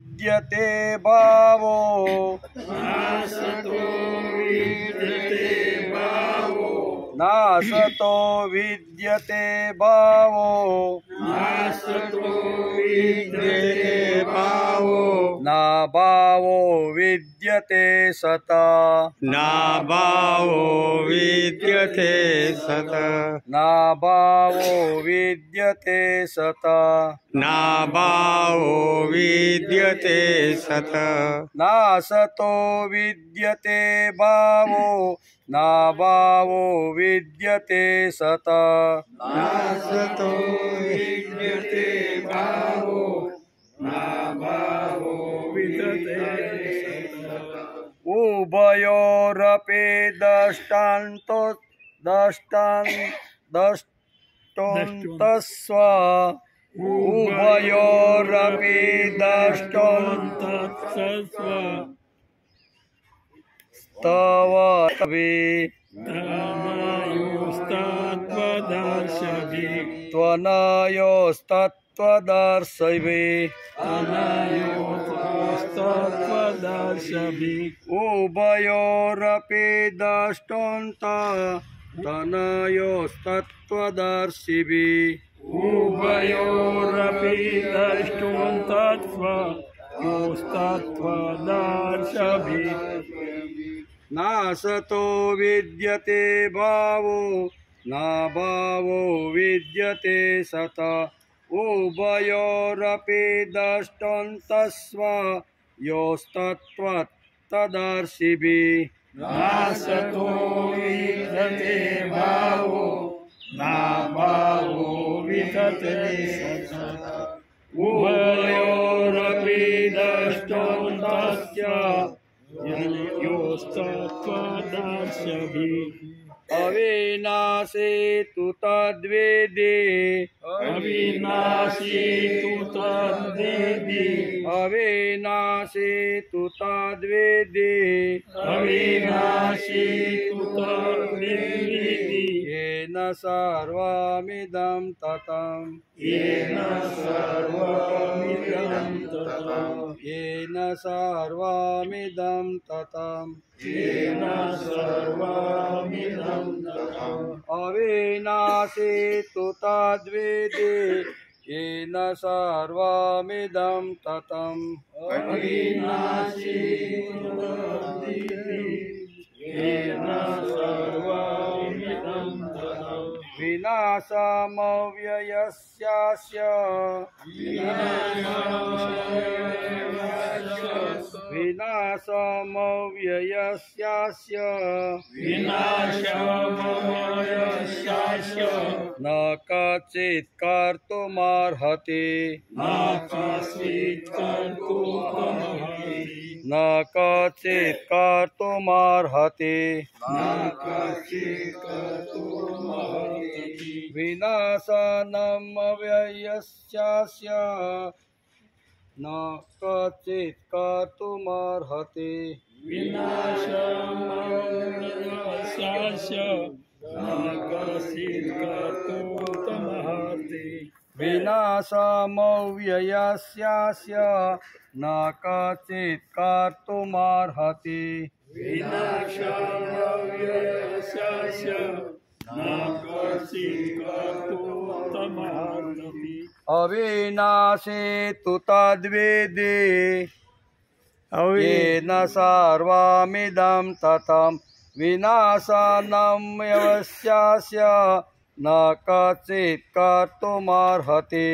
विद्यते भावो नासतो विद्यते भावो नाभावो विद्यते सता नाभावो विद्यते सता नाभावो विद्यते सता नाभावो विद्यते सता नासतो विद्यते भावो नाभावो विद्यते सता नासतो विद्यते भावो नाभावो विद्यते सता उभयोरपि दष्टान्तस्व उभयोरपि दष्टान्तस्तव त्वनयोस्तत्त्वदर्शभि उभयोरपि दष्टान्तनयोस्तत्त्वदर्शिभिः उभयोरपि दष्टान्तत्वदर्शभि नासतो विद्यते भावो नाभावो विद्यते सता उभयोरपि दष्टान्तस्व योस्तत्त्वदर्शिभिः नासतो विद्यते भावो नाभावो विद्यते सता उभयोरपि दष्टान्तस्य योस्तत्त्वदर्शभि अविनाशी तु तद्वेदे अविनाशी तु तद्वेदि अविनाशी तु तद्वेदे अविनाशी तु तद्वेदि येन सर्वमिदं ततं येन सर्वमिदं ततं येन सर्वमिदं ततं येन सर्वमिदं ततं अविनाशी तु तद्वेदे येन सर्वमिदं ततं अविनाशी तु तद्वेदि येन सर्वमिदं ततं विनाशमव्ययस्यास्य विनाशमव्ययस्यास्य विनाशमव्ययस्यास्य न कचित् कर्तुमर्हति न कश्चित् कर्तुमर्हति न कचित् कर्तुमर्हति न कश्चित् कर्तुमर्हति विनाशनमव्ययस्यास्य न कचित् कर्तुमर्हति विनाशमव्ययस्यास्य न कश्चित् कर्तुमर्हति विनाशमव्ययस्यास्य न कचित् कर्तुमर्हति विनाशमव्ययस्यास्य न कश्चित् कर्तुमर्हति अविनाशी तु तद्वेदे येन सर्वमिदं ततं विनाशनमव्ययस्यास्य न कचित् कर्तुमर्हति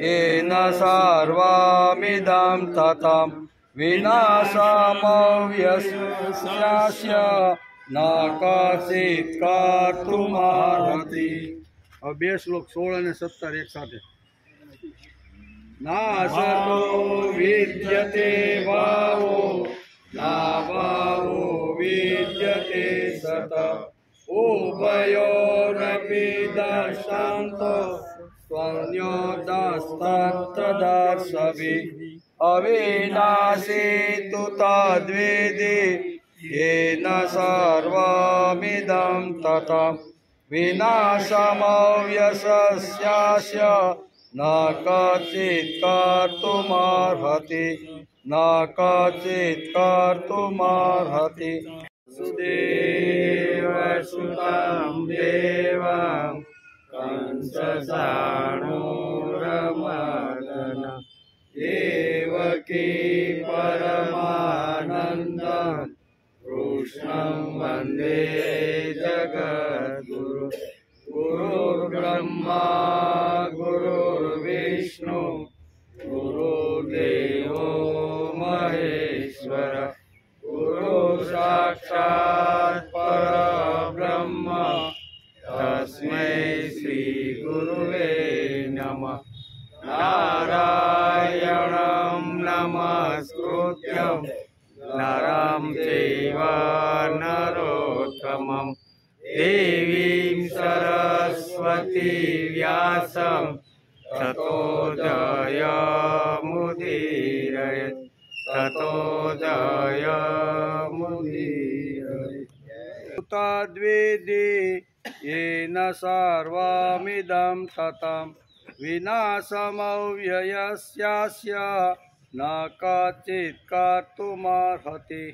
येन सर्वमिदं ततं विनाशमव्ययस्यास्य न कचित् कर्तुमर्हति। अब 2 श्लोक 16 અને 17 એક સાથે नासतो विद्यते भावो नाभावो विद्यते सता उभयोरपि दष्टान्तो त्वन्योदस्तत्तदर्शभिः अविनाशी तु तद्वेदे येन सर्वमिदं ततं વિનાશમવ્યસ્યાસ્ય ન કચિત કર્તુમર્હતિ ન કચિત કર્તુમર્હતિ સુદેવસુતં દેવં કંસચાણૂરમર્દન દેવકી પરમાનંદં કૃષ્ણં વંદે જગદ્ગુરુ ગુરુર્બ્રહ્મા ગુરુર્વિષ્ણુ ગુરુદેવો મહેશ્વર ગુરુ સાક્ષાત પરબ્રહ્મ તસ્મૈ શ્રી ગુરુવે નમઃ નારાયણં નમસ્કૃત્યં નરં ચૈવ નરોત્તમં દેવીં સરસ્વતી વ્યાસં તતો જયમુદીરયેત તતો જયમુદીરયેત તદ્વિધિ येन सर्वमिदं ततं विनाशमव्ययस्यास्य न कचित् कर्तुमर्हति।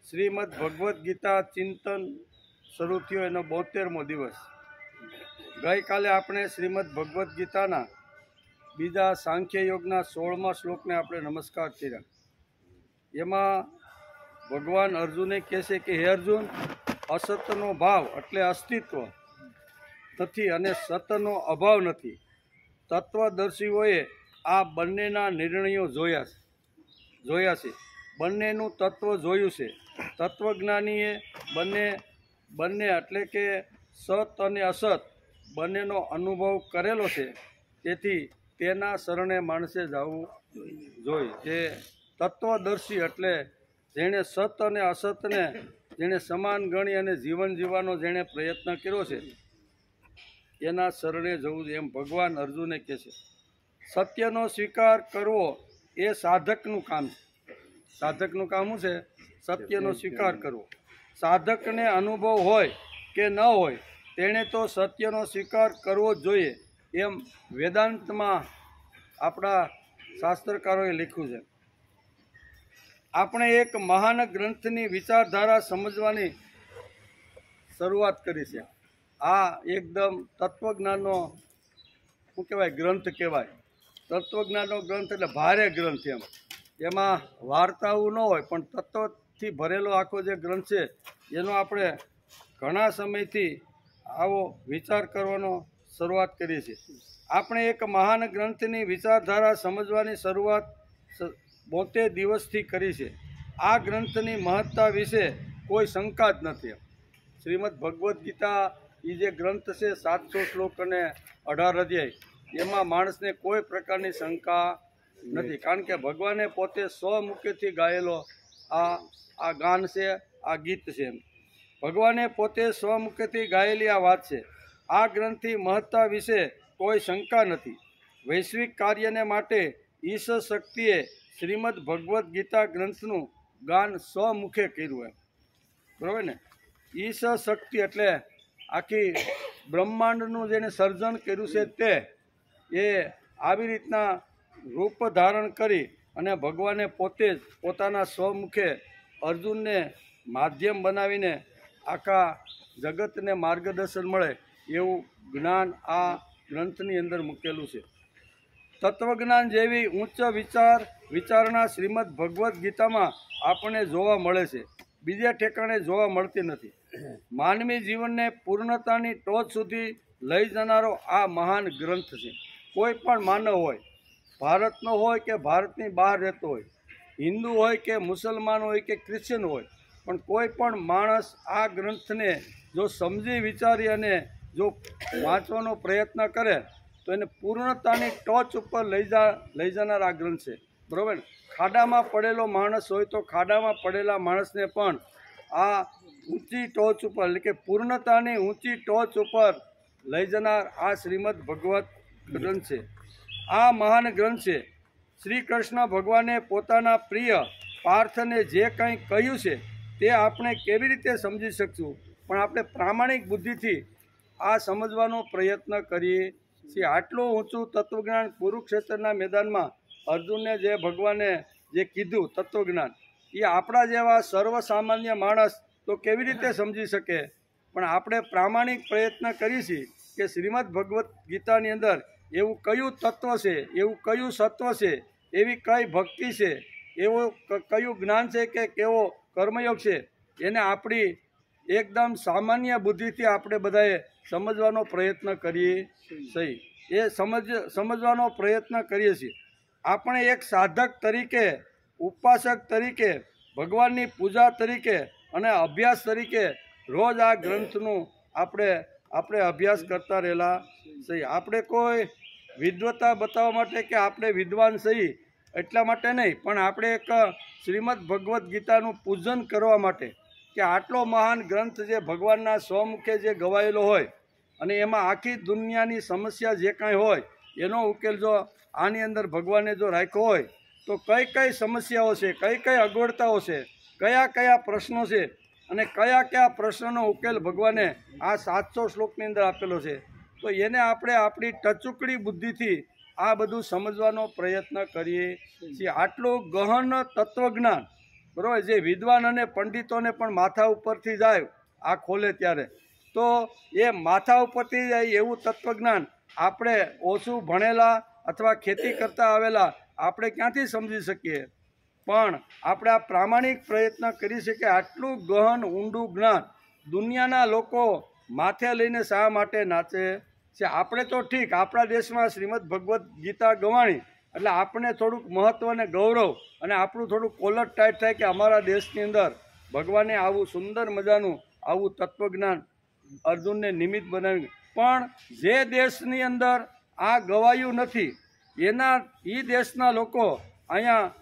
શ્રીમદ ભગવદ્ ગીતા ચિંતન શરૂ થયો એનો 72મો દિવસ. ગઈકાલે આપણે શ્રીમદ ભગવદ્ ગીતાના બીજા સાંખ્ય યોગના 16મા શ્લોકને આપણે નમસ્કાર કર્યા. એમાં ભગવાન અર્જુને કહે છે કે હે અર્જુન, અસતનો ભાવ એટલે અસ્તિત્વ નથી અને સતનો અભાવ નથી. તત્વદર્શીઓએ આ બંનેના નિર્ણયો જોયા છે. બંનેનું તત્વ જોયું છે. તત્વજ્ઞાનીએ બંને એટલે કે સત અને અસત બંનેનો અનુભવ કરેલો છે. તેથી તેના શરણે માણસે જવું જોઈએ. જે તત્વદર્શી એટલે જેણે સત અને અસતને જેણે સમાન ગણી અને જીવન જીવવાનો જેણે પ્રયત્ન કર્યો છે એના શરણે જવું, એમ ભગવાન અર્જુને કહે છે. સત્યનો સ્વીકાર કરવો એ સાધકનું કામ છે. સાધકનું કામ શું છે? સત્યનો સ્વીકાર કરવો. સાધકને અનુભવ હોય કે ન હોય તેણે તો સત્યનો સ્વીકાર કરવો જ જોઈએ, એમ વેદાંતમાં આપણા શાસ્ત્રકારોએ લખ્યું છે. આપણે એક મહાન ગ્રંથની વિચારધારા સમજવાની શરૂઆત કરી છે. આ એકદમ તત્વજ્ઞાનનો શું કહેવાય? ગ્રંથ કહેવાય. તત્વજ્ઞાનનો ગ્રંથ એટલે ભારે ગ્રંથ. એમાં વાર્તાઓ ન હોય પણ તત્વથી ભરેલો આખો જે ગ્રંથ છે એનો આપણે ઘણા સમયથી આવો વિચાર કરવાનો શરૂઆત કરી છે. આપણે એક મહાન ગ્રંથની વિચારધારા સમજવાની શરૂઆત 72 દિવસથી કરી છે. આ ગ્રંથની મહત્તા વિશે કોઈ શંકા જ નથી. શ્રીમદ ભગવદ્ ગીતા એ જે ગ્રંથ છે 700 શ્લોક અને 18 અધ્યાય, એમાં માણસને કોઈ પ્રકારની શંકા નથી. કારણ કે ભગવાને પોતે સ્વમુખેથી ગાયેલો આ ગાન છે, આ ગીત છે. ભગવાને પોતે સ્વમુખેથી ગાયેલી આ વાત છે. આ ગ્રંથની મહત્તા વિશે કોઈ શંકા નથી. વૈશ્વિક કાર્યને માટે ઈશ શક્તિએ શ્રીમદ ભગવદ્ ગીતા ગ્રંથનું ગાન સ્વમુખે કર્યું. બરાબર ને? ઈશ શક્તિ એટલે આખી બ્રહ્માંડનું જેને સર્જન કર્યું છે તે એ આવી રીતના રૂપ ધારણ કરી અને ભગવાને પોતે જ પોતાના સ્વમુખે અર્જુનને માધ્યમ બનાવીને આખા જગતને માર્ગદર્શન મળે એવું જ્ઞાન આ ગ્રંથની અંદર મૂકેલું છે. તત્વજ્ઞાન જેવી ઉચ્ચ વિચારણા શ્રીમદ ભગવદ્ ગીતામાં આપણને જોવા મળે છે. બીજા ઠેકાણે જોવા મળતી નથી. માનવી જીવનને પૂર્ણતાની ટોચ સુધી લઈ જનારો આ મહાન ગ્રંથ છે. કોઈ પણ માનવ હોય, ભારતનો હોય કે ભારતની બહાર રહેતો હોય, હિન્દુ હોય કે મુસલમાન હોય કે ક્રિશ્ચન હોય, પણ કોઈ પણ માણસ આ ગ્રંથને જો સમજી વિચારી અને જો વાંચવાનો પ્રયત્ન કરે તો એને પૂર્ણતાની ટોચ ઉપર લઈ જનાર આ ગ્રંથ છે. બરાબર? ખાડામાં પડેલો માણસ હોય તો ખાડામાં પડેલા માણસને પણ આ ઊંચી ટોચ ઉપર એટલે કે પૂર્ણતાની ઊંચી ટોચ ઉપર લઈ જનાર આ શ્રીમદ ભગવદ્ ગ્રંથ છે. આ મહાન ગ્રંથ છે. શ્રી કૃષ્ણ ભગવાને પોતાના પ્રિય પાર્થને જે કંઈ કહ્યું છે તે આપણે કેવી રીતે સમજી શકશું? પણ આપણે પ્રામાણિક બુદ્ધિથી આ સમજવાનો પ્રયત્ન કરીએ છીએ. આટલું ઊંચું તત્વજ્ઞાન કુરુક્ષેત્રના મેદાનમાં અર્જુનને જે ભગવાને જે કીધું તત્વજ્ઞાન, એ આપણા જેવા સર્વસામાન્ય માણસ તો કેવી રીતે સમજી શકે? પણ આપણે પ્રામાણિક પ્રયત્ન કરીએ છીએ કે શ્રીમદ ભગવદ્ ગીતાની અંદર એવું કયું તત્વ છે, એવું કયું સત્વ છે, એવી કઈ ભક્તિ છે, એવું કયું જ્ઞાન છે કે કેવો કર્મયોગ છે, એને આપણી એકદમ સામાન્ય બુદ્ધિથી આપણે બધાએ સમજવાનો પ્રયત્ન કરીએ છીએ. એ સમજવાનો પ્રયત્ન કરીએ છીએ. આપણે એક સાધક તરીકે, ઉપાસક તરીકે, ભગવાનની પૂજા તરીકે અને અભ્યાસ તરીકે રોજ આ ગ્રંથનું આપણે અભ્યાસ કરતા રહેલા છીએ. આપણે કોઈ વિદ્વતા બતાવવા માટે કે આપણે વિદ્વાન છીએ એટલા માટે નહીં, પણ આપણે એક શ્રીમદ ભગવદ્ ગીતાનું પૂજન કરવા માટે કે આટલો મહાન ગ્રંથ જે ભગવાનના સ્વમુખે જે ગવાયેલો હોય અને એમાં આખી દુનિયાની સમસ્યા જે કાંઈ હોય એનો ઉકેલ જો આની અંદર ભગવાને જો રાખ્યો હોય તો કઈ કઈ સમસ્યાઓ છે, કઈ કઈ અગવડતાઓ છે, કયા કયા પ્રશ્નો છે અને કયા કયા પ્રશ્નનો ઉકેલ ભગવાને આ 700 શ્લોકની અંદર આપેલો છે. તો એને આપણે આપણી ટચુકડી બુદ્ધિથી આ બધું સમજવાનો પ્રયત્ન કરીએ છીએ. આટલું ગહન તત્વજ્ઞાન, બરાબર, જે વિદ્વાન અને પંડિતોને પણ માથા ઉપરથી જાય આ ખોલે ત્યારે, તો એ માથા ઉપરથી જાય એવું તત્વજ્ઞાન આપણે ઓછું ભણેલા અથવા ખેતી કરતા આવેલા આપણે ક્યાંથી સમજી શકીએ? પણ આપણે આ પ્રામાણિક પ્રયત્ન કરી શકીએ. આટલું ગહન ઊંડું જ્ઞાન દુનિયાના લોકો માથે લઈને શા માટે નાચે છે? આપણે તો ઠીક, આપણા દેશમાં શ્રીમદ ભગવદ્ ગીતા ગવાણી એટલે આપણે થોડુંક મહત્ત્વ અને ગૌરવ અને આપણું થોડુંક કોલર ટાઈટ થાય કે અમારા દેશની અંદર ભગવાને આવું સુંદર મજાનું આવું તત્વજ્ઞાન અર્જુનને નિમિત્ત બનાવ્યું. પણ જે દેશની અંદર આ ગવાયું નથી એ દેશના લોકો અહીંયા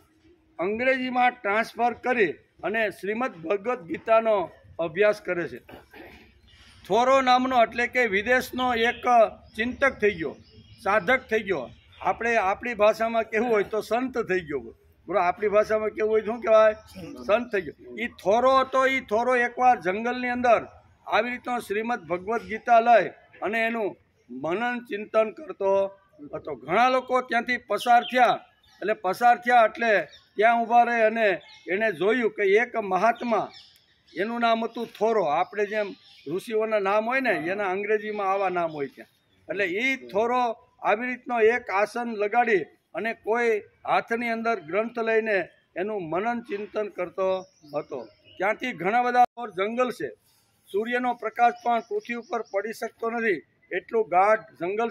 અંગ્રેજીમાં ટ્રાન્સફર કરી અને શ્રીમદ ભગવદ્ ગીતાનો અભ્યાસ કરે છે. થોરો નામનો એટલે કે વિદેશનો એક ચિંતક થઈ ગયો, સાધક થઈ ગયો. આપણે આપણી ભાષામાં કહેવું હોય તો સંત થઈ ગયો, બરાબર. આપણી ભાષામાં કહેવું હોય શું કહેવાય? સંત થઈ ગયો. એ થોરો હતો. એ થોરો એકવાર જંગલની અંદર આવી રીતનો શ્રીમદ ભગવદ્ ગીતા લઈ અને એનું મનન ચિંતન કરતો હતો. ઘણા લોકો ત્યાંથી પસાર થયા એટલે ત્યાં ઊભા રહે અને એણે જોયું કે એક મહાત્મા, એનું નામ હતું થોરો. આપણે જેમ ઋષિઓના નામ હોય ને એના અંગ્રેજીમાં આવા નામ હોય ત્યાં. એટલે એ થોરો આવી રીતનો એક આસન લગાડી અને કોઈ હાથની અંદર ગ્રંથ લઈને એનું મનન ચિંતન કરતો હતો. ત્યાંથી ઘણા બધા જંગલ છે, સૂર્યનો પ્રકાશ પણ પૃથ્વી ઉપર પડી શકતો નથી એટલું ગાઢ જંગલ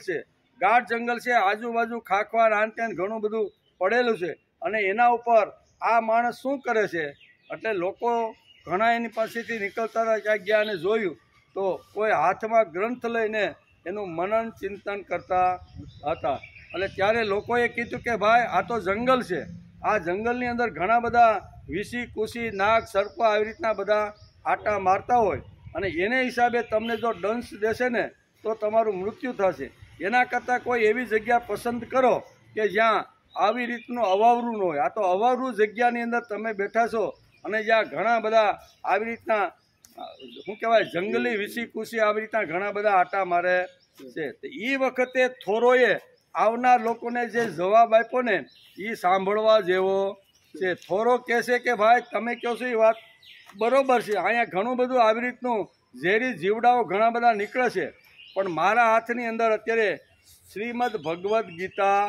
છે. આજુબાજુ ખાખવા આન ઘણું બધું પડેલું છે. અને એના ઉપર આ માણસ શું કરે છે? એટલે લોકો ઘણા એની પાસેથી નીકળતા હતા, ક્યાંક ગયા અને જોયું તો કોઈ હાથમાં ગ્રંથ લઈને એનું મનન ચિંતન કરતા હતા. એટલે ત્યારે લોકોએ કીધું કે ભાઈ આ તો જંગલ છે, આ જંગલની અંદર ઘણા બધા વિષી કુશી નાગ સર્પ આવી રીતના બધા આટા મારતા હોય અને એને હિસાબે તમને જો દંશ દેશે ને તો તમારું મૃત્યુ થશે. એના કરતાં કોઈ એવી જગ્યા પસંદ કરો કે જ્યાં આવી રીતનું અવાવરું ન હોય. આ તો અવાવરું જગ્યાની અંદર તમે બેઠા છો અને જ્યાં ઘણા બધા આવી રીતના શું કહેવાય જંગલી વિષી કુશી આવી રીતના ઘણા બધા આટા મારે છે. તો એ વખતે થોરોએ આવનાર લોકોને જે જવાબ આપ્યો ને એ સાંભળવા જેવો છે. થોરો કહે છે કે ભાઈ તમે કહો છો એ વાત બરોબર છે, અહીંયા ઘણું બધું આવી રીતનું ઝેરી જીવડાઓ ઘણા બધા નીકળે છે, પણ મારા હાથની અંદર અત્યારે શ્રીમદ ભગવદ્ ગીતા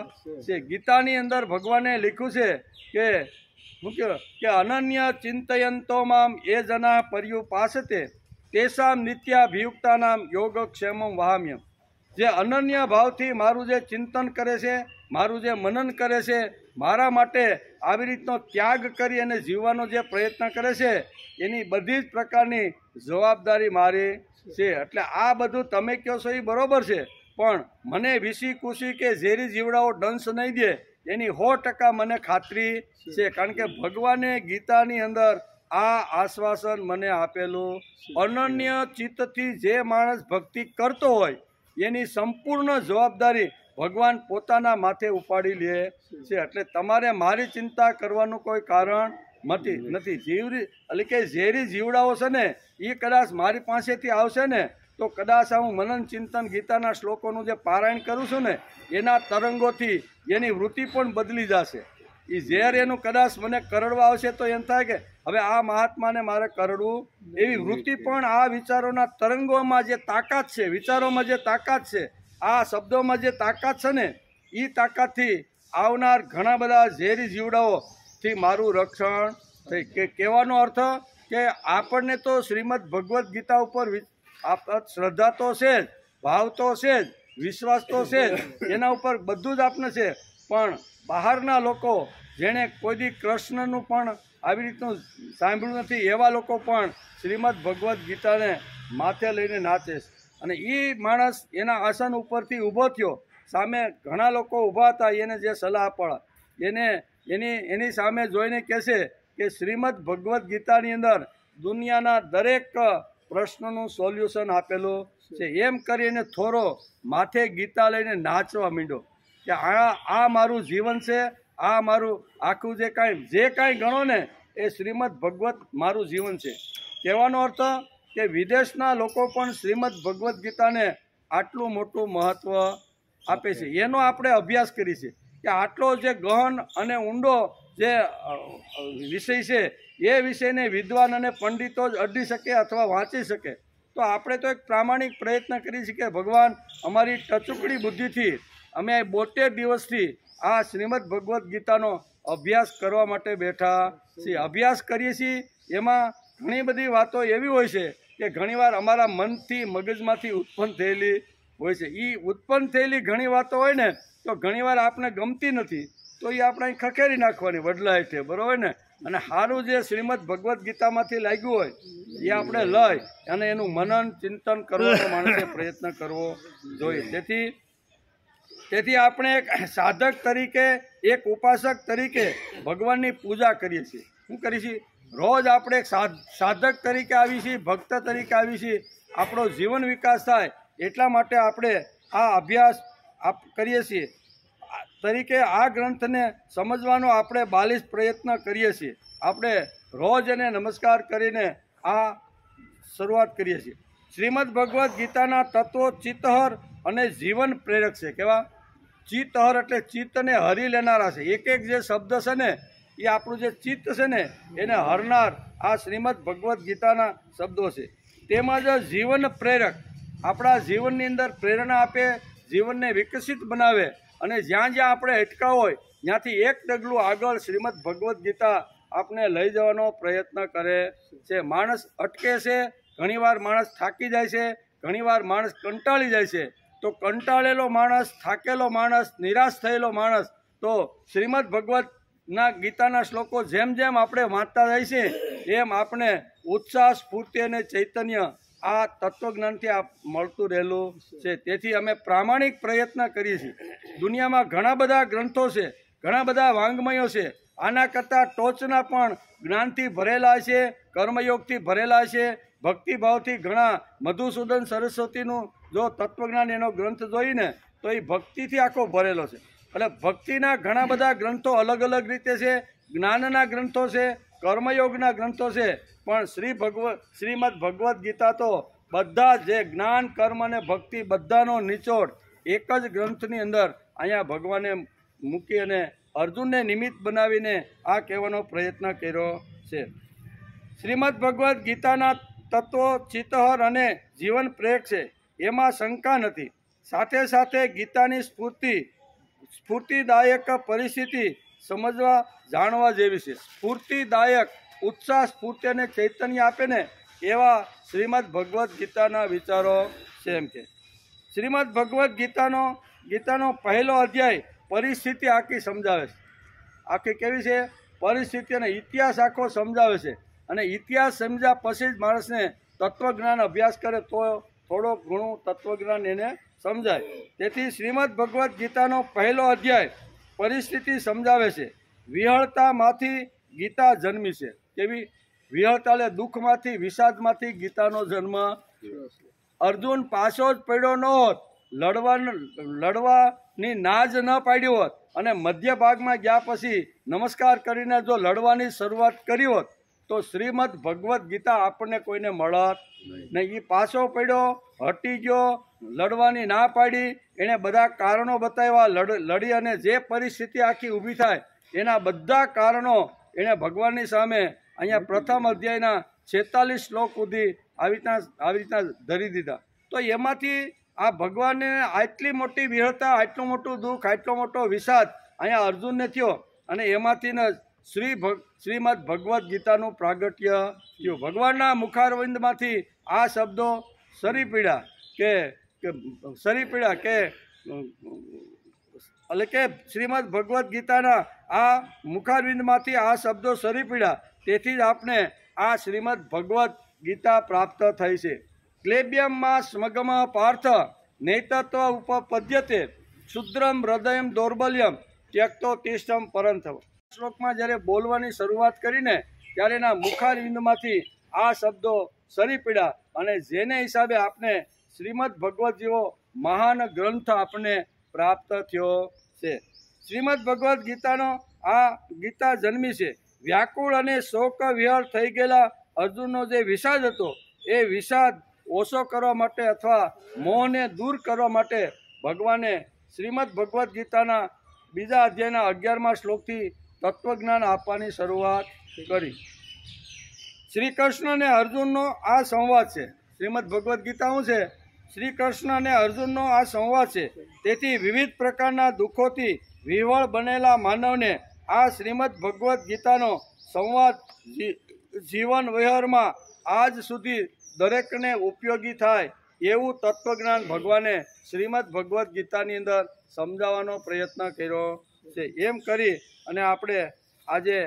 છે. ગીતાની અંદર ભગવાને લખ્યું છે કે કે અનન્ય ચિંતયંતો મામ એ જના પર્યુપાસતે તેસામ નિત્યાભિયુક્તાનામ યોગક્ષેમમ વહામ્યમ. જે અનન્ય ભાવથી મારું જે ચિંતન કરે છે, મારું જે મનન કરે છે, મારા માટે આવી રીતનો ત્યાગ કરી અને જીવવાનો જે પ્રયત્ન કરે છે એની બધી જ પ્રકારની જવાબદારી મારી છે. એટલે આ બધું તમે કહો છો એ બરાબર છે, પણ મને વિષી કુશી કે ઝેરી જીવડાઓ દંશ નહીં દે એની 100% મને ખાતરી છે. કારણ કે ભગવાને ગીતાની અંદર આ આશ્વાસન મને આપેલું. અનન્ય ચિત્તથી જે માણસ ભક્તિ કરતો હોય એની સંપૂર્ણ જવાબદારી ભગવાન પોતાના માથે ઉપાડી લે છે. એટલે તમારે મારી ચિંતા કરવાનું કોઈ કારણ મતી નથી. એટલે કે ઝેરી જીવડાઓ છે ને એ કદાચ મારી પાસેથી આવશે ને તો કદાચ હું મનન ચિંતન ગીતાના શ્લોકોનું જે પારાયણ કરું છું ને એના તરંગોથી એની વૃત્તિ પણ બદલી જશે. એ ઝેર એનું કદાચ મને કરડવા આવશે તો એમ થાય કે હવે આ મહાત્માને મારે કરડવું, એવી વૃત્તિ પણ આ વિચારોના તરંગોમાં જે તાકાત છે, વિચારોમાં જે તાકાત છે, આ શબ્દોમાં જે તાકાત છે ને એ તાકાતથી આવનાર ઘણા બધા ઝેરી જીવડાઓથી મારું રક્ષણ થઈ. કે કહેવાનો અર્થ કે આપણને તો શ્રીમદ ભગવદ્ ગીતા ઉપર શ્રદ્ધા તો છે જ, ભાવ તો છે જ, વિશ્વાસ તો છે જ, એના ઉપર બધું જ આપણે છે. પણ બહારના લોકો જેણે કોઈ દી કૃષ્ણનું પણ આવી રીતનું સાંભળ્યું નથી એવા લોકો પણ શ્રીમદ ભગવદ્ ગીતાને માથે લઈને નાચે છે. અને એ માણસ એના આસન ઉપરથી ઊભો થયો, સામે ઘણા લોકો ઊભા હતા, એને જે સલાહ આપવા એની સામે જોઈને કહેશે કે શ્રીમદ ભગવદ્ ગીતાની અંદર દુનિયાના દરેક પ્રશ્નનું સોલ્યુશન આપેલું છે. એમ કરીને થોડો માથે ગીતા લઈને નાચવા માંડ્યો કે આ મારું જીવન છે, આ મારું આખું જે કાંઈ ગણો ને એ શ્રીમદ ભગવદ્ મારું જીવન છે. કહેવાનો અર્થ કે વિદેશના લોકો પણ શ્રીમદ ભગવદ્ ગીતાને આટલું મોટું મહત્ત્વ આપે છે. એનો આપણે અભ્યાસ કરીએ છીએ કે આટલો જે ગહન અને ઊંડો જે વિષય છે એ વિષયને વિદ્વાન અને પંડિતો જ અડી શકે અથવા વાંચી શકે. તો આપણે તો એક પ્રામાણિક પ્રયત્ન કરીએ છીએ કે ભગવાન અમારી ટચુકડી બુદ્ધિથી અમે 72 દિવસથી આ શ્રીમદ ભગવદ્ ગીતાનો અભ્યાસ કરવા માટે બેઠા છીએ. અભ્યાસ કરીએ છીએ એમાં ઘણી બધી વાતો એવી હોય છે કે ઘણીવાર અમારા મનથી મગજમાંથી ઉત્પન્ન થયેલી હોય છે. એ ઉત્પન્ન થયેલી ઘણી વાતો હોય ને તો ઘણીવાર આપણે ગમતી નથી, તો એ આપણે અહીં ખખેરી નાખવાની વડલાય છે, બરાબર ને. અને સારું જે શ્રીમદ ભગવદ્ ગીતામાંથી લાગ્યું હોય એ આપણે લઈ અને એનું મનન ચિંતન કરવાનો માણસે પ્રયત્ન કરવો જોઈએ. તેથી આપણે એક સાધક તરીકે, એક ઉપાસક તરીકે ભગવાનની પૂજા કરીએ છીએ. શું કરીએ છીએ? રોજ આપણે એક સાધક તરીકે આવી છીએ, ભક્ત તરીકે આવી છીએ. આપણો જીવન વિકાસ થાય એટલા માટે આપણે આ અભ્યાસ કરીએ છીએ. તરીકે આ ગ્રંથને સમજવાનો આપણે 42 પ્રયત્ન કરીએ છીએ. આપણે રોજ એને નમસ્કાર કરીને આ શરૂઆત કરીએ છીએ. શ્રીમદ ભગવદ્ ગીતાના તત્વો ચિત્તહર અને જીવન પ્રેરક છે. કેવા? ચિત્તહર એટલે ચિત્તને હરી લેનારા છે. એક જે શબ્દ છે ને એ આપણું જે ચિત્ત છે ને એને હરનાર આ શ્રીમદ ભગવદ્ ગીતાના શબ્દો છે. તેમજ જીવન પ્રેરક, આપણા જીવનની અંદર પ્રેરણા આપે, જીવનને વિકસિત બનાવે અને જ્યાં આપણે અટકાવ હોય ત્યાંથી એક ડગલું આગળ શ્રીમદ ભગવદ્ ગીતા આપને લઈ જવાનો પ્રયત્ન કરે છે. માણસ અટકે છે, ઘણીવાર માણસ થાકી જાય છે, ઘણીવાર માણસ કંટાળી જાય છે. તો કંટાળેલો માણસ, થાકેલો માણસ, નિરાશ થયેલો માણસ તો શ્રીમદ ભગવદ્ના ગીતાના શ્લોકો જેમ જેમ આપણે વાંચતા જાય છે એમ આપણે ઉત્સાહ, સ્ફૂર્તિ અને ચૈતન્ય આ તત્વજ્ઞાનથી મળતું રહેલું છે. તેથી અમે પ્રામાણિક પ્રયત્ન કરીએ છીએ. દુનિયામાં ઘણા બધા ગ્રંથો છે, ઘણા બધા વાંગ્મયો છે, આના કરતાં ટોચના પણ જ્ઞાનથી ભરેલા છે, કર્મયોગથી ભરેલા છે, ભક્તિભાવથી ઘણા. મધુસૂદન સરસ્વતીનું જો તત્વજ્ઞાન એનો ગ્રંથ જોઈને તો એ ભક્તિથી આખો ભરેલો છે. એટલે ભક્તિના ઘણા બધા ગ્રંથો અલગ અલગ રીતે છે, જ્ઞાનના ગ્રંથો છે, કર્મયોગના ગ્રંથો છે. પણ શ્રીમદ ભગવદ્ ગીતા તો બધા જે જ્ઞાન, કર્મ અને ભક્તિ બધાનો નિચોડ એક જ ગ્રંથની અંદર અહીંયા ભગવાને મૂકી અને અર્જુનને નિમિત્ત બનાવીને આ કહેવાનો પ્રયત્ન કર્યો છે. શ્રીમદ ભગવદ્ ગીતાના તત્વો ચિત્તહર અને જીવન પ્રેરક છે, એમાં શંકા નથી. સાથે સાથે ગીતાની સ્ફૂર્તિદાયક પરિસ્થિતિ સમજવા જાણવા જેવી છે. સ્ફૂર્તિદાયક, ઉત્સાહ, સ્ફૂર્તિ અને ચૈતન્ય આપે ને એવા શ્રીમદ ભગવદ્ ગીતાના વિચારો છે. એમ કે શ્રીમદ ભગવદ્ ગીતાનો પહેલો અધ્યાય પરિસ્થિતિ આખી સમજાવે છે. આખી કેવી છે? પરિસ્થિતિ અને ઇતિહાસ આખો સમજાવે છે. અને ઇતિહાસ સમજ્યા પછી જ માણસને તત્વજ્ઞાન અભ્યાસ કરે તો થોડોક ઘણું તત્વજ્ઞાન એને સમજાય. તેથી શ્રીમદ ભગવદ્ ગીતાનો પહેલો અધ્યાય પરિસ્થિતિ સમજાવે છે. વિહળતામાંથી ગીતા જન્મી છે. કેવી વિહળતા? એટલે દુઃખમાંથી, વિષાદમાંથી ગીતાનો જન્મ. અર્જુન પાછો જ પડ્યો ન હોત, લડવાની ના જ ન પાડી હોત અને મધ્ય ભાગમાં ગયા પછી નમસ્કાર કરીને જો લડવાની શરૂઆત કરી હોત તો શ્રીમદ ભગવદ્ ગીતા આપણને કોઈને મળત નહીં. એ પાછો પડ્યો, હટી ગયો, લડવાની ના પાડી, એણે બધા કારણો બતાવ્યા, લડી અને જે પરિસ્થિતિ આખી ઊભી થાય એના બધા કારણો એણે ભગવાનની સામે અહીંયા પ્રથમ અધ્યાયના 46 શ્લોક સુધી આવી રીતના ધરી દીધા. તો એમાંથી આ ભગવાનને આટલી મોટી વિહળતા, આટલું મોટું દુઃખ, આટલો મોટો વિષાદ અહીંયા અર્જુનને થયો અને એમાંથી ને શ્રીમદ ભગવદ્ ગીતાનું પ્રાગટ્ય થયું. ભગવાનના મુખારવિંદમાંથી આ શબ્દો સરી પીડા કે એટલે કે શ્રીમદ ભગવદ્ ગીતાના આ મુખારવિંદમાંથી આ શબ્દો સરી પીડા. તેથી જ આપને આ શ્રીમદ ભગવદ્ ગીતા પ્રાપ્ત થઈ છે. ક્લેબ્યમમાં સ્મગમ પાર્થ નૈતત્વ ઉપપદ્યતે શુદ્રમ હૃદયમ દૌર્બલ્યમ ત્યક્તો તિષ્ઠમ પરંથવ. શ્લોકમાં જ્યારે બોલવાની શરૂઆત કરીને ત્યારે એના મુખારવિંદમાંથી આ શબ્દો સરી પડ્યા અને જેને હિસાબે આપને શ્રીમદ ભગવદ્ જેવો મહાન ગ્રંથ આપણને પ્રાપ્ત થયો છે. શ્રીમદ ભગવદ્ ગીતાનો આ ગીતા જન્મી છે. વ્યાકુળ અને શોક વિહળ થઈ ગયેલા અર્જુનનો જે વિષાદ હતો એ વિષાદ ઓછો કરવા માટે અથવા મોહને દૂર કરવા માટે ભગવાને શ્રીમદ ભગવદ્ ગીતાના બીજા અધ્યાયના 11મા શ્લોકથી તત્વજ્ઞાન આપવાની શરૂઆત કરી. શ્રી કૃષ્ણ અને અર્જુનનો આ સંવાદ છે. શ્રીમદ ભગવદ્ ગીતા શું છે? શ્રી કૃષ્ણ અને અર્જુનનો આ સંવાદ છે. તેથી વિવિધ પ્રકારના દુઃખોથી વિહવળ બનેલા માનવને આ શ્રીમદ ભગવદ્ ગીતાનો સંવાદ જીવન વ્યવહારમાં આજ સુધી દરેકને ઉપયોગી થાય એવું તત્વજ્ઞાન ભગવાને શ્રીમદ ભગવદ્ ગીતાની અંદર સમજાવવાનો પ્રયત્ન કર્યો છે. એમ કરી અને આપણે આજે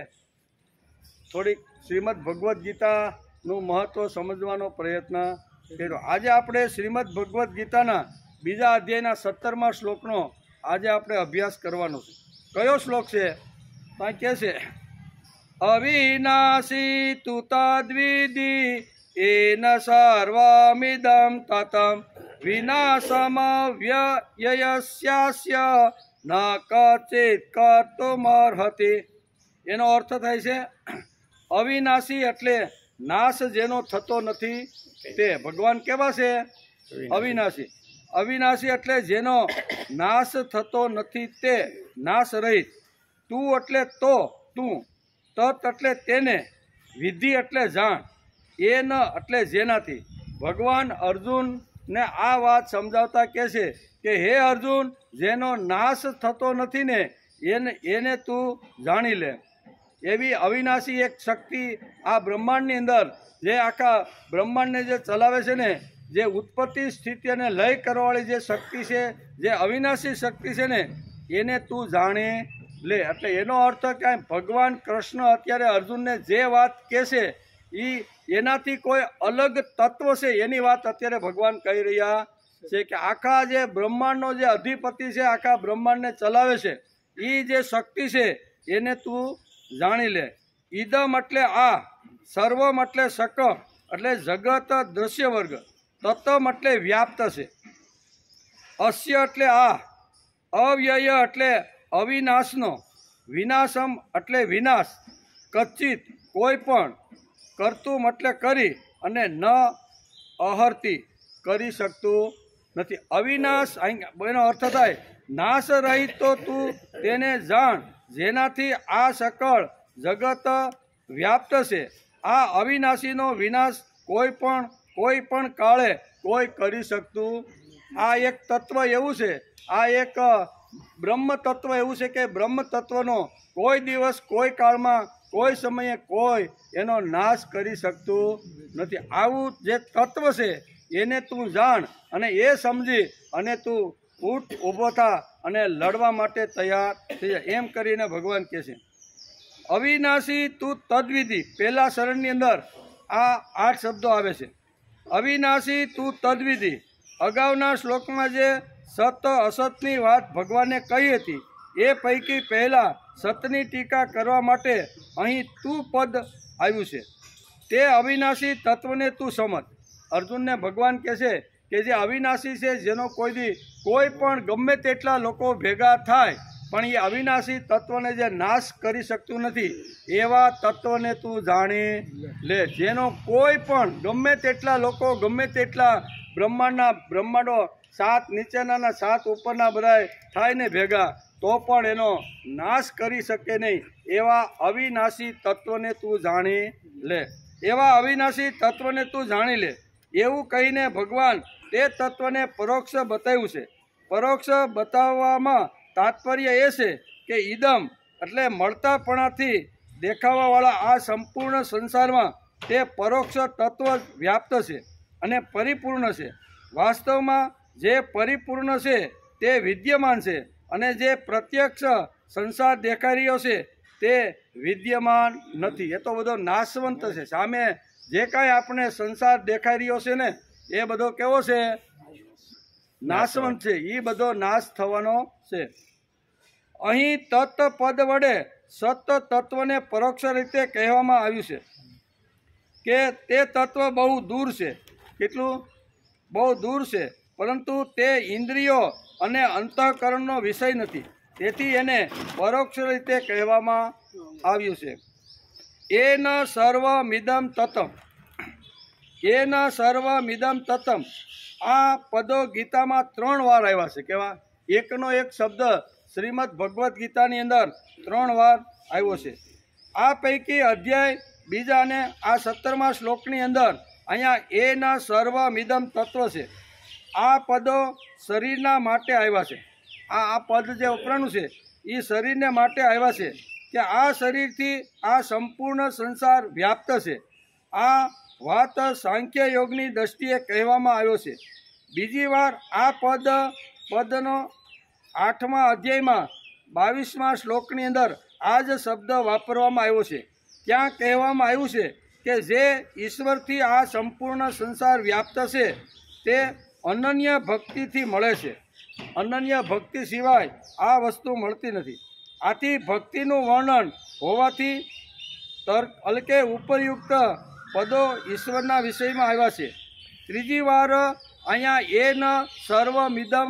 થોડીક શ્રીમદ ભગવદ્ ગીતાનું મહત્ત્વ સમજવાનો પ્રયત્ન કર્યો. આજે આપણે શ્રીમદ ભગવદ્ ગીતાના બીજા અધ્યાયના 17મા શ્લોકનો આજે આપણે અભ્યાસ કરવાનો છે. કયો શ્લોક છે? ત્યાં કહે છે અવિનાશી તુ તદ્વિધિ એન સર્વમિદં તતં વિનાશમવ્યયસ્યાસ્ય ન કચિત કર્તુમર્હતિ. એનો અર્થ થાય છે અવિનાશી એટલે નાશ જેનો થતો નથી તે. ભગવાન કેવા છે? અવિનાશી. અવિનાશી એટલે જેનો નાશ થતો નથી તે, નાશ રહિત. તું એટલે તો, તું. તત એટલે તેને, વિધિ એટલે જાણ, એ ન એટલે જેનાથી. ભગવાન અર્જુનને આ વાત સમજાવતા કહે છે કે હે અર્જુન, જેનો નાશ થતો નથી ને એને તું જાણી લે. એવી અવિનાશી એક શક્તિ આ બ્રહ્માંડની અંદર, જે આખા બ્રહ્માંડને જે ચલાવે છે ને, જે ઉત્પત્તિ સ્થિતિ અને લય કરવાવાળી જે શક્તિ છે, જે અવિનાશી શક્તિ છે ને, એને તું જાણી લે. એટલે એનો અર્થ કે ભગવાન કૃષ્ણ અત્યારે અર્જુનને જે વાત કહે છે એનાથી કોઈ અલગ તત્વ છે એની વાત અત્યારે ભગવાન કહી રહ્યા છે. કે આખા જે બ્રહ્માંડનો જે અધિપતિ છે, આખા બ્રહ્માંડને ચલાવે છે, એ જે શક્તિ છે એને તું જાણી લે. ઈદમ એટલે આ, સર્વમ એટલે સક એટલે જગત દ્રશ્ય વર્ગ, તત્મ એટલે વ્યાપ્ત છે, અસ્ય એટલે આ, અવ્યય એટલે અવિનાશનો, વિનાશમ એટલે વિનાશ, કચિત કોઈ પણ, કરતું એટલે કરી અને ન અહર્તી કરી શકતું નથી. અવિનાશ એનો અર્થ થાય નાશ રહિત. તો તું તેને જાણ જેનાથી આ સકળ જગત વ્યાપ્ત છે. આ અવિનાશીનો વિનાશ કોઈ પણ કાળે કોઈ કરી શકતું. આ એક તત્વ એવું છે, આ એક બ્રહ્મ તત્વ એવું છે કે બ્રહ્મ તત્વનો કોઈ દિવસ, કોઈ કાળમાં, કોઈ સમયે કોઈ એનો નાશ કરી શકતું નથી. આવું જે તત્વ છે એને તું જાણ અને એ સમજી અને તું ઊઠ ઊભો થા અને લડવા માટે તૈયાર થઈ જાય. એમ કરીને ભગવાન કહે છે અવિનાશી તું તદ્વિધિ. પહેલા શરણની અંદર આ 8 શબ્દો આવે છે. અવિનાશી તું તદ્વિધિ. અગાઉના શ્લોકમાં જે સત અસતની વાત ભગવાને કહી હતી એ પૈકી પહેલાં સતની ટીકા કરવા માટે અહીં તું પદ આવ્યું છે. તે અવિનાશી તત્વને તું સમજ. અર્જુનને ભગવાન કહે છે કે જે અવિનાશી છે, જેનો કોઈ પણ ગમે તેટલા લોકો ભેગા થાય પણ એ અવિનાશી તત્વને જે નાશ કરી શકતું નથી, એવા તત્વને તું જાણી લે. જેનો કોઈ પણ ગમે તેટલા લોકો, ગમે તેટલા બ્રહ્માંડો 7 નીચેના 7 ઉપરના બધા થાય ને ભેગા, તો પણ એનો નાશ કરી શકે નહીં. એવા અવિનાશી તત્વને તું જાણી લે. એવા અવિનાશી તત્વને તું જાણી લે. એવું કહીને ભગવાન તે તત્વને પરોક્ષ બતાવ્યું છે. પરોક્ષ બતાવવામાં તાત્પર્ય એ છે કે ઈદમ એટલે મળતાપણાથી દેખાવાવાળા આ સંપૂર્ણ સંસારમાં તે પરોક્ષ તત્વ વ્યાપ્ત છે અને પરિપૂર્ણ છે. વાસ્તવમાં જે પરિપૂર્ણ છે તે વિદ્યમાન છે, અને જે પ્રત્યક્ષ સંસાર દેખાઈ રહ્યો છે તે વિદ્યમાન નથી. એ તો બધો નાશવંત છે. સામે જે કાંઈ આપણે સંસાર દેખાઈ રહ્યો છે ને, એ બધો કેવો છે? નાશવંત છે. એ બધો નાશ થવાનો છે. અહીં તત્ પદ વડે સત તત્વને પરોક્ષ રીતે કહેવામાં આવ્યું છે કે તે તત્વ બહુ દૂર છે. કેટલું? બહુ દૂર છે, પરંતુ તે ઇન્દ્રિયો અને અંતઃકરણનો વિષય નથી. તેથી એને પરોક્ષ રીતે કહેવામાં આવ્યું છે. એન સર્વમિદમ તતમ, એન સર્વમિદમ તતમ. આ પદો ગીતામાં 3 વાર આવ્યા છે. કેવા? એકનો એક શબ્દ શ્રીમદ ભગવદ્ ગીતાની અંદર 3 વાર આવ્યો છે. આ પૈકી અધ્યાય 2 અને આ 17મા શ્લોકની અંદર અહીંયા એના સર્વમિદમ તત્વ છે. આ પદો શરીરના માટે આવ્યા છે. આ પદ જે વપરાનું છે એ શરીરને માટે આવ્યા છે કે આ શરીરથી આ સંપૂર્ણ સંસાર વ્યાપ્ત છે. આ વાત સાંખ્ય યોગની દ્રષ્ટિએ કહેવામાં આવ્યો છે. બીજી વાર આ પદનો 8મા અધ્યાયમાં 22મા શ્લોકની અંદર આ જ શબ્દ વાપરવામાં આવ્યો છે. ત્યાં કહેવામાં આવ્યું છે કે જે ઈશ્વરથી આ સંપૂર્ણ સંસાર વ્યાપ્ત છે તે અનન્ય ભક્તિથી મળે છે. અનન્ય ભક્તિ સિવાય આ વસ્તુ મળતી નથી. આથી ભક્તિનું વર્ણન હોવાથી અલકે ઉપરયુક્ત પદો ઈશ્વરના વિષયમાં આવ્યા છે. ત્રીજી વાર અહીંયા એન સર્વમિદમ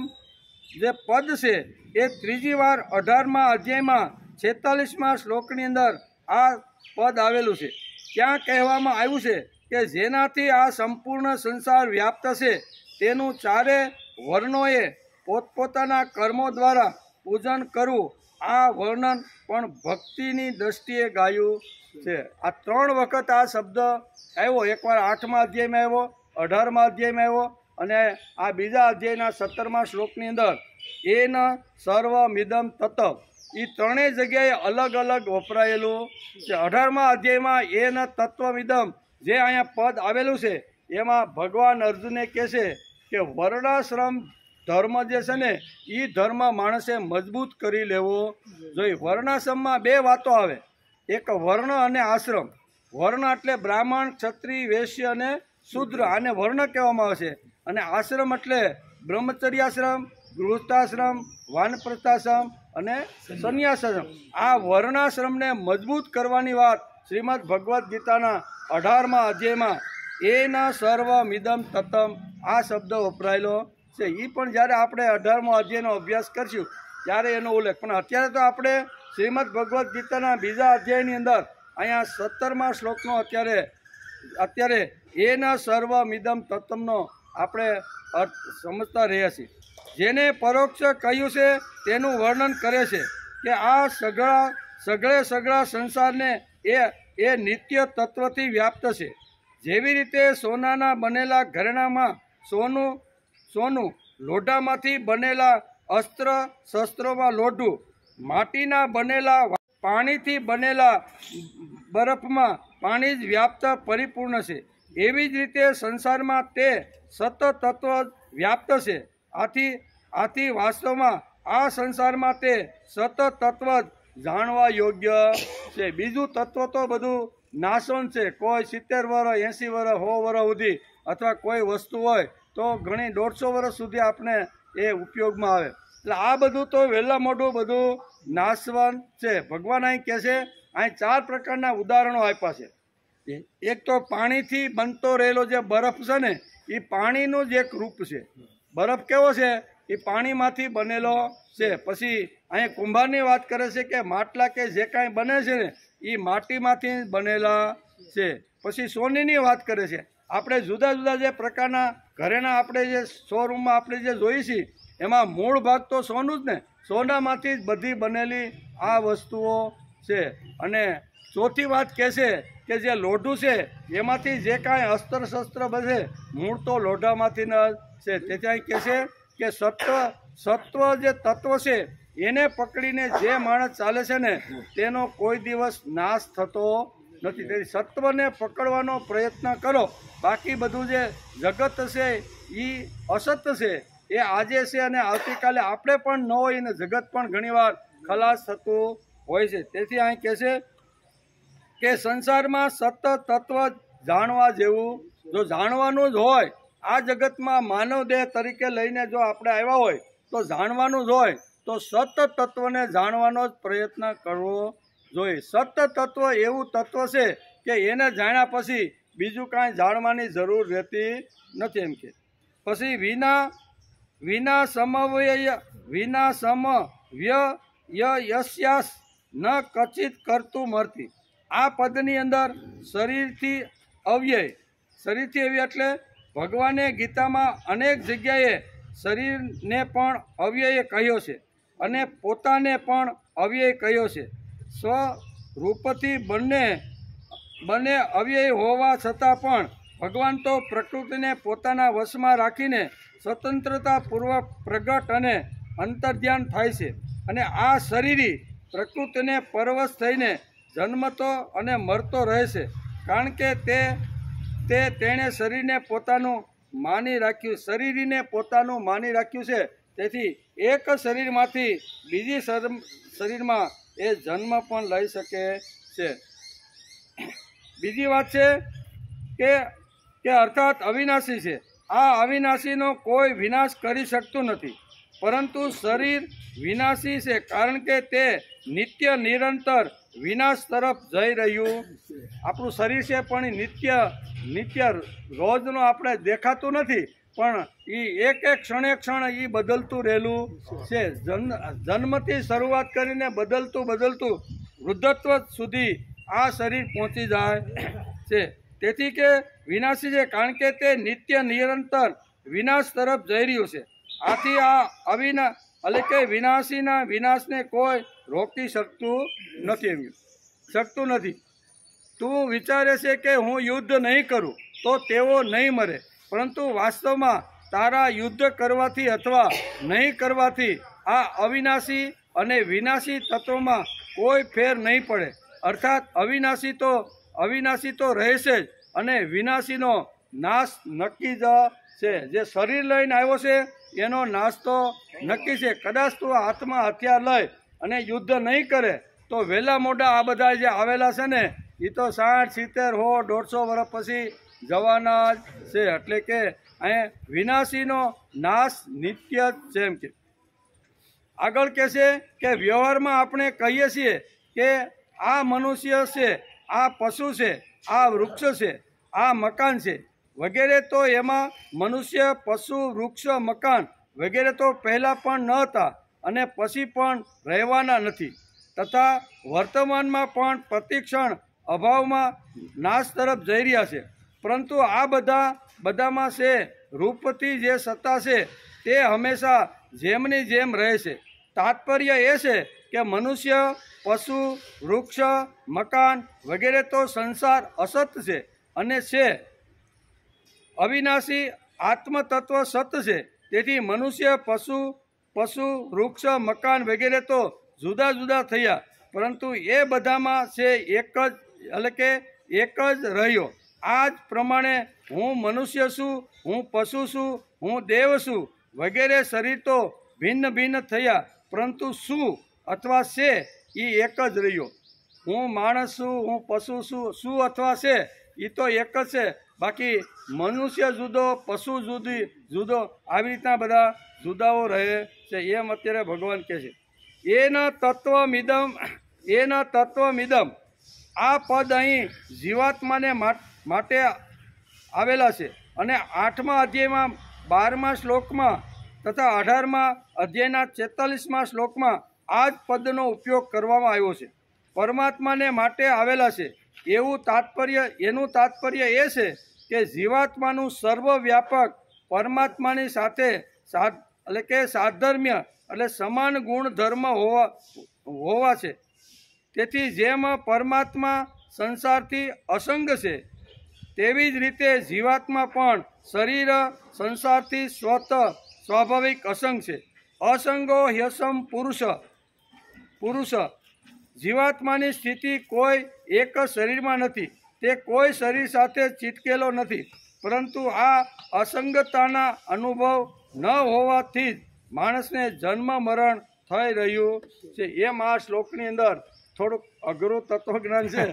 જે પદ છે એ ત્રીજી વાર 18મા અધ્યાયમાં 46મા શ્લોકની અંદર આ પદ આવેલું છે. ત્યાં કહેવામાં આવ્યું છે કે જેનાથી આ સંપૂર્ણ સંસાર વ્યાપ્ત છે તેનું 4 વર્ણોએ પોતપોતાના કર્મો દ્વારા પૂજન કરવું. આ વર્ણન પણ ભક્તિની દ્રષ્ટિએ ગાયું છે. આ 3 વખત આ શબ્દ આવ્યો. એકવાર 8મા અધ્યાયમાં આવ્યો, 18મા અધ્યાયમાં આવ્યો, અને આ બીજા અધ્યાયના 17મા શ્લોકની અંદર એન સર્વમિદમ તત. એ 3 જગ્યાએ અલગ અલગ વપરાયેલું છે. 18મા અધ્યાયમાં એન તત્વમિદમ જે અહીંયા પદ આવેલું છે, એમાં ભગવાન અર્જુનને કહે છે કે વર્ણાશ્રમ ધર્મ જે છે ને, એ ધર્મ માણસે મજબૂત કરી લેવો જોઈએ. વર્ણાશ્રમમાં 2 વાતો આવે, એક વર્ણ અને આશ્રમ. વર્ણ એટલે બ્રાહ્મણ, ક્ષત્રિય, વૈશ્ય અને શૂદ્ર, આને વર્ણ કહેવામાં આવે છે. અને આશ્રમ એટલે બ્રહ્મચર્યાશ્રમ, ગૃહસ્થાશ્રમ, વાનપ્રસ્થાશ્રમ અને સંન્યાસાશ્રમ. આ વર્ણાશ્રમને મજબૂત કરવાની વાત શ્રીમદ ભગવદ્ ગીતાના 18મા અધ્યાયમાં એન સર્વમિદમ તતમ આ શબ્દ વપરાયેલો છે. એ પણ જ્યારે આપણે 18મો અધ્યાયનો અભ્યાસ કરશું ત્યારે એનો ઉલ્લેખ. પણ અત્યારે તો આપણે શ્રીમદ ભગવદ્ ગીતાના બીજા અધ્યાયની અંદર અહીંયા 17મા શ્લોકનો અત્યારે એન સર્વમિદમ તતમનો આપણે અર્થ સમજતા રહ્યા છીએ. જેને પરોક્ષ કહ્યું છે તેનું વર્ણન કરે છે કે આ સગળા સંસારને એ નિત્ય તત્વથી વ્યાપ્ત છે. જેવી રીતે સોનાના બનેલા ઘરેણામાં સોનું, લોઢામાંથી બનેલા અસ્ત્ર શસ્ત્રોમાં લોઢું, માટીના બનેલા પાણીથી બનેલા બરફમાં પાણી જ વ્યાપ્ત પરિપૂર્ણ છે. એવી જ રીતે સંસારમાં તે સત તત્વ વ્યાપ્ત છે. આથી વાસ્તવમાં આ સંસારમાં તે સત તત્વ જ જાણવા યોગ્ય છે. બીજું તત્વ તો બધું નાશવંત છે. કોઈ 70 વર્ષ, 80 વર્ષ, 100 વર્ષ સુધી, અથવા કોઈ વસ્તુ હોય તો ઘણી 150 વર્ષ સુધી આપણે એ ઉપયોગમાં આવે. એટલે આ બધું તો વહેલા મોઢું બધું નાશવંત છે. ભગવાન અહીં કહે છે, અહીં 4 પ્રકારના ઉદાહરણો આપ્યા છે. એક તો પાણીથી બનતો રહેલો જે બરફ છે ને, એ પાણીનું જ એક રૂપ છે. બરફ કેવો છે? એ પાણીમાંથી બનેલો છે. પછી અહીં કુંભારની વાત કરે છે કે માટલા કે જે કાંઈ બને છે ને એ માટીમાંથી બનેલા છે. પછી સોનીની વાત કરે છે. આપણે જુદા જુદા જે પ્રકારના ઘરેણા આપણે જે શોરૂમમાં આપણે જે જોઈએ છીએ એમાં મૂળ ભાગ તો સોનું જ ને, સોનામાંથી જ બધી બનેલી આ વસ્તુઓ છે. અને ચોથી વાત કહે છે કે જે લોઢું છે એમાંથી જે કાંઈ અસ્ત્ર શસ્ત્ર બને મૂળ તો લોઢામાંથી ન છે. તેથી અહીં કહે છે કે સત્વ જે તત્વ છે એને પકડીને જે માણસ ચાલે છે ને તેનો કોઈ દિવસ નાશ થતો નથી. તેથી સત્વને પકડવાનો પ્રયત્ન કરો. બાકી બધું જે જગત છે એ અસત છે, એ આજે છે અને આવતીકાલે આપણે પણ ન હોય ને જગત પણ ઘણીવાર ખલાસ થતું હોય છે. તેથી અહીં કહે છે કે સંસારમાં સતત તત્વ જાણવા જેવું જો જાણવાનું જ હોય, આ જગતમાં માનવ દેહ તરીકે લઈને જો આપણે આવ્યા હોય તો જાણવાનું જ હોય તો સત તત્વને જાણવાનો જ પ્રયત્ન કરવો જોઈએ. સત તત્વ એવું તત્વ છે કે એને જાણ્યા પછી બીજું કાંઈ જાણવાની જરૂર રહેતી નથી. એમ કે પછી વિના સમવ્યયસ્યાસ ન કચિત કરતું મરતી. આ પદની અંદર શરીરથી અવ્યય એટલે ભગવાને ગીતામાં અનેક જગ્યાએ શરીરને પણ અવ્યય કહ્યો છે અને પોતાને પણ અવ્યય કહ્યો છે. સ્વરૂપથી બંને અવ્યય હોવા છતાં પણ ભગવાન તો પ્રકૃતિને પોતાના વશમાં રાખીને સ્વતંત્રતાપૂર્વક પ્રગટ અને અંતર્ધ્યાન થાય છે. અને આ શરીરી પ્રકૃતિને પરવશ થઈને જન્મતો અને મરતો રહે છે. કારણ કે તેણે શરીરને પોતાનું માની રાખ્યું છે. તેથી એક શરીરમાંથી બીજી શરીરમાં એ જન્મ પણ લઈ શકે છે. બીજી વાત છે કે અર્થાત અવિનાશી છે. આ અવિનાશીનો કોઈ વિનાશ કરી શકતું નથી, પરંતુ શરીર વિનાશી છે કારણ કે તે નિત્ય નિરંતર વિનાશ તરફ જઈ રહ્યું. આપણું શરીર છે પણ એ નિત્ય રોજનું આપણે દેખાતું નથી, પણ એ એક ક્ષણ એ બદલતું રહેલું છે. જન્મથી શરૂઆત કરીને બદલતું વૃદ્ધત્વ સુધી આ શરીર પહોંચી જાય છે. તેથી કે વિનાશી છે કારણ કે તે નિત્ય નિરંતર વિનાશ તરફ જઈ રહ્યું છે. આથી આ એટલે કે વિનાશીના વિનાશને કોઈ રોકી શકતું નથી. તું વિચારે છે કે હું યુદ્ધ નહીં કરું તો તેઓ નહીં મરે, પરંતુ વાસ્તવમાં તારા યુદ્ધ કરવાથી અથવા નહીં કરવાથી આ અવિનાશી અને વિનાશી તત્વોમાં કોઈ ફેર નહીં પડે. અર્થાત અવિનાશી તો રહેશે જ અને વિનાશીનો નાશ નક્કી જ છે. જે શરીર લઈને આવ્યો છે એનો નાશ તો નક્કી છે. કદાચ તું હાથમાં હથિયાર લઈ અને યુદ્ધ નહીં કરે તો વહેલા મોડા આ બધા જે આવેલા છે ને એ તો 60, 70, 100, 150 વર્ષ પછી જવાના જ છે. એટલે કે અહીં વિનાશીનો નાશ નિત્ય છે. એમ કે આગળ કહે છે કે વ્યવહારમાં આપણે કહીએ છીએ કે આ મનુષ્ય છે, આ પશુ છે, આ વૃક્ષ છે, આ મકાન છે વગેરે. તો એમાં મનુષ્ય, પશુ, વૃક્ષ, મકાન વગેરે તો પહેલાં પણ ન હતા અને પછી પણ રહેવાના નથી, તથા વર્તમાનમાં પણ પ્રતિક્ષણ અભાવમાં નાશ તરફ જઈ રહ્યા છે. પરંતુ આ બધામાં છે રૂપથી જે સત્તા છે તે હંમેશા જેમની જેમ રહે છે. તાત્પર્ય એ છે કે મનુષ્ય, પશુ, વૃક્ષ, મકાન વગેરે તો સંસાર અસત છે અને છે અવિનાશી આત્મતત્વ સત છે. તેથી મનુષ્ય, પશુ, વૃક્ષ, મકાન વગેરે તો જુદા જુદા થયા, પરંતુ એ બધામાં છે એક જ રહ્યો. આ જ પ્રમાણે હું મનુષ્ય છું, હું પશુ છું, હું દેવ છું વગેરે શરીર તો ભિન્ન થયા, પરંતુ શું અથવા છે એ એક જ રહ્યો. હું માણસ છું, હું પશુ છું, શું અથવા છે એ તો એક જ છે. બાકી મનુષ્ય જુદો, પશુ જુદો આવી રીતના બધા જુદાઓ રહે છે. એમ અત્યારે ભગવાન કહે છે. એના તત્વમિદમ આ પદ અહીં જીવાત્માને માટે આવેલા છે અને 8મા અધ્યાયમાં 12મા શ્લોકમાં તથા 18મા અધ્યાયના 46મા શ્લોકમાં આ જ પદનો ઉપયોગ કરવામાં આવ્યો છે. પરમાત્માને માટે આવેલા છે એનું તાત્પર્ય એ છે કે જીવાત્માનું સર્વવ્યાપક પરમાત્માની સાથે એટલે કે સાધર્મ્ય એટલે સમાન ગુણ ધર્મ હોવા છે. તેથી જેમ પરમાત્મા સંસારથી અસંગ છે તેવી જ રીતે જીવાત્મા પણ શરીર સંસારથી સ્વાભાવિક અસંગ છે. અસંગો હ્યસમ પુરુષ જીવાત્માની સ્થિતિ કોઈ એક શરીરમાં નથી. તે કોઈ શરીર સાથે ચીટકેલો નથી, પરંતુ આ અસંગતાના અનુભવ ન હોવાથી જ માણસને જન્મ મરણ થઈ રહ્યું છે. એમ આ શ્લોકની અંદર થોડુંક અઘરું તત્વજ્ઞાન છે,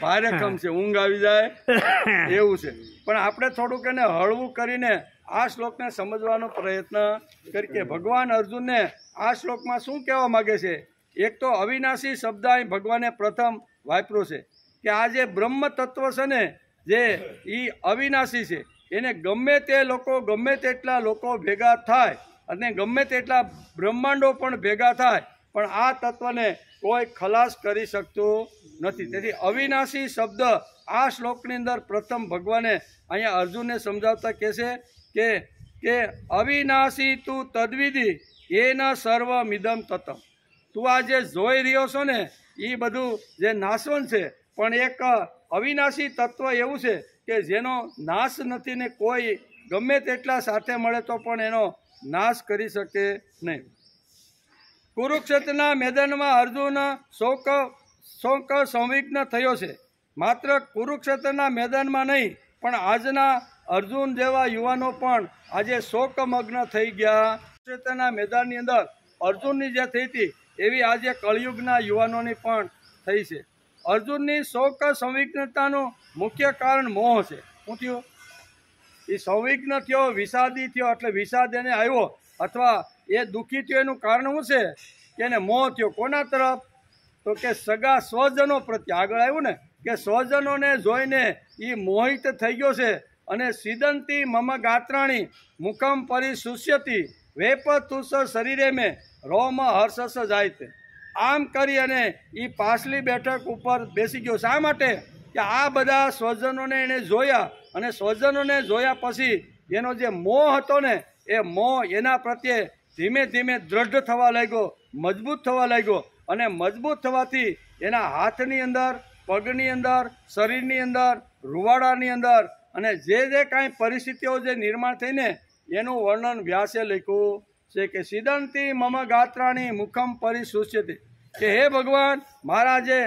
ભારેખમ છે, ઊંઘ આવી જાય એવું છે. પણ આપણે થોડુંક એને હળવું કરીને આ શ્લોકને સમજવાનો પ્રયત્ન કરીએ કે ભગવાન અર્જુનને આ શ્લોકમાં શું કહેવા માગે છે. એક તો અવિનાશી શબ્દ અહીં ભગવાને પ્રથમ વાપર્યો છે કે આ જે બ્રહ્મ તત્વ છે ને, જે એ અવિનાશી છે, એને ગમે તેટલા લોકો ભેગા થાય અને ગમે તેટલા બ્રહ્માંડો પણ ભેગા થાય, પણ આ તત્વને કોઈ ખલાસ કરી શકતું નથી. તેથી અવિનાશી શબ્દ આ શ્લોકની અંદર પ્રથમ ભગવાને અહીંયા અર્જુનને સમજાવતા કહે છે કે અવિનાશી તું તદ્વિધિ એન સર્વમિદમ તતમ. તું આ જે જોઈ રહ્યો છો ને એ બધું જે નાશવંત છે, પણ એક અવિનાશી તત્વ એવું છે કે જેનો નાશ નથી ને કોઈ ગમે તેટલા સાથે મળે તો પણ એનો નાશ કરી શકે નહીં. કુરુક્ષેત્રના મેદાનમાં અર્જુન શોક સંવિઘ્ન થયો છે. માત્ર કુરુક્ષેત્રના મેદાનમાં નહીં, પણ આજના અર્જુન જેવા યુવાનો પણ આજે શોકમગ્ન થઈ ગયા. કુરુક્ષેત્રના મેદાનની અંદર અર્જુનની જે થઈ હતી એવી આજે કળિયુગના યુવાનોની પણ થઈ છે. અર્જુનની શોક સંવિઘ્નતાનું મુખ્ય કારણ મોહ છે. શું થયું? એ સંવિઘ્ન થયો, વિષાદી થયો, એટલે વિષાદ એને આવ્યો અથવા એ દુઃખી થયો. એનું કારણ શું છે કે એને મોહ થયો. કોના તરફ? તો કે સગા સ્વજનો પ્રત્યે. આગળ આવ્યું ને કે સ્વજનોને જોઈને એ મોહિત થઈ ગયો છે. અને સિદંતી મમ ગાત્રાણી મુખમ પરિશુષ્યતિ વેપતુષ શરીરે મેં રોમ હર્ષસ જાય. આમ કરી અને એ પાછલી બેઠક ઉપર બેસી ગયો. શા માટે? કે આ બધા સ્વજનોને એને જોયા, અને સ્વજનોને જોયા પછી એનો જે મોહ હતો ને એ મોહ એના પ્રત્યે ધીમે ધીમે દ્રઢ થવા લાગ્યો, મજબૂત થવા લાગ્યો. અને મજબૂત થવાથી એના હાથની અંદર, પગની અંદર, શરીરની અંદર, રૂવાડાની અંદર અને જે કાંઈ પરિસ્થિતિઓ જે નિર્માણ થઈને એનું વર્ણન વ્યાસે લખ્યું છે કે સિદંતી મમ ગાત્રાણી મુખમ પરિશુષ્યતિ. કે હે ભગવાન, મારા જે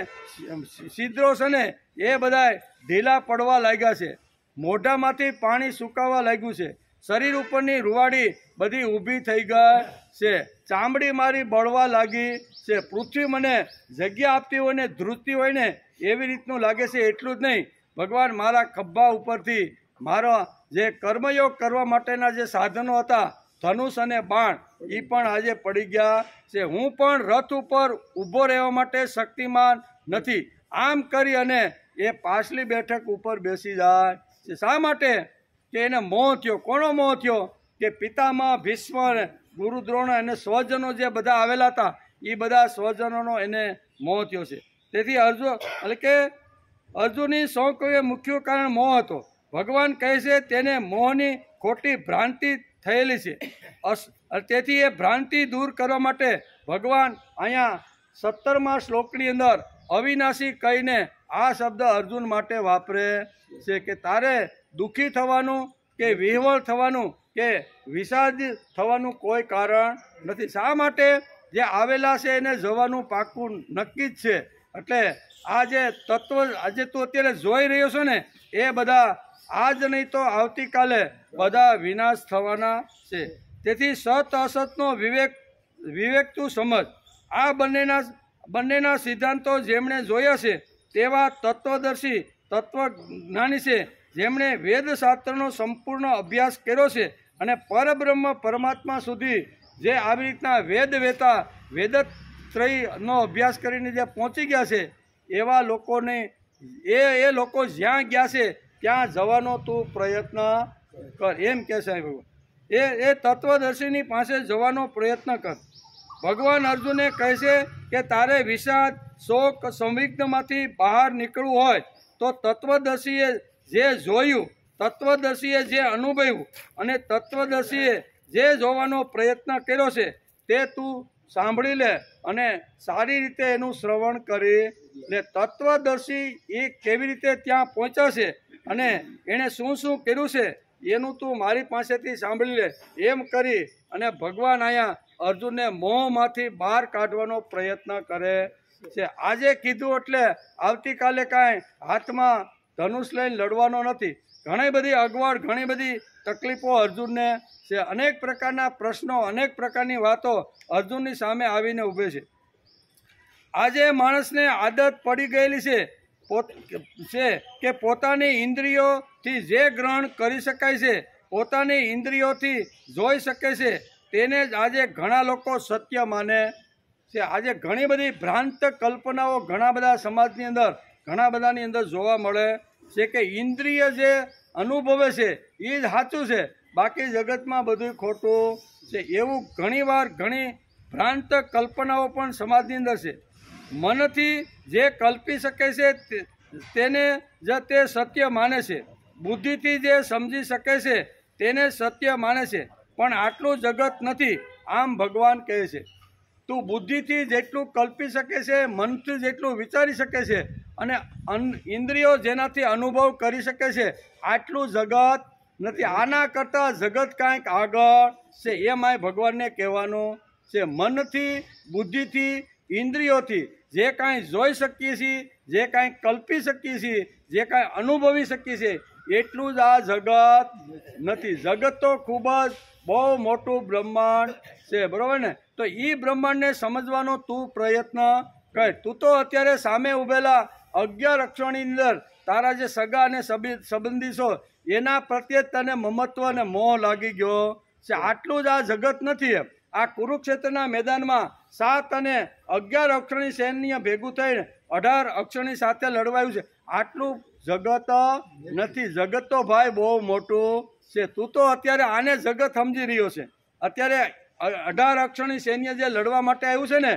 છિદ્રો છે ને એ બધા ઢીલા પડવા લાગ્યા છે, મોઢામાંથી પાણી સુકાવા લાગ્યું છે, શરીર ઉપરની રૂવાડી બધી ઊભી થઈ ગઈ છે, ચામડી મારી બળવા લાગી છે, પૃથ્વી મને જગ્યા આપતી હોય ને ધ્રુજતી હોય ને એવી રીતનું લાગે છે. એટલું જ નહીં ભગવાન, મારા ખભા ઉપરથી મારા જે કર્મયોગ કરવા માટેના જે સાધનો હતા, ધનુષ અને બાણ, એ પણ આજે પડી ગયા છે. હું પણ રથ ઉપર ઊભો રહેવા માટે શક્તિમાન નથી. આમ કરી અને એ પાછલી બેઠક ઉપર બેસી જાય છે. શા માટે? કે એને મોહ થયો. કોનો મોહ થયો? કે પિતામાં ભીષ્મ, ગુરુ દ્રોણ અને સ્વજનો જે બધા આવેલા હતા એ બધા સ્વજનોનો એને મોહ થયો છે. તેથી અર્જુનની શોક એ મુખ્ય કારણ મોહ હતો. ભગવાન કહે છે તેને મોહની ખોટી ભ્રાંતિ થયેલી છે. તેથી એ ભ્રાંતિ દૂર કરવા માટે ભગવાન અહીંયા 17મા શ્લોકની અંદર અવિનાશી કહીને આ શબ્દ અર્જુન માટે વાપરે છે કે તારે દુઃખી થવાનું કે વિહવળ થવાનું કે વિષાદ થવાનું કોઈ કારણ નથી. શા માટે? જે આવેલા છે એને જવાનું પાકું નક્કી જ છે. એટલે આ જે તત્વ આજે તું અત્યારે જોઈ રહ્યો છો ને એ બધા આજ નહીં તો આવતીકાલે બધા વિનાશ થવાના છે. તેથી સત અસતનો વિવેક તું સમજ. આ બંનેના સિદ્ધાંતો જેમણે જોયા છે તેવા તત્વદર્શી તત્વજ્ઞાની છે, જેમણે વેદશાસ્ત્રનો સંપૂર્ણ અભ્યાસ કર્યો છે અને પરબ્રહ્મ પરમાત્મા સુધી જે આવી રીતના વેદત્રયનો અભ્યાસ કરીને જે પહોંચી ગયા છે એવા લોકોને એ લોકો જ્યાં ગયા છે ત્યાં જવાનો તું પ્રયત્ન કર, એમ કહે છે ભગવાન. એ તત્વદર્શીની પાસે જવાનો પ્રયત્ન કર. ભગવાન અર્જુનને કહે છે કે તારે વિષાદ, શોક, સંવિઘ્નમાંથી બહાર નીકળવું હોય તો તત્વદર્શીએ જે જોયું, તત્વદર્શીએ જે અનુભવ્યું અને તત્વદર્શીએ જે જોવાનો પ્રયત્ન કર્યો છે તે તું સાંભળી લે અને સારી રીતે એનું શ્રવણ કરી લે. તત્વદર્શી એ કેવી રીતે ત્યાં પહોંચ્યો છે અને એણે શું શું કર્યું છે એનું તું મારી પાસેથી સાંભળી લે, એમ કરી અને ભગવાન અહીંયા અર્જુનને મોહમાંથી બહાર કાઢવાનો પ્રયત્ન કરે છે. આજે કીધું એટલે આવતીકાલે કાંઈ હાથમાં ધનુષ લઈને લડવાનો નથી. ઘણી બધી અગવડ, ઘણી બધી તકલીફો અર્જુનને છે. અનેક પ્રકારના પ્રશ્નો, અનેક પ્રકારની વાતો અર્જુનની સામે આવીને ઊભે છે. આજે માણસને આદત પડી ગયેલી છે કે પોતાની ઇન્દ્રિયોથી જે ગ્રહણ કરી શકાય છે, પોતાની ઇન્દ્રિયોથી જોઈ શકે છે, તેને જ આજે ઘણા લોકો સત્ય માને છે. આજે ઘણી બધી ભ્રાંત કલ્પનાઓ ઘણા બધા સમાજની અંદર, ઘણા બધાની અંદર જોવા મળે છે કે ઇન્દ્રિય જે અનુભવે છે એ જ સાચું છે, બાકી જગતમાં બધું ખોટું છે. એવું ઘણીવાર ઘણી ભ્રાંત કલ્પનાઓ પણ સમાજની અંદર છે. મનથી જે કલ્પી શકે છે તેને જ તે સત્ય માને છે. બુદ્ધિથી જે સમજી શકે છે તેને સત્ય માને છે. પણ આટલું જગત નથી, આમ ભગવાન કહે છે. તું બુદ્ધિથી જેટલું કલ્પી શકે છે, મનથી જેટલું વિચારી શકે છે અને ઇન્દ્રિયો જેનાથી અનુભવ કરી શકે છે, આટલું જગત નથી. આના કરતાં જગત કાંઈક આગળ છે, એમાંય ભગવાનને કહેવાનું છે. મનથી, બુદ્ધિથી, ઇન્દ્રિયોથી જે કાંઈ જોઈ શકીએ છીએ, જે કાંઈ કલ્પી શકીએ છીએ, જે કાંઈ અનુભવી શકીએ છીએ, એટલું જ આ જગત નથી. જગત તો ખૂબ જ બહુ મોટું બ્રહ્માંડ છે, બરાબર ને? તો એ બ્રહ્માંડને સમજવાનો તું પ્રયત્ન કર. તું તો અત્યારે સામે ઊભેલા 11 અક્ષરની અંદર તારા જે સગા અને સંબંધી છો એના પ્રત્યે તને મમત્વ અને મોહ લાગી ગયો છે. આટલું જ આ જગત નથી. એમ આ કુરુક્ષેત્રના મેદાનમાં 7 અને 11 અક્ષરની સૈન્ય ભેગું થઈને 18 અક્ષરની સાથે લડવાયું છે. આટલું જગત નથી. જગત તો ભાઈ બહુ મોટું છે. તું તો અત્યારે આને જગત સમજી રહ્યો છે. અત્યારે 18 અક્ષરની સૈન્ય જે લડવા માટે આવ્યું છે ને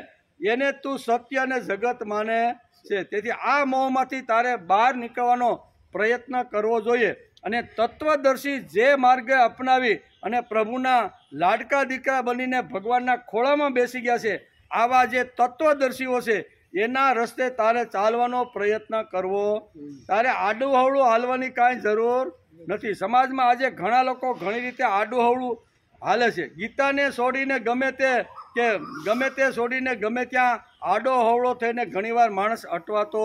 એને તું સત્ય અને જગત માને છે. તેથી આ મોહમાંથી તારે બહાર નીકળવાનો પ્રયત્ન કરવો જોઈએ. અને તત્વદર્શી જે માર્ગે અપનાવી અને પ્રભુના લાડકા દીકરા બનીને ભગવાનના ખોળામાં બેસી ગયા છે, આવા જે તત્વદર્શીઓ છે એના રસ્તે તારે ચાલવાનો પ્રયત્ન કરવો. તારે આડું હવળું હાલવાની કાંઈ જરૂર નથી. સમાજમાં આજે ઘણા લોકો ઘણી રીતે આડું હવળું હાલે છે. ગીતાને છોડીને ગમે તે છોડીને ગમે ત્યાં આડો હવળો થઈને ઘણીવાર માણસ અટવાતો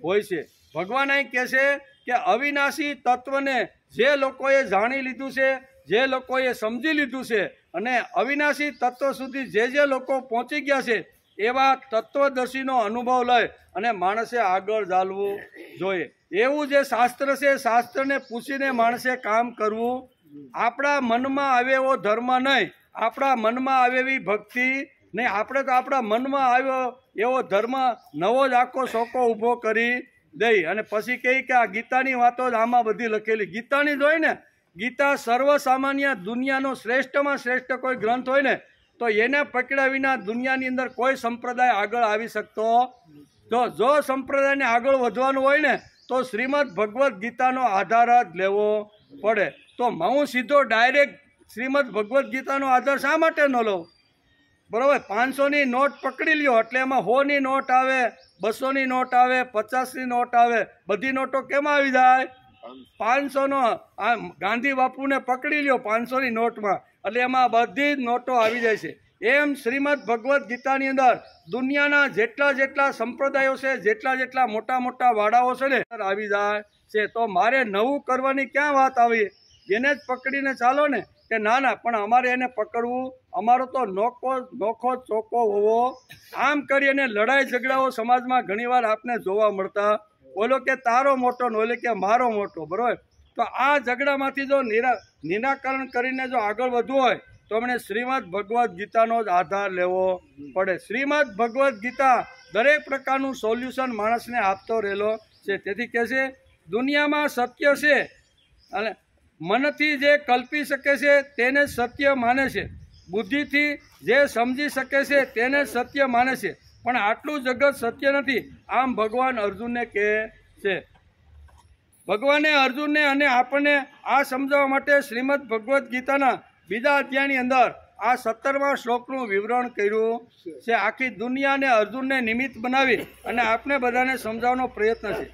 હોય છે. ભગવાન અહીં કહે છે કે અવિનાશી તત્વને જે લોકોએ જાણી લીધું છે, જે લોકોએ સમજી લીધું છે અને અવિનાશી તત્વ સુધી જે લોકો પહોંચી ગયા છે એવા તત્વદર્શીનો અનુભવ લઈ અને માણસે આગળ ચાલવું જોઈએ. એવું જે શાસ્ત્ર છે, શાસ્ત્રને પૂછીને માણસે કામ કરવું. આપણા મનમાં આવે એવો ધર્મ નહીં, આપણા મનમાં આવે એવી ભક્તિ નહીં. આપણે તો આપણા મનમાં આવ્યો એવો ધર્મ નવો જ આખો શોકો ઊભો કરી દઈ અને પછી કહી કે આ ગીતાની વાતો જ આમાં બધી લખેલી. ગીતાની જ હોય ને. ગીતા સર્વસામાન્ય દુનિયાનો શ્રેષ્ઠમાં શ્રેષ્ઠ કોઈ ગ્રંથ હોય ને તો એને પકડ્યા વિના દુનિયાની અંદર કોઈ સંપ્રદાય આગળ આવી શકતો. તો જો સંપ્રદાયને આગળ વધવાનું હોય ને તો શ્રીમદ ભગવદ્ ગીતાનો આધાર જ લેવો પડે. તો હું સીધો ડાયરેક્ટ શ્રીમદ ભગવદ્ ગીતાનો આધાર શા માટે ન લઉં? બરાબર, 500ની નોટ પકડી લ્યો એટલે એમાં 100ની નોટ આવે, 200ની નોટ આવે, 50ની નોટ આવે. બધી નોટો કેમ આવી જાય? 500નો આ ગાંધી બાપુને પકડી લ્યો 500ની નોટમાં એટલે એમાં બધી જ નોટો આવી જાય છે. એમ શ્રીમદ ભગવદ્ ગીતાની અંદર દુનિયાના જેટલા સંપ્રદાયો છે, જેટલા મોટા વાડાઓ છે ને આવી જાય છે. તો મારે નવું કરવાની ક્યાં વાત આવી? એને જ પકડીને ચાલો ને કે ના પણ અમારે એને પકડવું, અમારો તો નોખો ચોખ્ખો હોવો. આમ કરી અને લડાઈ ઝઘડાઓ સમાજમાં ઘણીવાર આપને જોવા મળતા. ઓલો કે તારો મોટો ને ઓલે કે મારો મોટો. બરાબર, તો આ ઝઘડામાંથી જો નિરાકરણ કરીને જો આગળ વધવું હોય તો એમણે શ્રીમદ ભગવદ્ ગીતાનો જ આધાર લેવો પડે. શ્રીમદ ભગવદ્ ગીતા દરેક પ્રકારનું સોલ્યુશન માણસને આપતો રહેલો છે. તેથી કહે છે દુનિયામાં સત્ય છે અને મનથી જે કલ્પી શકે છે તેને સત્ય માને છે, બુદ્ધિથી જે સમજી શકે છે તેને સત્ય માને છે, પણ આટલું જગત સત્ય નથી, આમ ભગવાન અર્જુનને કહે છે. ભગવાને અર્જુનને અને આપણને આ સમજાવવા માટે શ્રીમદ ભગવદ્ ગીતાના બીજા અધ્યાયની અંદર આ 17મા શ્લોકનું વિવરણ કર્યું છે. આખી દુનિયાને અર્જુનને નિમિત્ત બનાવી અને આપણે બધાને સમજાવવાનો પ્રયત્ન છે.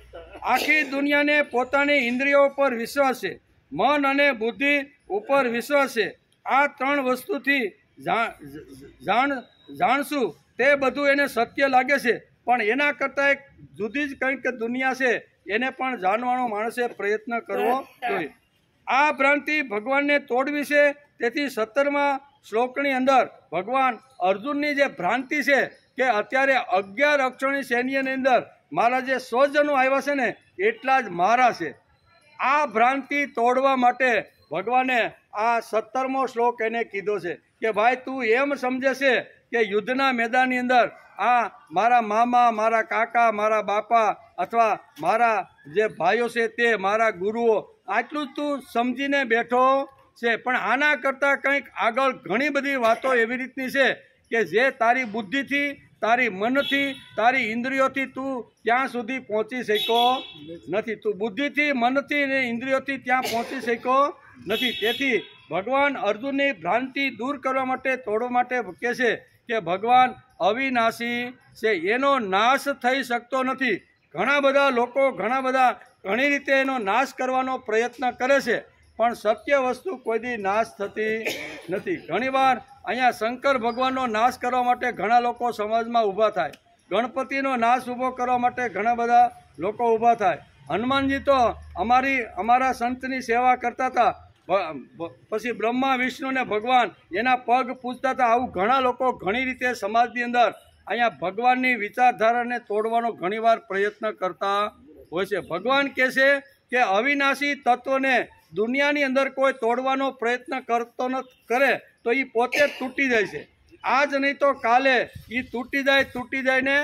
આખી દુનિયાને પોતાની ઇન્દ્રિયો ઉપર વિશ્વાસ છે, મન અને બુદ્ધિ ઉપર વિશ્વાસ છે. આ 3 વસ્તુથી જાણશું તે બધું એને સત્ય લાગે છે, પણ એના કરતાં એક જુદી જ કંઈક દુનિયા છે, એને પણ જાણવાનો માણસે પ્રયત્ન કરવો જોઈએ. આ ભ્રાંતિ ભગવાનને તોડવી છે. તેથી 17મા શ્લોકની અંદર ભગવાન અર્જુનની જે ભ્રાંતિ છે કે અત્યારે 11 અક્ષરની સૈન્યની અંદર મારા જે સ્વજનો આવ્યા છે ને એટલા જ મારા છે, આ ભ્રાંતિ તોડવા માટે ભગવાને આ 17મો શ્લોક એને કીધો છે કે ભાઈ તું એમ સમજે છે કે યુદ્ધના મેદાનની અંદર આ મારા મામા, મારા કાકા, મારા બાપા અથવા મારા જે ભાઈઓ છે તે મારા ગુરુઓ, આટલું જ તું સમજીને બેઠો છે. પણ આના કરતાં કંઈક આગળ ઘણી બધી વાતો એવી રીતની છે કે જે તારી બુદ્ધિથી, તારી મનથી, તારી ઇન્દ્રિયોથી તું ત્યાં સુધી પહોંચી શક્યો નથી. તું બુદ્ધિથી, મનથી અને ઇન્દ્રિયોથી ત્યાં પહોંચી શક્યો નથી. તેથી ભગવાન અર્જુનની ભ્રાંતિ દૂર કરવા માટે, તોડવા માટે કહે છે કે ભગવાન અવિનાશી છે, એનો નાશ થઈ શકતો નથી. ઘણા બધા લોકો ઘણી રીતે એનો નાશ કરવાનો પ્રયત્ન કરે છે, પણ સત્ય વસ્તુ કોઈ દી નાશ થતી નથી. ઘણીવાર અહીંયા શંકર ભગવાનનો નાશ કરવા માટે ઘણા લોકો સમાજમાં ઊભા થાય, ગણપતિનો નાશ ઊભો કરવા માટે ઘણા બધા લોકો ઊભા થાય. હનુમાનજી તો અમારા સંતની સેવા કરતા હતા, પછી બ્રહ્મા, વિષ્ણુ ને ભગવાન એના પગ પૂજતા હતા. આવું ઘણા લોકો ઘણી રીતે સમાજની અંદર અહીંયા ભગવાનની વિચારધારાને તોડવાનો ઘણીવાર પ્રયત્ન કરતા હોય છે. ભગવાન કહે છે કે અવિનાશી તત્વને દુનિયાની અંદર કોઈ તોડવાનો પ્રયત્ન કરે તો એ પોતે જ તૂટી જાય છે. આજ નહીં તો કાલે એ તૂટી જાય ને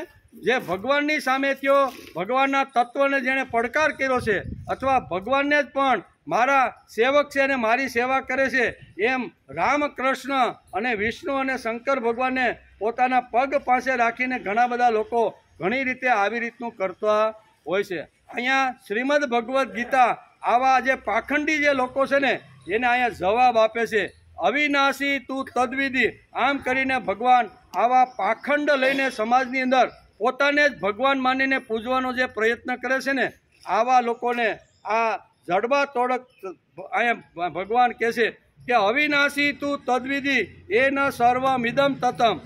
જે ભગવાનની સામે થયો, ભગવાનના તત્વને જેણે પડકાર કર્યો છે અથવા ભગવાનને જ પણ મારા સેવક છે અને મારી સેવા કરે છે એમ રામકૃષ્ણ અને વિષ્ણુ અને શંકર ભગવાનને પોતાના પગ પાસે રાખીને ઘણા બધા લોકો ઘણી રીતે આવી રીતનું કરતા હોય છે. અહીંયા શ્રીમદ ભગવદ્ ગીતા આવા જે પાખંડી જે લોકો છે ને એને અહીંયા જવાબ આપે છે, અવિનાશી તું તદ્વિધિ. આમ કરીને ભગવાન આવા પાખંડ લઈને સમાજની અંદર પોતાને જ ભગવાન માનીને પૂજવાનો જે પ્રયત્ન કરે છે ને આવા લોકોને આ જડબા તોડક અહીંયા ભગવાન કહે છે કે અવિનાશી તું તદ્વિધિ એ ન સર્વમિદમ તતમ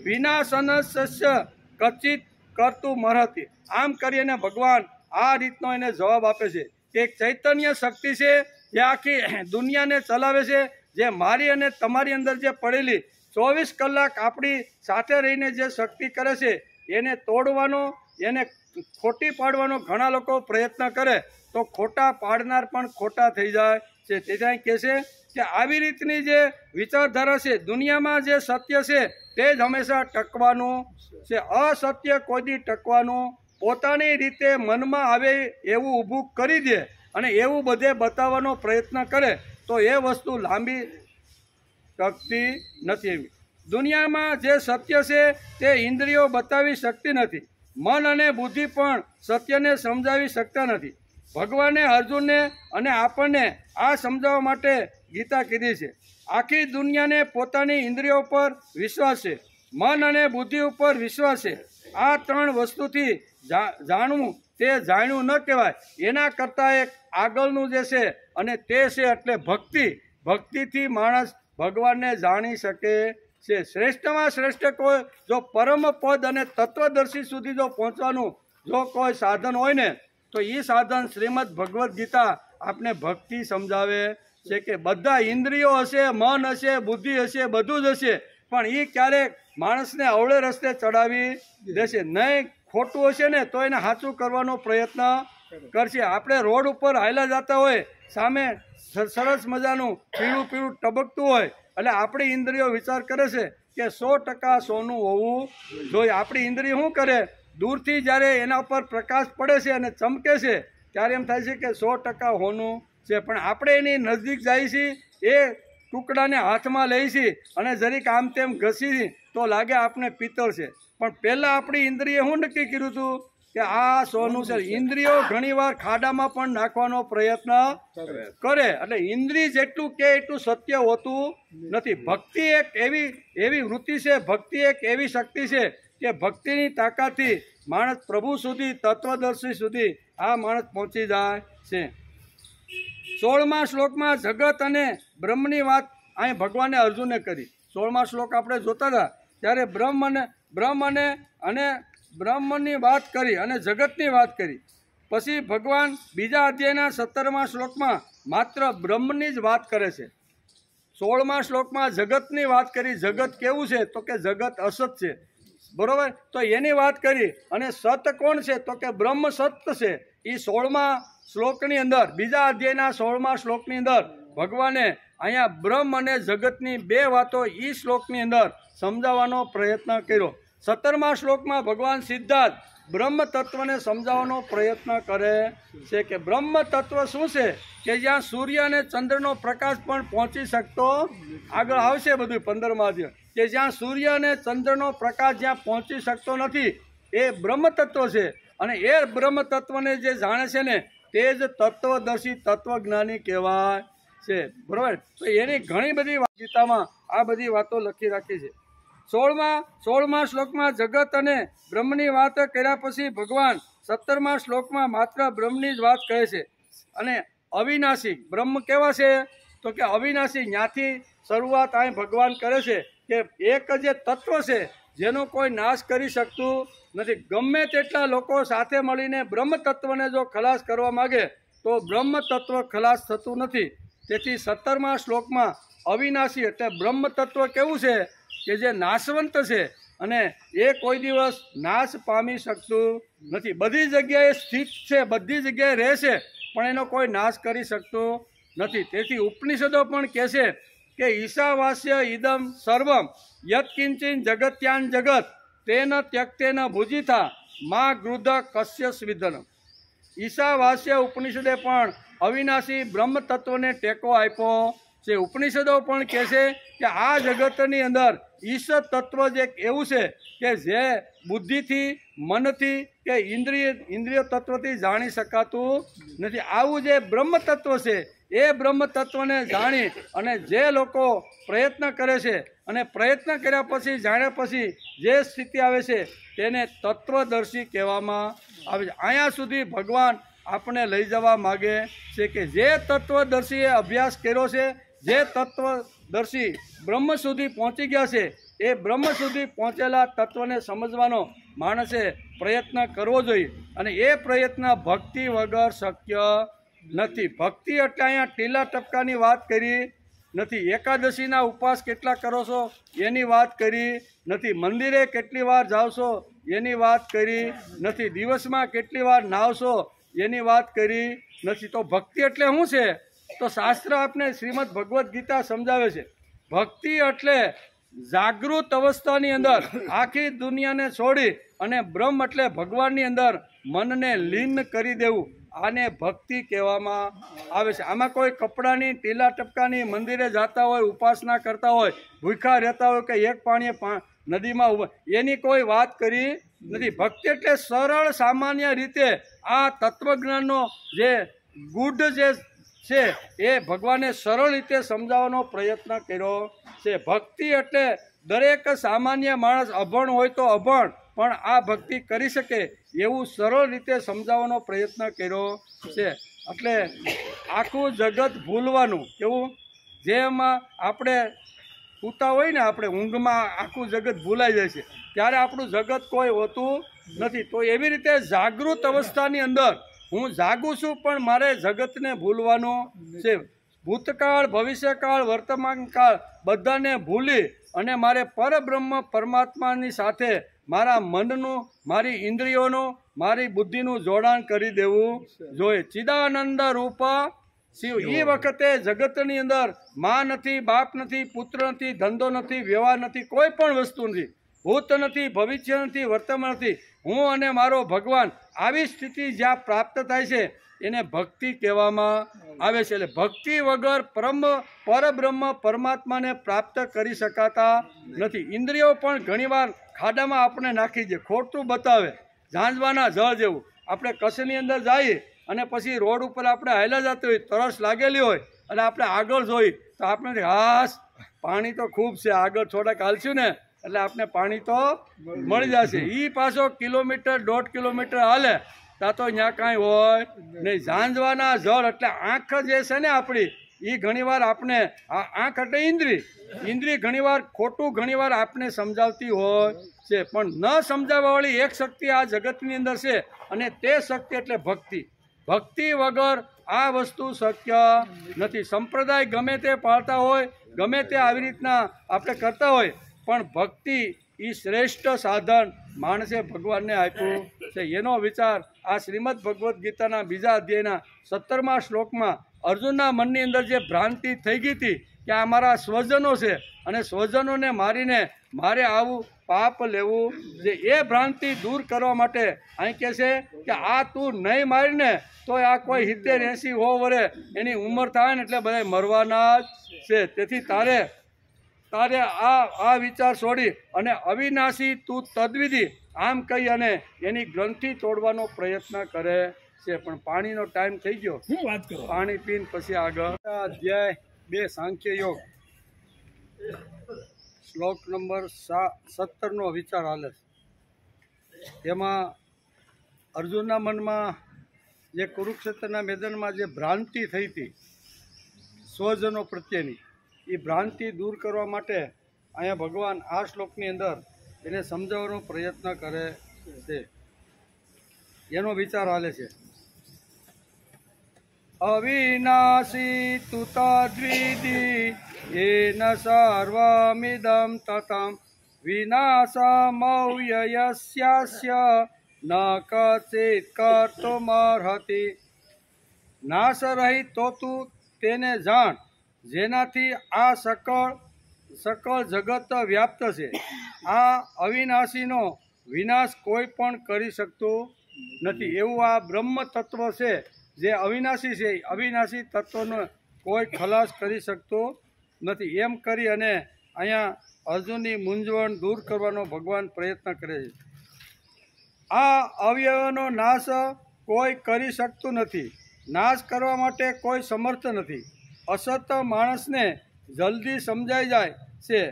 વિનાશનસ્ય કચિત કરતું મરહતિ. આમ કરીને ભગવાન આ રીતનો એને જવાબ આપે છે કે એક ચૈતન્ય શક્તિ છે જે આખી દુનિયાને ચલાવે છે, જે મારી અને તમારી અંદર જે પડેલી 24 કલાક આપણી સાથે રહીને જે શક્તિ કરે છે એને તોડવાનો, એને ખોટી પાડવાનો ઘણા લોકો પ્રયત્ન કરે તો ખોટા પાડનાર પણ ખોટા થઈ જાય છે. તેથી કહે છે કે આવી રીતની જે વિચારધારા છે, દુનિયામાં જે સત્ય છે તે જ હંમેશા ટકવાનું છે, અસત્ય કોઈ દી ટકવાનું પોતાની રીતે મનમાં આવે એવું ઊભું કરી દે અને એવું બધે બતાવવાનો પ્રયત્ન કરે તો એ વસ્તુ લાંબી ટકતી નથી. દુનિયામાં જે સત્ય છે તે ઇન્દ્રિયો બતાવી શકતી નથી, મન અને બુદ્ધિ પણ સત્યને સમજાવી શકતા નથી. ભગવાને અર્જુનને અને આપણને આ સમજાવવા માટે ગીતા કીધી છે. આખી દુનિયાને પોતાની ઇન્દ્રિયો પર વિશ્વાસ છે, મન અને બુદ્ધિ ઉપર વિશ્વાસ છે. આ 3 વસ્તુથી જાણવું તે જાણ્યું ન કહેવાય. એના કરતાં એક આગળનું જે છે અને તે છે એટલે ભક્તિ. ભક્તિથી માણસ ભગવાનને જાણી શકે છે. શ્રેષ્ઠમાં શ્રેષ્ઠ કોઈ જો પરમ પદ અને તત્વદર્શી સુધી જો પહોંચવાનું જો કોઈ સાધન હોય ને તો એ સાધન શ્રીમદ ભગવદ્ ગીતા આપને ભક્તિ સમજાવે છે કે બધા ઇન્દ્રિયો હશે, મન હશે, બુદ્ધિ હશે, બધું જ હશે, પણ એ ક્યારેક માણસને અવળે રસ્તે ચડાવી દેશે નહીં. ખોટું હશે ને તો એને સાચું કરવાનો પ્રયત્ન કરશે. આપણે રોડ ઉપર હાલ્યા જતા હોય, સામે સરસ મજાનું પીળું ટબકતું હોય એટલે આપણી ઇન્દ્રિયો વિચાર કરે છે કે 100% સોનું હોવું જોઈએ. આપણી ઇન્દ્રિય શું કરે, દૂરથી જ્યારે એના ઉપર પ્રકાશ પડે છે અને ચમકે છે ત્યારે એમ થાય છે કે 100% હોનું છે, પણ આપણે એની નજીક જાય છીએ, એ ટુકડાને હાથમાં લઈ છીએ અને જરીક આમ તેમ ઘસી તો લાગે આપણે પિત્તળ છે, પણ પહેલાં આપણી ઇન્દ્રિય શું નક્કી કર્યું હતું કે આ સોનું છે. ઇન્દ્રિયો ઘણીવાર ખાડામાં પણ નાખવાનો પ્રયત્ન કરે, એટલે ઇન્દ્રિય જેટલું કે એટલું સત્ય હોતું નથી. ભક્તિ એક એવી વૃત્તિ છે, ભક્તિ એક એવી શક્તિ છે કે ભક્તિની તાકાતથી માણસ પ્રભુ સુધી, તત્વદર્શી સુધી આ માણસ પહોંચી જાય છે. 16મા શ્લોકમાં જગત અને બ્રહ્મની વાત અહીં ભગવાને અર્જુનને કરી. 16મા શ્લોક આપણે જોતા હતા ત્યારે બ્રહ્મની વાત કરી અને જગતની વાત કરી. પછી ભગવાન બીજા અધ્યાયના 17મા શ્લોકમાં માત્ર બ્રહ્મની જ વાત કરે છે. 16મા શ્લોકમાં જગતની વાત કરી. જગત કેવું છે તો કે જગત અસત છે, બરોબર. તો એની વાત કરી અને સત કોણ છે તો કે બ્રહ્મ સત છે. એ 16મા શ્લોકની અંદર, બીજા અધ્યાયના 16મા શ્લોકની અંદર ભગવાને અહીંયા બ્રહ્મ અને જગતની બે વાતો એ શ્લોકની અંદર સમજાવવાનો પ્રયત્ન કર્યો. 17મા શ્લોકમાં ભગવાન સીધા જ બ્રહ્મ તત્વને સમજાવવાનો પ્રયત્ન કરે છે કે બ્રહ્મ તત્વ શું છે કે જ્યાં સૂર્ય અને ચંદ્રનો પ્રકાશ પણ પહોંચી શકતો, આગળ આવશે બધું 15મા અધ્યાય, કે જ્યાં સૂર્ય અને ચંદ્રનો પ્રકાશ જ્યાં પહોંચી શકતો નથી એ બ્રહ્મ તત્વ છે. અને એ બ્રહ્મ તત્વને જે જાણે છે ને તે જ તત્વદર્શી, તત્વજ્ઞાની કહેવાય છે, બરાબર. તો એની ઘણી બધી ગીતામાં આ બધી વાતો લખી રાખી છે. 16મા શ્લોકમાં જગત અને બ્રહ્મની વાત કર્યા પછી ભગવાન 17મા શ્લોકમાં માત્ર બ્રહ્મની જ વાત કહે છે. અને અવિનાશી બ્રહ્મ કેવા છે તો કે અવિનાશી, ત્યાંથી શરૂઆત અહીં ભગવાન કરે છે કે એક જે તત્વ છે જેનો કોઈ નાશ કરી શકતું નથી. ગમે તેટલા લોકો સાથે મળીને બ્રહ્મ તત્વને જો ખલાસ કરવા માગે તો બ્રહ્મ તત્વ ખલાસ થતું નથી. તેથી 17મા શ્લોકમાં અવિનાશી એટલે બ્રહ્મ તત્વ કેવું છે કે જે નાશવંત છે અને એ કોઈ દિવસ નાશ પામી શકતું નથી. બધી જગ્યાએ સ્થિત છે, બધી જગ્યાએ રહે છે, પણ એનો કોઈ નાશ કરી શકતું નથી. તેથી ઉપનિષદો પણ કહે છે કે ઈશાવાસ્ય ઇદમ સર્વમ યત્કિંચિન જગત્યાન જગત તેન ત્યક્તેન ભુજિથા મા ગૃધ કશ્ય સ્વિધન. ઈશાવાસ્ય ઉપનિષદે પણ અવિનાશી બ્રહ્મ તત્વને ટેકો આપ્યો છે. ઉપનિષદો પણ કહે છે કે આ જગતની અંદર ઈશ તત્વ જ એક એવું છે કે જે બુદ્ધિથી, મનથી કે ઇન્દ્રિય તત્વથી જાણી શકાતું નથી. આવું જે બ્રહ્મ તત્વ છે એ બ્રહ્મ તત્વને જાણી અને જે લોકો પ્રયત્ન કરે છે અને પ્રયત્ન કર્યા પછી, જાણ્યા પછી જે સ્થિતિ આવે છે તેને તત્વદર્શી કહેવામાં આવે છે. અહીંયા સુધી ભગવાન આપણે લઈ જવા માગે છે કે જે તત્વદર્શીએ અભ્યાસ કર્યો છે, જે તત્વદર્શી બ્રહ્મ સુધી પહોંચી ગયા છે, એ બ્રહ્મ સુધી પહોંચેલા તત્વને સમજવાનો માણસે પ્રયત્ન કરવો જોઈએ. અને એ પ્રયત્ન ભક્તિ વગર શક્ય નથી. ભક્તિ એટલે અહીંયા ટીલા ટપકાની વાત કરી નથી, એકાદશીના ઉપવાસ કેટલા કરો છો એની વાત કરી નથી, મંદિરે કેટલી વાર જાઓ છો એની વાત કરી નથી, દિવસમાં કેટલી વાર નાહશો એની વાત કરી નથી. તો ભક્તિ એટલે શું છે તો શાસ્ત્ર આપણે શ્રીમદ ભગવદ્ ગીતા સમજાવે છે. ભક્તિ એટલે જાગૃત અવસ્થાની અંદર આખી દુનિયાને છોડી અને બ્રહ્મ એટલે ભગવાનની અંદર મનને લીન કરી દેવું, આને ભક્તિ કહેવામાં આવે છે. આમાં કોઈ કપડાની, ટીલા ટપકાની, મંદિરે જતા હોય, ઉપાસના કરતા હોય, ભૂખ્યા રહેતા હોય કે એક પાણીએ નદીમાં એની કોઈ વાત કરી નથી. ભક્તિ એટલે સરળ સામાન્ય રીતે આ તત્વજ્ઞાનનો જે ગુઢ જે છે એ ભગવાને સરળ રીતે સમજાવવાનો પ્રયત્ન કર્યો છે. ભક્તિ એટલે દરેક સામાન્ય માણસ, અભણ હોય તો અભણ પણ આ ભક્તિ કરી શકે એવું સરળ રીતે સમજાવવાનો પ્રયત્ન કર્યો છે. એટલે આખું જગત ભૂલવાનું કેવું, જેમાં આપણે સૂતા હોય ને, આપણે ઊંઘમાં આખું જગત ભૂલાઈ જાય છે, ત્યારે આપણું જગત કોઈ હોતું નથી. તો એવી રીતે જાગૃત અવસ્થાની અંદર હું જાગું છું પણ મારે જગતને ભૂલવાનું છે. ભૂતકાળ, ભવિષ્યકાળ, વર્તમાન કાળ બધાને ભૂલી અને મારે પરબ્રહ્મ પરમાત્માની સાથે મારા મનનું, મારી ઇન્દ્રિયોનું, મારી બુદ્ધિનું જોડાણ કરી દેવું જોઈએ. ચિદાનંદ રૂપ શિવ. એ વખતે જગતની અંદર મા નથી, બાપ નથી, પુત્ર નથી, ધંધો નથી, વ્યવહાર નથી, કોઈ પણ વસ્તુ નથી, ભૂત નથી, ભવિષ્ય નથી, વર્તમાન નથી, હું અને મારો ભગવાન. આવી સ્થિતિ જ્યાં પ્રાપ્ત થાય છે એને ભક્તિ કહેવામાં આવે છે. એટલે ભક્તિ વગર પરબ્રહ્મ પરમાત્માને પ્રાપ્ત કરી શકાતા નથી. ઇન્દ્રિયો પણ ઘણીવાર ખાડામાં આપણે નાખી દે, ખોટું બતાવે, ઝાંઝવાના જળ જેવું. આપણે કચ્છની અંદર જઈએ અને પછી રોડ ઉપર આપણે હાલ્યા જતા હોય, તરસ લાગેલી હોય અને આપણે આગળ જોઈએ તો આપણે હાશ પાણી તો ખૂબ છે, આગળ થોડાક હાલશું ને એટલે આપણે પાણી તો મળી જશે. એ પાછો કિલોમીટર 1.5 કિલોમીટર હાલે ત્યાં તો ત્યાં કાંઈ હોય નહીં. ઝાંઝવાના જળ એટલે આંખ જે છે ને આપણી, એ ઘણીવાર આપણે આંખ એટલે ઇન્દ્રિય ઘણીવાર ખોટું ઘણીવાર આપણે સમજાવતી હોય છે, પણ ન સમજાવવાવાળી એક શક્તિ આ જગતની અંદર છે અને તે શક્તિ એટલે ભક્તિ. ભક્તિ વગર આ વસ્તુ શક્ય નથી. સંપ્રદાય ગમે તે પાળતા હોય, ગમે તે આવી રીતના આપણે કરતા હોય, પણ ભક્તિ એ શ્રેષ્ઠ સાધન માણસે ભગવાનને આપ્યું છે. એનો વિચાર આ શ્રીમદ ભગવદ્ ગીતાના 2 અધ્યાયના 17મા શ્લોકમાં અર્જુનના મનની અંદર જે ભ્રાંતિ થઈ ગઈ હતી કે આ મારા સ્વજનો છે અને સ્વજનોને મારીને મારે આવું પાપ લેવું, જે એ ભ્રાંતિ દૂર કરવા માટે અહીં કહે છે કે આ તું નહીં મારીને તો આ કોઈ 70-80 વર્ષ એની ઉંમર થાય ને એટલે બધા મરવાના જ છે. તેથી તારે આ વિચાર છોડી અને અવિનાશી તું તદ્વિધિ આમ કહી અને એની ગ્રંથિ તોડવાનો પ્રયત્ન કરે છે. પણ પાણીનો ટાઈમ થઈ ગયો, પાણી પીને પછી આગળ. અધ્યાય 2 સાંખ્ય યોગ, શ્લોક નંબર 17નો વિચાર હાલે છે. તેમાં અર્જુનના મનમાં જે કુરુક્ષેત્રના મેદાનમાં જે ભ્રાંતિ થઈ હતી સ્વજનો પ્રત્યેની, એ ભ્રાંતિ દૂર કરવા માટે અહીંયા ભગવાન આ શ્લોકની અંદર એને સમજાવવાનો પ્રયત્ન કરે છે. એનો વિચાર હાલે છે. અવિનાશી તુ તદ્વિધિ येन सर्वमिदं ततं विनाशमव्ययस्यास्य न कचित् कर्तुमर्हति. નાશ રહિત તો તું તેને જાણ જેનાથી આ સકળ જગત વ્યાપ્ત છે. આ અવિનાશીનો વિનાશ કોઈ પણ કરી શકતું નથી. એવું આ બ્રહ્મ તત્વ છે જે અવિનાશી છે. અવિનાશી તત્વનો કોઈ ખલાસ કરી શકતો નથી. એમ કરી અને અહીંયા અર્જુનની મૂંઝવણ દૂર કરવાનો ભગવાન પ્રયત્ન કરે છે. આ અવયવનો નાશ કોઈ કરી શકતું નથી. નાશ કરવા માટે કોઈ સમર્થ નથી. અસત માણસને જલ્દી સમજાઈ જાય છે,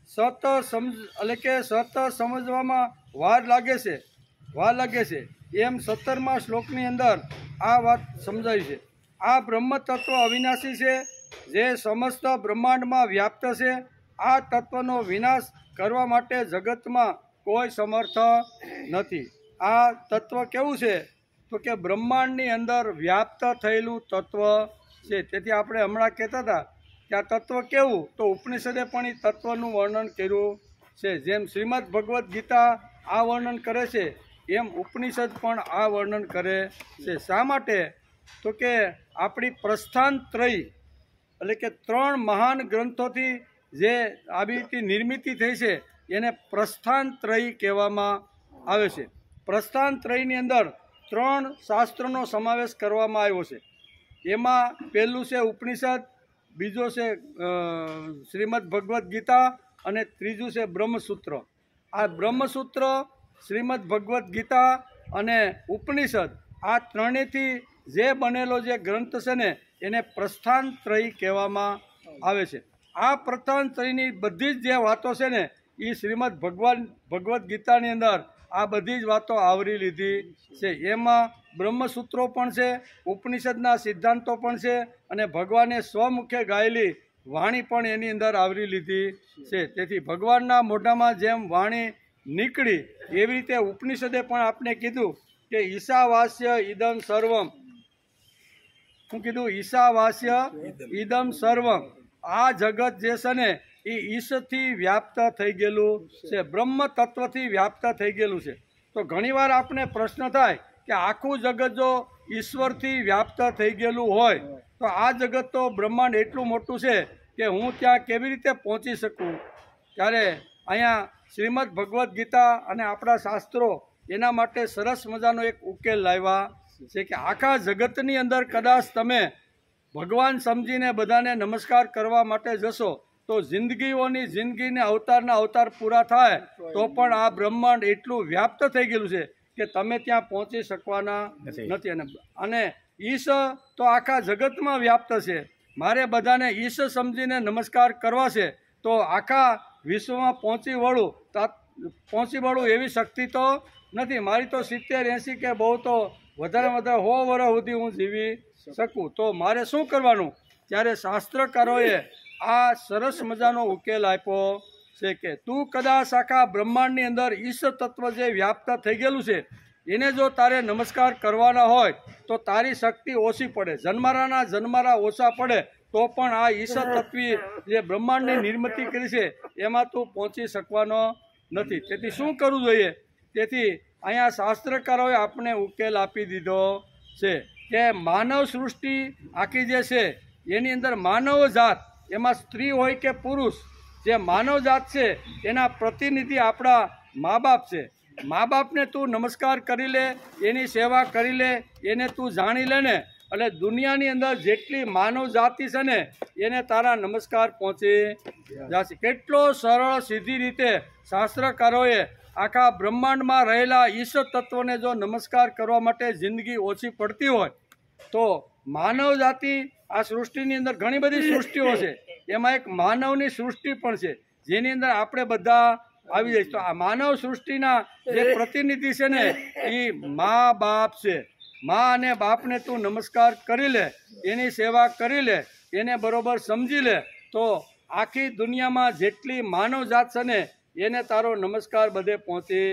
સત સમજવામાં વાર લાગે છે. એમ 17મા શ્લોકની અંદર આ વાત સમજાય છે. આ બ્રહ્મ તત્વ અવિનાશી છે જે સમસ્ત બ્રહ્માંડમાં વ્યાપ્ત છે. આ તત્વનો વિનાશ કરવા માટે જગતમાં કોઈ સમર્થ નથી. આ તત્વ કેવું છે તો કે બ્રહ્માંડની અંદર વ્યાપ્ત થયેલું તત્વ છે. તેથી આપણે હમણાં કહેતા હતા કે આ તત્વ કેવું, તો ઉપનિષદે પણ એ તત્વનું વર્ણન કર્યું છે. જેમ શ્રીમદ ભગવદ્ ગીતા આ વર્ણન કરે છે એમ ઉપનિષદ પણ આ વર્ણન કરે છે. શા માટે તો કે આપણી પ્રસ્થાનત્રય એટલે કે 3 મહાન ગ્રંથોથી જે આવી રીતે નિર્મિતિ થઈ છે એને પ્રસ્થાનત્રય કહેવામાં આવે છે. પ્રસ્થાનત્રયની અંદર 3 શાસ્ત્રોનો સમાવેશ કરવામાં આવ્યો છે. એમાં પહેલું છે ઉપનિષદ, બીજો છે શ્રીમદ ભગવદ્ ગીતા અને ત્રીજું છે બ્રહ્મસૂત્ર. આ બ્રહ્મસૂત્ર, શ્રીમદ ભગવદ્ ગીતા અને ઉપનિષદ આ ત્રણેયથી જે બનેલો જે ગ્રંથ છે ને એને પ્રસ્થાનત્રય કહેવામાં આવે છે. આ પ્રસ્થાનત્રયની બધી જ જે વાતો છે ને એ શ્રીમદ ભગવદ્ ગીતાની અંદર આ બધી જ વાતો આવરી લીધી છે. એમાં બ્રહ્મસૂત્રો પણ છે, ઉપનિષદના સિદ્ધાંતો પણ છે અને ભગવાને સ્વમુખે ગાયેલી વાણી પણ એની અંદર આવરી લીધી છે. તેથી ભગવાનના મોઢામાં જેમ વાણી નીકળી એવી રીતે ઉપનિષદે પણ આપણે કીધું કે ઈશાવાસ્ય ઇદમ સર્વમ. શું કીધું? ઈશાવાસ્ય ઇદમ સર્વમ. આ જગત જે છે ને એ ઈશથી વ્યાપ્ત થઈ ગયેલું છે, બ્રહ્મ તત્વથી વ્યાપ્ત થઈ ગયેલું છે. તો ઘણીવાર આપણે પ્રશ્ન થાય કે આખું જગત જો ઈશ્વરથી વ્યાપ્ત થઈ ગયેલું હોય તો આ જગત તો બ્રહ્માંડ એટલું મોટું છે કે હું ત્યાં કેવી રીતે પહોંચી શકું? ત્યારે અહીંયા શ્રીમદ ભગવદ્ ગીતા અને આપણા શાસ્ત્રો એના માટે સરસ મજાનો એક ઉકેલ લાવ્યા છે કે આખા જગતની અંદર કદાચ તમે ભગવાન સમજીને બધાને નમસ્કાર કરવા માટે જશો તો જિંદગીઓની જિંદગીને અવતારના અવતાર પૂરા થાય તો પણ આ બ્રહ્માંડ એટલું વ્યાપ્ત થઈ ગયેલું છે કે તમે ત્યાં પહોંચી શકવાના નથી. અને ઈશ તો આખા જગતમાં વ્યાપ્ત છે. મારે બધાને ઈશ સમજીને નમસ્કાર કરવા છે તો આખા વિશ્વમાં પહોંચી વળું એવી શક્તિ તો નથી. મારી તો 70-80 કે બહુ તો વધારે 100 વર્ષ સુધી હું જીવી શકું. તો મારે શું કરવાનું? ત્યારે શાસ્ત્રકારોએ આ સરસ મજાનો ઉકેલ આપ્યો છે કે તું કદાચ આખા બ્રહ્માંડની અંદર ઈશ તત્વ જે વ્યાપ્ત થઈ ગયેલું છે એને જો તારે નમસ્કાર કરવાના હોય તો તારી શક્તિ ઓછી પડે, જન્મારા ઓછા પડે તો પણ આ ઈશ તત્વી જે બ્રહ્માંડની નિર્મિતિ કરી છે એમાં તું પહોંચી શકવાનો નથી. તેથી શું કરવું જોઈએ? તેથી અહીંયા શાસ્ત્રકારોએ આપણે ઉકેલ આપી દીધો છે કે માનવ સૃષ્ટિ આખી જે છે એની અંદર માનવ જાત, એમાં સ્ત્રી હોય કે પુરુષ, જે માનવ જાત છે એના પ્રતિનિધિ આપણા મા બાપ છે. મા બાપને તું નમસ્કાર કરી લે, એની સેવા કરી લે, એને તું જાણી લે ને એટલે દુનિયાની અંદર જેટલી માનવ જાતિ છે ને એને તારા નમસ્કાર પહોંચી જશે. કેટલો સરળ સીધી રીતે શાસ્ત્રકારોએ આખા બ્રહ્માંડમાં રહેલા ઈશ તત્વને જો નમસ્કાર કરવા માટે જિંદગી ઓછી પડતી હોય તો માનવ જાતિ આ સૃષ્ટિની અંદર ઘણી બધી સૃષ્ટિઓ છે, એમાં એક માનવની સૃષ્ટિ પણ છે જેની અંદર આપણે બધા આવી જઈશ. તો આ માનવ સૃષ્ટિના જે પ્રતિનિધિ છે ને એ મા બાપ છે. મા અને બાપને તું નમસ્કાર કરી લે, એની સેવા કરી લે, એને બરોબર સમજી લે તો આખી દુનિયામાં જેટલી માનવ જાત છે ને એને તારો નમસ્કાર બધે પહોંચી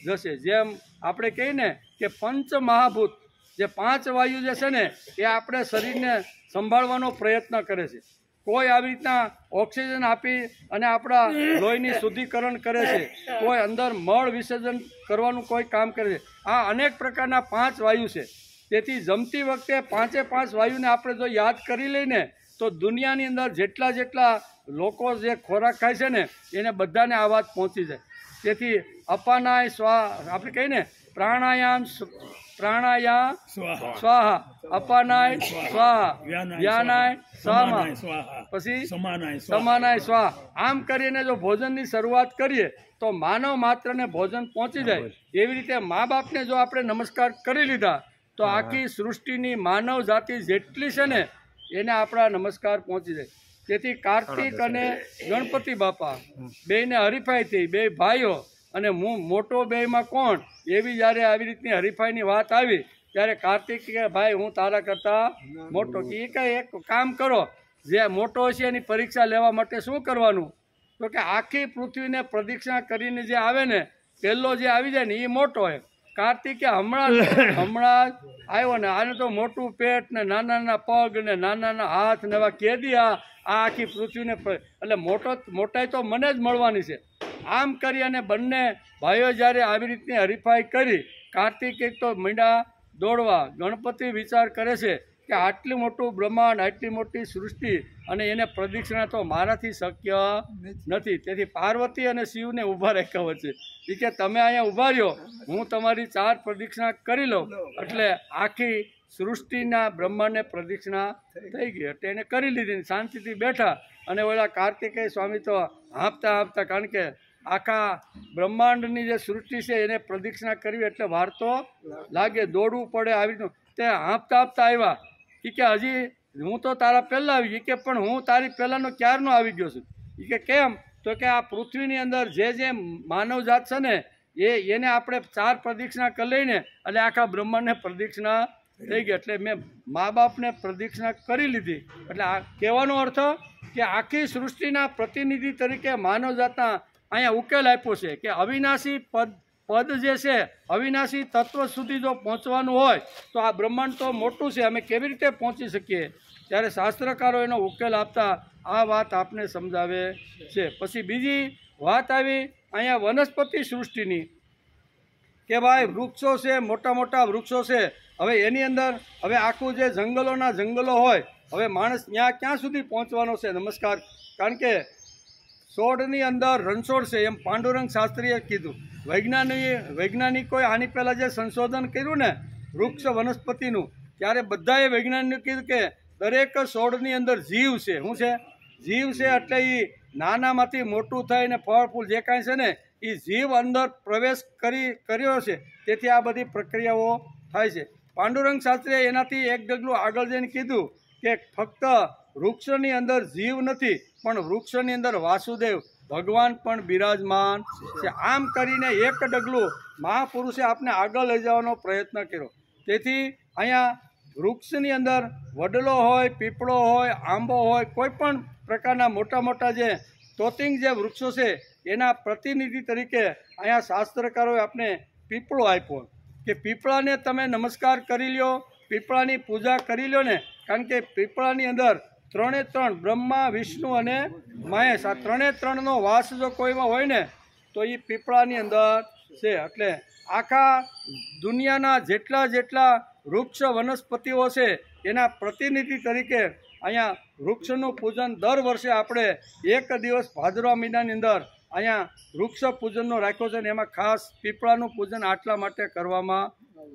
જશે. જેમ આપણે કહીએ ને કે પંચ મહાભૂત, જે 5 વાયુ જે છે ને એ આપણે શરીરને સંભાળવાનો પ્રયત્ન કરે છે. કોઈ આવી રીતના ઓક્સિજન આપી અને આપણા લોહીની શુદ્ધિકરણ કરે છે, કોઈ અંદર મળ વિસર્જન કરવાનું કોઈ કામ કરે છે. આ અનેક પ્રકારના 5 વાયુ છે. તેથી જમતી વખતે 5 વાયુને આપણે જો યાદ કરી લઈને તો દુનિયાની અંદર જેટલા લોકો જે ખોરાક ખાય છે ને એને બધાને આ વાત પહોંચી જાય. તેથી અપાનાય આપણે કહીએ ને પ્રાણાયામ સ્વાહા, અપાનાય સ્વાહા, વ્યાનાય સ્વાહા, પછી સમાનાય સ્વાહા. આમ કરીને જો ભોજનની શરૂઆત કરીએ તો માનવ માત્રને ભોજન પહોંચી જાય. એવી રીતે મા બાપને જો આપણે નમસ્કાર કરી લીધા તો આખી સૃષ્ટિની માનવ જાતિ જેટલી છે ને એને આપણા નમસ્કાર પહોંચી જાય. તેથી કાર્તિક અને ગણપતિ બાપા બેયને હરીફાઈ થઈ, બે ભાઈઓ અને હું મોટો બેયમાં કોણ, એવી જ્યારે આવી રીતની હરીફાઈની વાત આવી ત્યારે કાર્તિક કે ભાઈ હું તારા કરતાં મોટો. કે એ કંઈ એક કામ કરો, જે મોટો છે એની પરીક્ષા લેવા માટે શું કરવાનું? તો કે આખી પૃથ્વીને પ્રદક્ષિણા કરીને જે આવે ને પહેલો જે આવી જાય ને એ મોટો હોય. કાર્તિકે હમણાં આવ્યો ને આને તો મોટું પેટ ને નાના પગ ને નાના હાથ ને એવા કેદી આ આખી પૃથ્વીને એટલે મોટાઈ તો મને જ મળવાની છે. આમ કરી અને બંને ભાઈઓ જ્યારે આવી રીતની હરીફાઈ કરી, કાર્તિક એક તો મીંડા દોડવા, ગણપતિ વિચાર કરે છે કે આટલું મોટું બ્રહ્માંડ, આટલી મોટી સૃષ્ટિ અને એને પ્રદક્ષિણા તો મારાથી શક્ય નથી. તેથી પાર્વતી અને શિવને ઊભા રાખ્યા વચ્ચે. એ કે તમે અહીંયા ઊભા રહ્યો, હું તમારી 4 પ્રદક્ષિણા કરી લઉં. એટલે આખી સૃષ્ટિના બ્રહ્માંડને પ્રદક્ષિણા થઈ ગઈ. એટલે એને કરી લીધી, શાંતિથી બેઠા. અને ઓલા કાર્તિકેય સ્વામી તો હાંફતા, કારણ કે આખા બ્રહ્માંડની જે સૃષ્ટિ છે એને પ્રદક્ષિણા કરવી એટલે વાર તો લાગે, દોડવું પડે. આવી રીતનું તે હાંફતા આવ્યા. એ કે હજી હું તો તારા પહેલાં આવી ગઈ. કે પણ હું તારી પહેલાંનો ક્યારનો આવી ગયો છું. એ કે કેમ? તો કે આ પૃથ્વીની અંદર જે માનવ જાત છે ને એને આપણે 4 પ્રદક્ષિણા કરી લઈને એટલે આખા બ્રહ્માંડને પ્રદક્ષિણા થઈ ગઈ. એટલે મેં મા બાપને પ્રદક્ષિણા કરી લીધી. એટલે આ કહેવાનો અર્થ કે આખી સૃષ્ટિના પ્રતિનિધિ તરીકે માનવ જાતના અહીંયા ઉકેલ આપ્યો છે કે અવિનાશી પદ જે છે, અવિનાશી તત્વ સુધી જો પહોંચવાનું હોય તો આ બ્રહ્માંડ તો મોટું છે, અમે કેવી રીતે પહોંચી શકીએ? ત્યારે શાસ્ત્રકારો એનો ઉકેલ આપતા આ વાત આપને સમજાવે છે. પછી બીજી વાત આવી અહીંયા વનસ્પતિ સૃષ્ટિની કે ભાઈ વૃક્ષો છે, મોટા વૃક્ષો છે. હવે એની અંદર હવે આખું જે જંગલો હોય, હવે માણસ ત્યાં ક્યાં સુધી પહોંચવાનો છે નમસ્કાર? કારણ કે છોડની અંદર રણછોડ છે એમ પાંડુરંગ શાસ્ત્રીએ કીધું. વૈજ્ઞાનિકોએ આની પહેલાં જે સંશોધન કર્યું ને વૃક્ષ વનસ્પતિનું, ત્યારે બધાએ વૈજ્ઞાનિકો કીધું કે દરેક છોડની અંદર જીવ છે. શું છે? જીવ છે. એટલે એ નાનામાંથી મોટું થઈને ફળ ફૂલ જે કાંઈ છે ને એ જીવ અંદર પ્રવેશ કર્યો છે, તેથી આ બધી પ્રક્રિયાઓ થાય છે. પાંડુરંગ શાસ્ત્રીએ એનાથી એક ડગલું આગળ જઈને કીધું કે ફક્ત વૃક્ષની અંદર જીવ નથી, પણ વૃક્ષની અંદર વાસુદેવ ભગવાન પણ બિરાજમાન છે. આમ કરીને એક ડગલું મહાપુરુષે આપને આગળ લઈ જવાનો પ્રયત્ન કર્યો. તેથી અહીંયા વૃક્ષની અંદર વડલો હોય, પીપળો હોય, આંબો હોય, કોઈ પણ પ્રકારના મોટા મોટા જે તોતિંગ જે વૃક્ષો છે એના પ્રતિનિધિ તરીકે અહીંયા શાસ્ત્રકારોએ આપણે પીપળો આપ્યો કે પીપળાને તમે નમસ્કાર કરી લ્યો, પીપળાની પૂજા કરી લ્યો ને. કારણ કે પીપળાની અંદર 3 બ્રહ્મા, વિષ્ણુ અને મહેશ, આ 3નો વાસ જો કોઈમાં હોય ને તો એ પીપળાની અંદર છે. એટલે આખા દુનિયાના જેટલા વૃક્ષ વનસ્પતિઓ છે એના પ્રતિનિધિ તરીકે અહીંયા વૃક્ષનું પૂજન દર વર્ષે આપણે એક દિવસ ભાદરવા મહિનાની અંદર અહીંયા વૃક્ષ પૂજનનો રાખ્યો છે, અને એમાં ખાસ પીપળાનું પૂજન આટલા માટે કરવામાં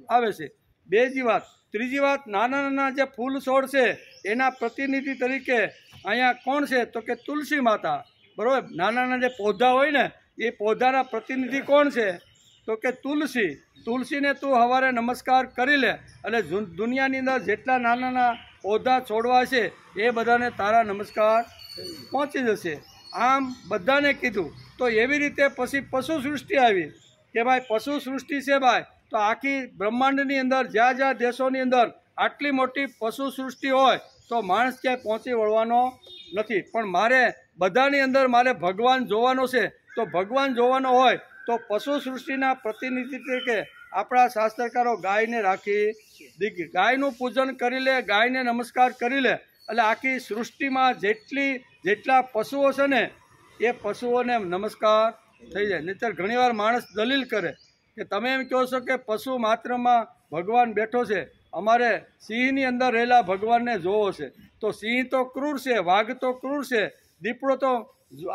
આવે છે. બીજી વાત. ત્રીજી વાત, નાના જે ફૂલ છોડ છે એના પ્રતિનિધિ તરીકે અહીંયા કોણ છે તો કે તુલસી માતા. બરાબર? નાના જે પૌધા હોય ને એ પૌધાના પ્રતિનિધિ કોણ છે તો કે તુલસી. તુલસીને તું સવારે નમસ્કાર કરી લે એટલે દુનિયાની અંદર જેટલા નાના પૌધા છોડવા છે એ બધાને તારા નમસ્કાર પહોંચી જશે. આમ બધાને કીધું. તો એવી રીતે પછી પશુ સૃષ્ટિ આવી કે ભાઈ પશુ સૃષ્ટિ છે ભાઈ, તો આખી બ્રહ્માંડની અંદર જ્યાં દેશોની અંદર આટલી મોટી પશુ સૃષ્ટિ હોય તો માણસ ક્યાંય પહોંચી વળવાનો નથી. પણ મારે બધાની અંદર મારે ભગવાન જોવાનો છે, તો ભગવાન જોવાનો હોય તો પશુ સૃષ્ટિના પ્રતિનિધિ તરીકે આપણા શાસ્ત્રકારો ગાયને રાખી દીધી. ગાયનું પૂજન કરી લે, ગાયને નમસ્કાર કરી લે એટલે આખી સૃષ્ટિમાં જેટલા પશુઓ છે ને એ પશુઓને નમસ્કાર થઈ જાય. નહીંતર ઘણીવાર માણસ દલીલ કરે કે તમે એમ કહો છો કે પશુ માત્રમાં ભગવાન બેઠો છે, અમારે સિંહની અંદર રહેલા ભગવાનને જોવો છે. તો સિંહ તો ક્રૂર છે, વાઘ તો ક્રૂર છે, દીપડો તો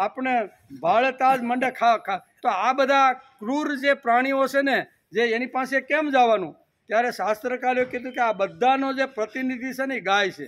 આપણે ભાળતા જ મંડે ખા. તો આ બધા ક્રૂર જે પ્રાણીઓ છે ને જે એની પાસે કેમ જવાનું? ત્યારે શાસ્ત્રકારોએ કીધું કે આ બધાનો જે પ્રતિનિધિ છે ને એ ગાય છે.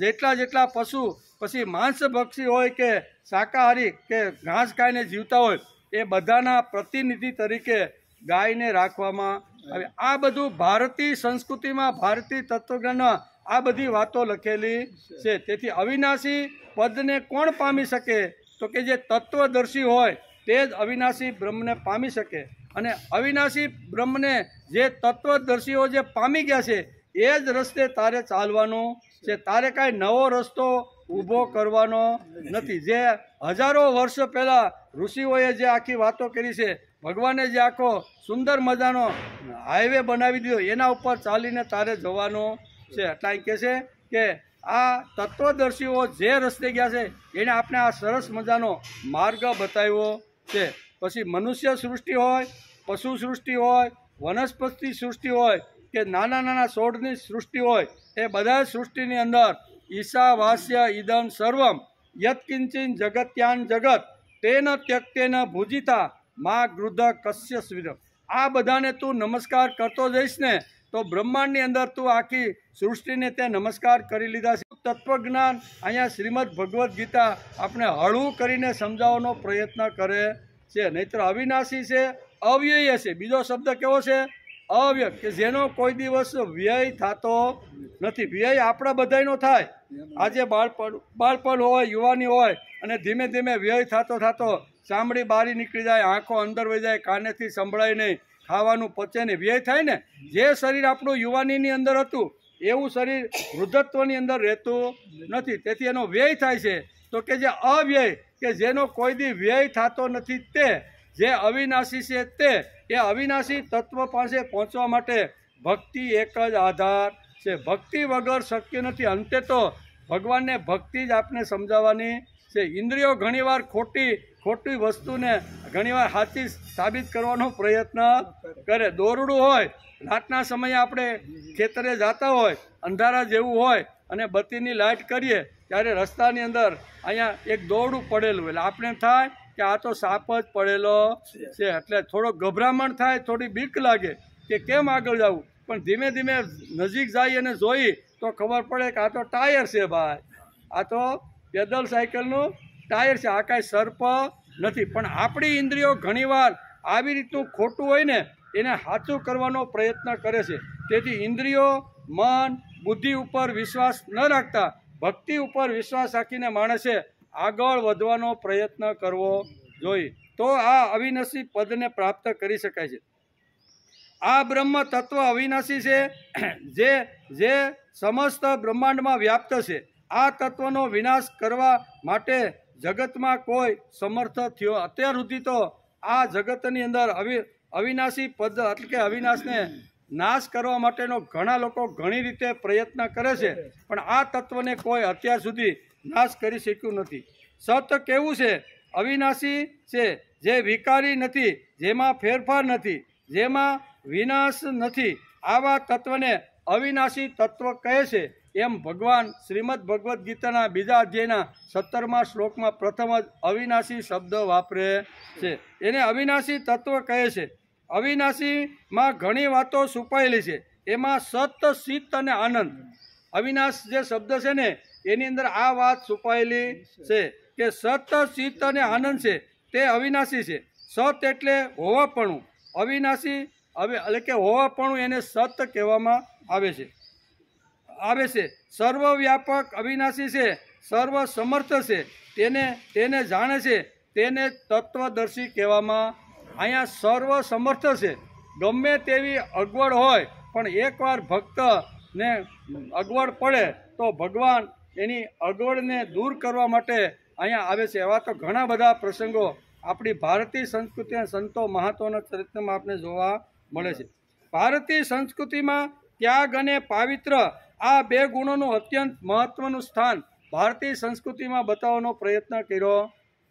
જેટલા પશુ પછી માંસભક્ષી હોય કે શાકાહારી કે ઘાસ ખાઈને જીવતા હોય એ બધાના પ્રતિનિધિ તરીકે ગાયને રાખવામાં આવે. આ બધું ભારતીય સંસ્કૃતિમાં, ભારતીય તત્વજ્ઞાનમાં આ બધી વાતો લખેલી છે. તેથી અવિનાશી પદને કોણ પામી શકે તો કે જે તત્વદર્શી હોય તે જ અવિનાશી બ્રહ્મને પામી શકે. અને અવિનાશી બ્રહ્મને જે તત્વદર્શીઓ જે પામી ગયા છે એ જ રસ્તે તારે ચાલવાનું છે. તારે કાંઈ નવો રસ્તો ઊભો કરવાનો નથી. જે હજારો વર્ષ પહેલાં ઋષિઓએ જે આખી વાતો કરી છે, ભગવાને જે આખો સુંદર મજાનો હાઈવે બનાવી દીધો એના ઉપર ચાલીને તારે જવાનું છે. એટલે અહીં કહે છે કે આ તત્વદર્શીઓ જે રસ્તે ગયા છે એને આપણે આ સરસ મજાનો માર્ગ બતાવ્યો છે. પછી મનુષ્ય સૃષ્ટિ હોય, પશુ સૃષ્ટિ હોય, વનસ્પતિ સૃષ્ટિ હોય કે નાના છોડની સૃષ્ટિ હોય, એ બધા સૃષ્ટિની અંદર ઈશાવાસ્ય ઇદમ સર્વમ યત્કિંચિન જગત્યાન જગત તેન ત્યક્તેન ભુજિતા મા ગૃધ કશ્ય સ્વિરમ. આ બધાને તું નમસ્કાર કરતો જઈશ ને તો બ્રહ્માંડની અંદર તું આખી સૃષ્ટિને તે નમસ્કાર કરી લીધા છે. તત્વજ્ઞાન અહીંયા શ્રીમદ ભગવદ્ ગીતા આપણે હળવું કરીને સમજાવવાનો પ્રયત્ન કરે છે. નહીંતર અવિનાશી છે, અવ્યય છે. બીજો શબ્દ કેવો છે? અવ્યય, કે જેનો કોઈ દિવસ વ્યય થતો નથી. વ્યય આપણા બધાનો થાય. આજે બાળપણ હોય, યુવાની હોય અને ધીમે ધીમે વ્યય થતો ચામડી બારી નીકળી જાય, આંખો અંદર વહી જાય, કાનેથી સંભળાય નહીં, ખાવાનું પચે નહીં, વ્યય થાય ને. જે શરીર આપણું યુવાનીની અંદર હતું એવું શરીર વૃદ્ધત્વની અંદર રહેતું નથી. તેથી એનો વ્યય થાય છે. તો કે જે અવ્યય, કે જેનો કોઈ દી વ્યય થતો નથી, તે જે અવિનાશી છે તે એ અવિનાશી તત્વ પાસે પહોંચવા માટે ભક્તિ એક જ આધાર છે. ભક્તિ વગર શક્ય નથી. અંતે તો ભગવાનને ભક્તિ જ આપણે સમજાવવાની છે. ઇન્દ્રિયો ઘણીવાર ખોટી વસ્તુને ઘણીવાર સાચી સાબિત કરવાનો પ્રયત્ન કરે. દોરડું હોય, રાતના સમયે આપણે ખેતરે જતા હોય, અંધારા જેવું હોય અને બત્તીની લાઇટ કરીએ ત્યારે રસ્તાની અંદર અહીંયા એક દોરડું પડેલું એટલે આપણે એમ થાય કે આ તો સાપ જ પડેલો છે. એટલે થોડો ગભરામણ થાય, થોડી બીક લાગે કે કેમ આગળ જવું. પણ ધીમે ધીમે નજીક જાય અને જોઈ તો ખબર પડે કે આ તો ટાયર છે ભાઈ, આ તો પેદલ સાયકલનું ટાયર છે, આ કાંઈ સર્પ નથી. પણ આપણી ઇન્દ્રિયો ઘણીવાર આવી રીતનું ખોટું હોય ને એને સાચું કરવાનો પ્રયત્ન કરે છે. તેથી ઇન્દ્રિયો, મન, બુદ્ધિ ઉપર વિશ્વાસ ન રાખતા ભક્તિ ઉપર વિશ્વાસ રાખીને માણસે આગળ વધવાનો પ્રયત્ન કરવો જોઈએ. તો આ અવિનાશી પદને પ્રાપ્ત કરી શકાય છે. આ બ્રહ્મ તત્વ અવિનાશી છે, જે સમસ્ત બ્રહ્માંડમાં વ્યાપ્ત છે. આ તત્વનો વિનાશ કરવા માટે જગતમાં કોઈ સમર્થ થયો અત્યાર સુધી તો આ જગતની અંદર અવિનાશી પદ એટલે કે અવિનાશને નાશ કરવા માટેનો ઘણા લોકો ઘણી રીતે પ્રયત્ન કરે છે, પણ આ તત્વને કોઈ અત્યાર સુધી નાશ કરી શક્યું નથી. સત કેવું છે? અવિનાશી છે, જે વિકારી નથી, જેમાં ફેરફાર નથી, જેમાં વિનાશ નથી. આવા તત્વને અવિનાશી તત્વ કહે છે. એમ ભગવાન શ્રીમદ ભગવદ્ ગીતાના 2 અધ્યાયના 17મા શ્લોકમાં પ્રથમ જ અવિનાશી શબ્દ વાપરે છે. એને અવિનાશી તત્વ કહે છે. અવિનાશીમાં ઘણી વાતો છુપાયેલી છે. એમાં સત, ચિત્ત અને આનંદ, અવિનાશ જે શબ્દ છે ને એની અંદર આ વાત છુપાયેલી છે કે સત, ચિત્ત અને આનંદ છે તે અવિનાશી છે. સત એટલે હોવાપણું, અવિનાશી એટલે કે હોવાપણું એને સત કહેવામાં આવે છે. સર્વવ્યાપક અવિનાશી છે, સર્વ સમર્થ છે, તેને જાણે છે, તેને તત્વદર્શી કહેવામાં. અહીંયા સર્વ સમર્થ છે. ગમે તેવી અગવડ હોય પણ એકવાર ભક્તને અગવડ પડે તો ભગવાન એની અગવડને દૂર કરવા માટે અહીંયા આવે છે. એવા તો ઘણા બધા પ્રસંગો આપણી ભારતીય સંસ્કૃતિ અને સંતો મહાત્માના ચરિત્રમાં આપણે જોવા મળે છે. ભારતીય સંસ્કૃતિમાં ત્યાગ અને પાવિત્ર આ 2 ગુણોનું અત્યંત મહત્વનું સ્થાન ભારતીય સંસ્કૃતિમાં બતાવવાનો પ્રયત્ન કર્યો.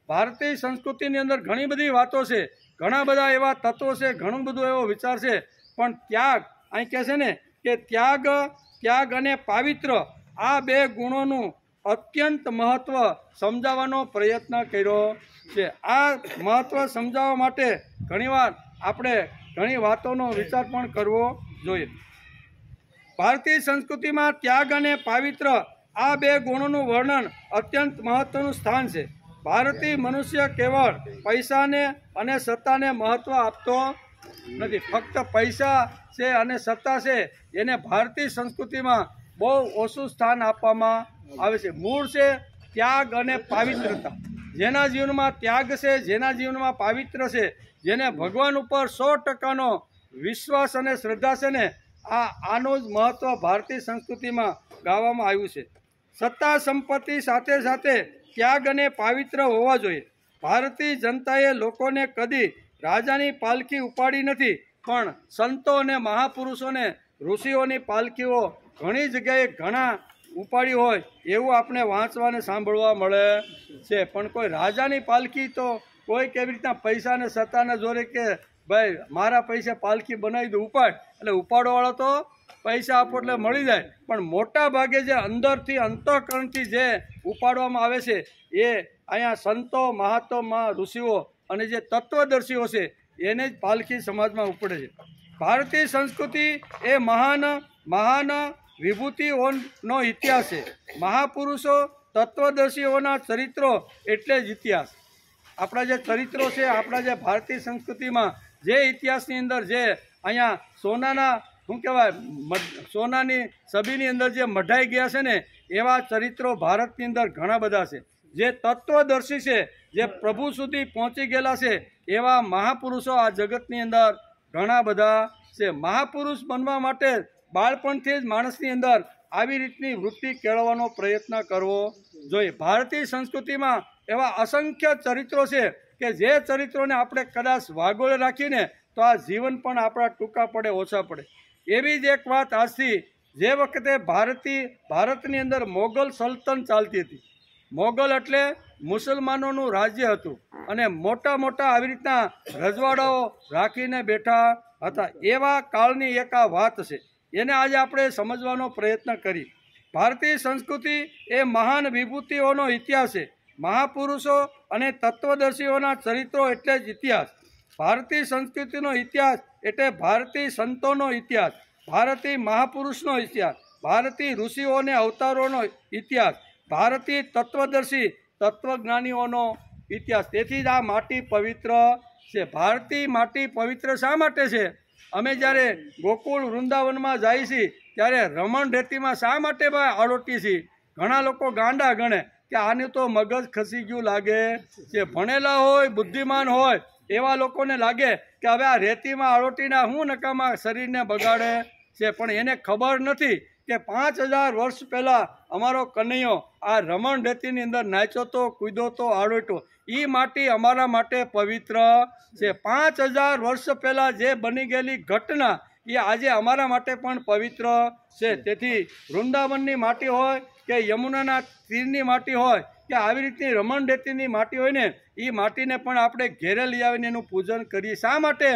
ભારતીય સંસ્કૃતિની અંદર ઘણી બધી વાતો છે, ઘણા બધા એવા તત્વો છે, ઘણું બધું એવો વિચાર છે, પણ ત્યાગ અહીં કહે છે ને કે ત્યાગ અને પાવિત્ર આ 2 ગુણોનું અત્યંત મહત્વ સમજાવવાનો પ્રયત્ન કર્યો છે. આ મહત્વ સમજાવવા માટે ઘણીવાર આપણે ઘણી વાતોનો વિચાર પણ કરવો જોઈએ. ભારતીય સંસ્કૃતિમાં ત્યાગ અને પાવિત્ર આ 2 ગુણોનું વર્ણન અત્યંત મહત્વનું સ્થાન છે. ભારતીય મનુષ્ય કેવળ પૈસાને અને સત્તાને મહત્વ આપતો નથી. ફક્ત પૈસા છે અને સત્તા છે એને ભારતીય સંસ્કૃતિમાં બહુ ઓછું સ્થાન આપવામાં આવે છે. મૂળ છે ત્યાગ અને પાવિત્રતા. જેના જીવનમાં ત્યાગ છે, જેના જીવનમાં પાવિત્ર છે, જેને ભગવાન ઉપર 100%નો વિશ્વાસ અને શ્રદ્ધા છે ને આનું જ મહત્વ ભારતીય સંસ્કૃતિમાં ગાવામાં આવ્યું છે. સત્તા સંપત્તિ સાથે સાથે ત્યાગ અને પાવિત્ર હોવા જોઈએ. ભારતીય જનતાએ લોકોને કદી રાજાની પાલખી ઉપાડી નથી, પણ સંતો અને મહાપુરુષોને ઋષિઓની પાલખીઓ ઘણી જગ્યાએ ઘણા ઉપાડી હોય એવું આપણે વાંચવા અને સાંભળવા મળે છે. પણ કોઈ રાજાની પાલખી તો કોઈ કેવી રીતના પૈસાને સત્તાને જોરે કે ભાઈ મારા પૈસા પાલખી બનાવી દો ઉપાડ, એટલે ઉપાડવાળો તો પૈસા આપો એટલે મળી જાય. પણ મોટા ભાગે જે અંદરથી અંતઃકરણથી જે ઉપાડવામાં આવે છે એ અહીંયા સંતો, મહાત્મા, ઋષિઓ અને જે તત્વદર્શીઓ છે એને જ પાલખી સમાજમાં ઉપડે છે. ભારતીય સંસ્કૃતિ એ મહાન વિભૂતિઓનો ઇતિહાસ છે. મહાપુરુષો, તત્વદર્શીઓના ચરિત્રો એટલે જ ઇતિહાસ. આપણા જે ચરિત્રો છે, આપણા જે ભારતીય સંસ્કૃતિમાં જે ઇતિહાસની અંદર જે અહીંયા સોનાના શું કહેવાય સોનાની છબીની અંદર જે મઢાઈ ગયા છે ને એવા ચરિત્રો ભારતની અંદર ઘણા બધા છે. જે તત્વદર્શી છે, જે પ્રભુ સુધી પહોંચી ગયેલા છે એવા મહાપુરુષો આ જગતની અંદર ઘણા બધા છે. મહાપુરુષ બનવા માટે બાળપણથી જ માણસની અંદર આવી રીતની વૃત્તિ કેળવવાનો પ્રયત્ન કરવો જોઈએ. ભારતીય સંસ્કૃતિમાં એવા અસંખ્ય ચરિત્રો છે કે જે ચરિત્રોને આપણે કદાચ વાગોળે રાખીને તો આ જીવન પણ આપણા ટૂંકા પડે, ઓછા પડે. એવી જ એક વાત આજથી, જે વખતે ભારતની અંદર મોગલ સલ્તન ચાલતી હતી. મોગલ એટલે મુસલમાનોનું રાજ્ય હતું અને મોટા મોટા આવી રીતના રજવાડાઓ રાખીને બેઠા હતા. એવા કાળની એક આ વાત છે, એને આજે આપણે સમજવાનો પ્રયત્ન કરી. ભારતીય સંસ્કૃતિ એ મહાન વિભૂતિઓનો ઇતિહાસ છે. મહાપુરુષો અને તત્વદર્શીઓના ચરિત્રો એટલે જ ઇતિહાસ. ભારતીય સંસ્કૃતિનો ઇતિહાસ એટલે ભારતીય સંતોનો ઇતિહાસ. ભારતીય મહાપુરુષનો ઇતિહાસ, ભારતીય ઋષિઓને અવતારોનો ઇતિહાસ, ભારતીય તત્વદર્શી તત્વજ્ઞાનીઓનો ઇતિહાસ. તેથી જ આ માટી પવિત્ર છે. ભારતીય માટી પવિત્ર શા માટે છે? અમે જ્યારે ગોકુળ વૃંદાવનમાં જઈએ છીએ ત્યારે રમણ રેતીમાં શા માટે આળોટીએ છીએ? ઘણા લોકો ગાંડા ગણે કે આનું તો મગજ ખસી ગયું લાગે છે. ભણેલા હોય, બુદ્ધિમાન હોય એવા લોકોને લાગે કે હવે આ રેતીમાં આળોટીને હું નકામા શરીરને બગાડે છે. પણ એને ખબર નથી કે 5000 વર્ષ પહેલાં અમારો કનૈયો આ રમણ રેતીની અંદર નાચ્યો તો, કૂદ્યો તો, આળોટ્યો. એ માટી અમારા માટે પવિત્ર છે. 5000 વર્ષ પહેલાં જે બની ગયેલી ઘટના એ આજે અમારા માટે પણ પવિત્ર છે. તેથી વૃંદાવનની માટી હોય કે યમુનાના તીરની માટી હોય કે આવી રીતની રમણ રેતીની માટી હોય ને, એ માટીને પણ આપણે ઘેરે લઈ આવીને એનું પૂજન કરીએ. શા માટે?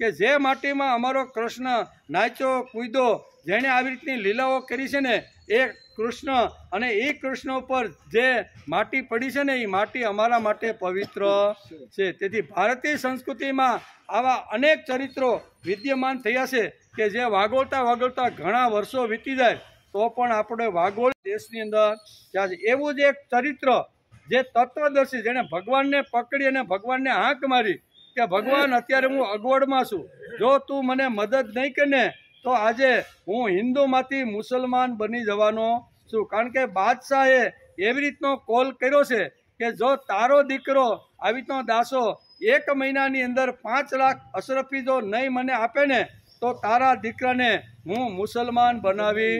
કે જે માટીમાં અમારો કૃષ્ણ નાચ્યો, કૂદ્યો, જેણે આવી રીતની લીલાઓ કરી છે ને, એ કૃષ્ણ અને એ કૃષ્ણ ઉપર જે માટી પડી છે ને, એ માટી અમારા માટે પવિત્ર છે. તેથી ભારતીય સંસ્કૃતિમાં આવા અનેક ચરિત્રો વિદ્યમાન થયા છે કે જે વાગોળતા વાગોળતા ઘણા વર્ષો વીતી જાય તો પણ આપણે વાગોળ દેશની અંદર ત્યાં છે. એવું જ એક ચરિત્ર જે તત્વદર્શી, જેણે ભગવાનને પકડી અને ભગવાનને હાંક મારી કે ભગવાન અત્યારે હું અગવડમાં છું, જો તું મને મદદ નહીં કરે તો આજે હું હિન્દુમાંથી મુસલમાન બની જવાનો છું. કારણ કે બાદશાહે એવી રીતનો કોલ કર્યો છે કે જો તારો દીકરો આવી રીતનો દાસો 1 મહિનાની અંદર 5 લાખ અશરફી જો નહીં મને આપે ને તો તારા દીકરાને હું મુસલમાન બનાવી.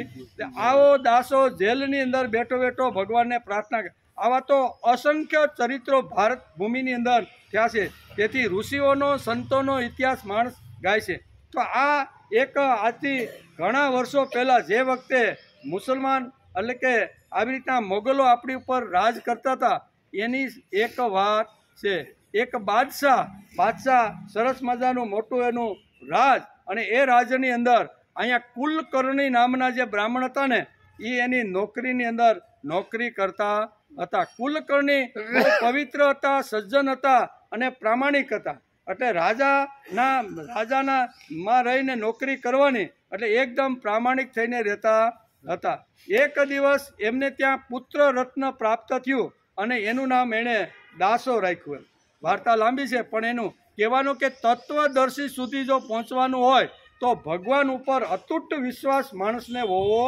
આવો દાસો જેલની અંદર બેઠો બેઠો ભગવાનને પ્રાર્થના કરે. આવા તો અસંખ્ય ચરિત્રો ભારત ભૂમિની અંદર થયા છે. તેથી ઋષિઓનો, સંતોનો ઇતિહાસ માણસ ગાય છે. તો આ એક આજથી ઘણા વર્ષો પહેલાં જે વખતે મુસલમાન એટલે કે આવી રીતના મોગલો આપણી ઉપર રાજ કરતા હતા એની એક વાત છે. એક બાદશાહ સરસ મજાનું મોટું એનું રાજ, અને એ રાજની અંદર અહીંયા કુલકર્ણી નામના જે બ્રાહ્મણ હતા ને એ એની નોકરીની અંદર નોકરી કરતા હતા. કુલકર્ણી બહુ પવિત્ર હતા, સજ્જન હતા અને પ્રામાણિક હતા. એટલે રાજાના માં રહીને નોકરી કરવાની એટલે એકદમ પ્રામાણિક થઈને રહેતા હતા. એક દિવસ એમને ત્યાં પુત્ર રત્ન પ્રાપ્ત થયું અને એનું નામ એણે દાસો રાખ્યું. વાર્તા લાંબી છે પણ એનું કહેવાનું કે તત્વદર્શી સુધી જો પહોંચવાનું હોય તો ભગવાન ઉપર અતૂટ વિશ્વાસ માણસને હોવો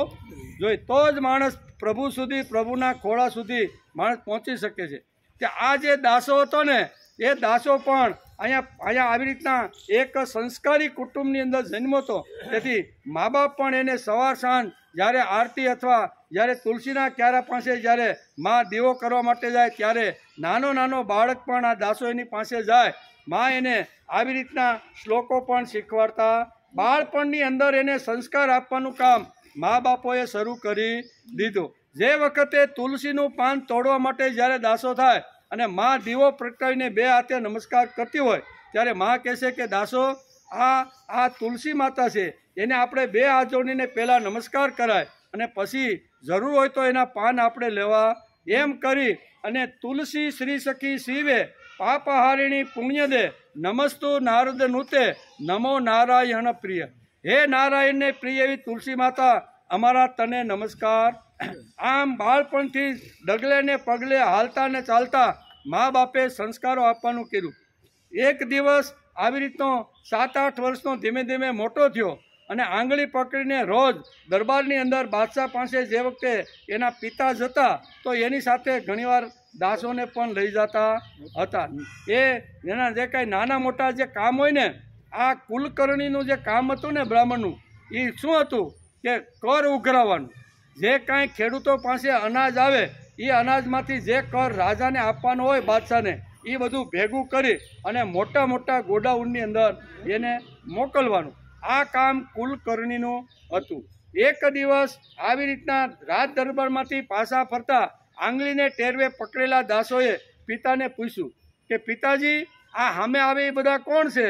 જોઈએ. તો જ માણસ પ્રભુ સુધી, પ્રભુના ખોળા સુધી માણસ પહોંચી શકે છે. કે આ જે દાસો હતો ને એ દાસો પણ અહીંયા આવી રીતના એક સંસ્કારી કુટુંબની અંદર જન્મ્યો હતો. તેથી મા બાપ પણ એને સવાર સાંજ જ્યારે આરતી અથવા જ્યારે તુલસીના ક્યારા પાસે જ્યારે મા દીવો કરવા માટે જાય ત્યારે નાનો બાળક પણ આ દાસો એની પાસે જાય. મા એને આવી રીતના શ્લોકો પણ શીખવાડતા. બાળપણની અંદર એને સંસ્કાર આપવાનું કામ મા બાપોએ શરૂ કરી દીધું. જે વખતે તુલસીનું પાન તોડવા માટે જ્યારે દાસો થાય અને મા દીવો પ્રગટાવીને 2 હાથે નમસ્કાર કરતી હોય ત્યારે મા કહેશે કે દાસો આ તુલસી માતા છે, એને આપણે 2 હાથ જોડીને પહેલાં નમસ્કાર કરાય અને પછી જરૂર હોય તો એના પાન આપણે લેવા. એમ કરી અને તુલસી શ્રી સખી શિવે પાપહારિણી પુણ્યદે નમસ્તુ નારદ નુતે નમો નારાયણ પ્રિય. હે નારાયણને પ્રિય એવી તુલસી માતા, અમારા તને નમસ્કાર. આમ બાળપણથી ડગલે ને પગલે, હાલતા ને ચાલતા મા બાપે સંસ્કારો આપવાનું કર્યું. એક દિવસ આવી રીતનો 7-8 વર્ષનો ધીમે ધીમે મોટો થયો અને આંગળી પકડીને રોજ દરબારની અંદર બાદશાહ પાસે જે વખતે એના પિતા જતા તો એની સાથે ઘણીવાર દાસોને પણ લઈ જતા હતા. એના જે કાંઈ નાના મોટા જે કામ હોય ને, આ કુલકર્ણીનું જે કામ હતું ને બ્રાહ્મણનું, એ શું હતું કે કર ઉઘરાવવાનું. જે કાંઈ ખેડૂતો પાસે અનાજ આવે એ અનાજમાંથી જે કર રાજાને આપવાનો હોય બાદશાહને, એ બધું ભેગું કરી અને મોટા મોટા ગોડાઉનની અંદર એને મોકલવાનું. આ કામ કુલકર્ણીનું હતું. એક દિવસ આવી રીતના રાજ દરબારમાંથી પાછા ફરતા આંગળીને ટેરવે પકડેલા દાસોએ પિતાને પૂછ્યું કે પિતાજી, આ સામે આવે એ બધા કોણ છે?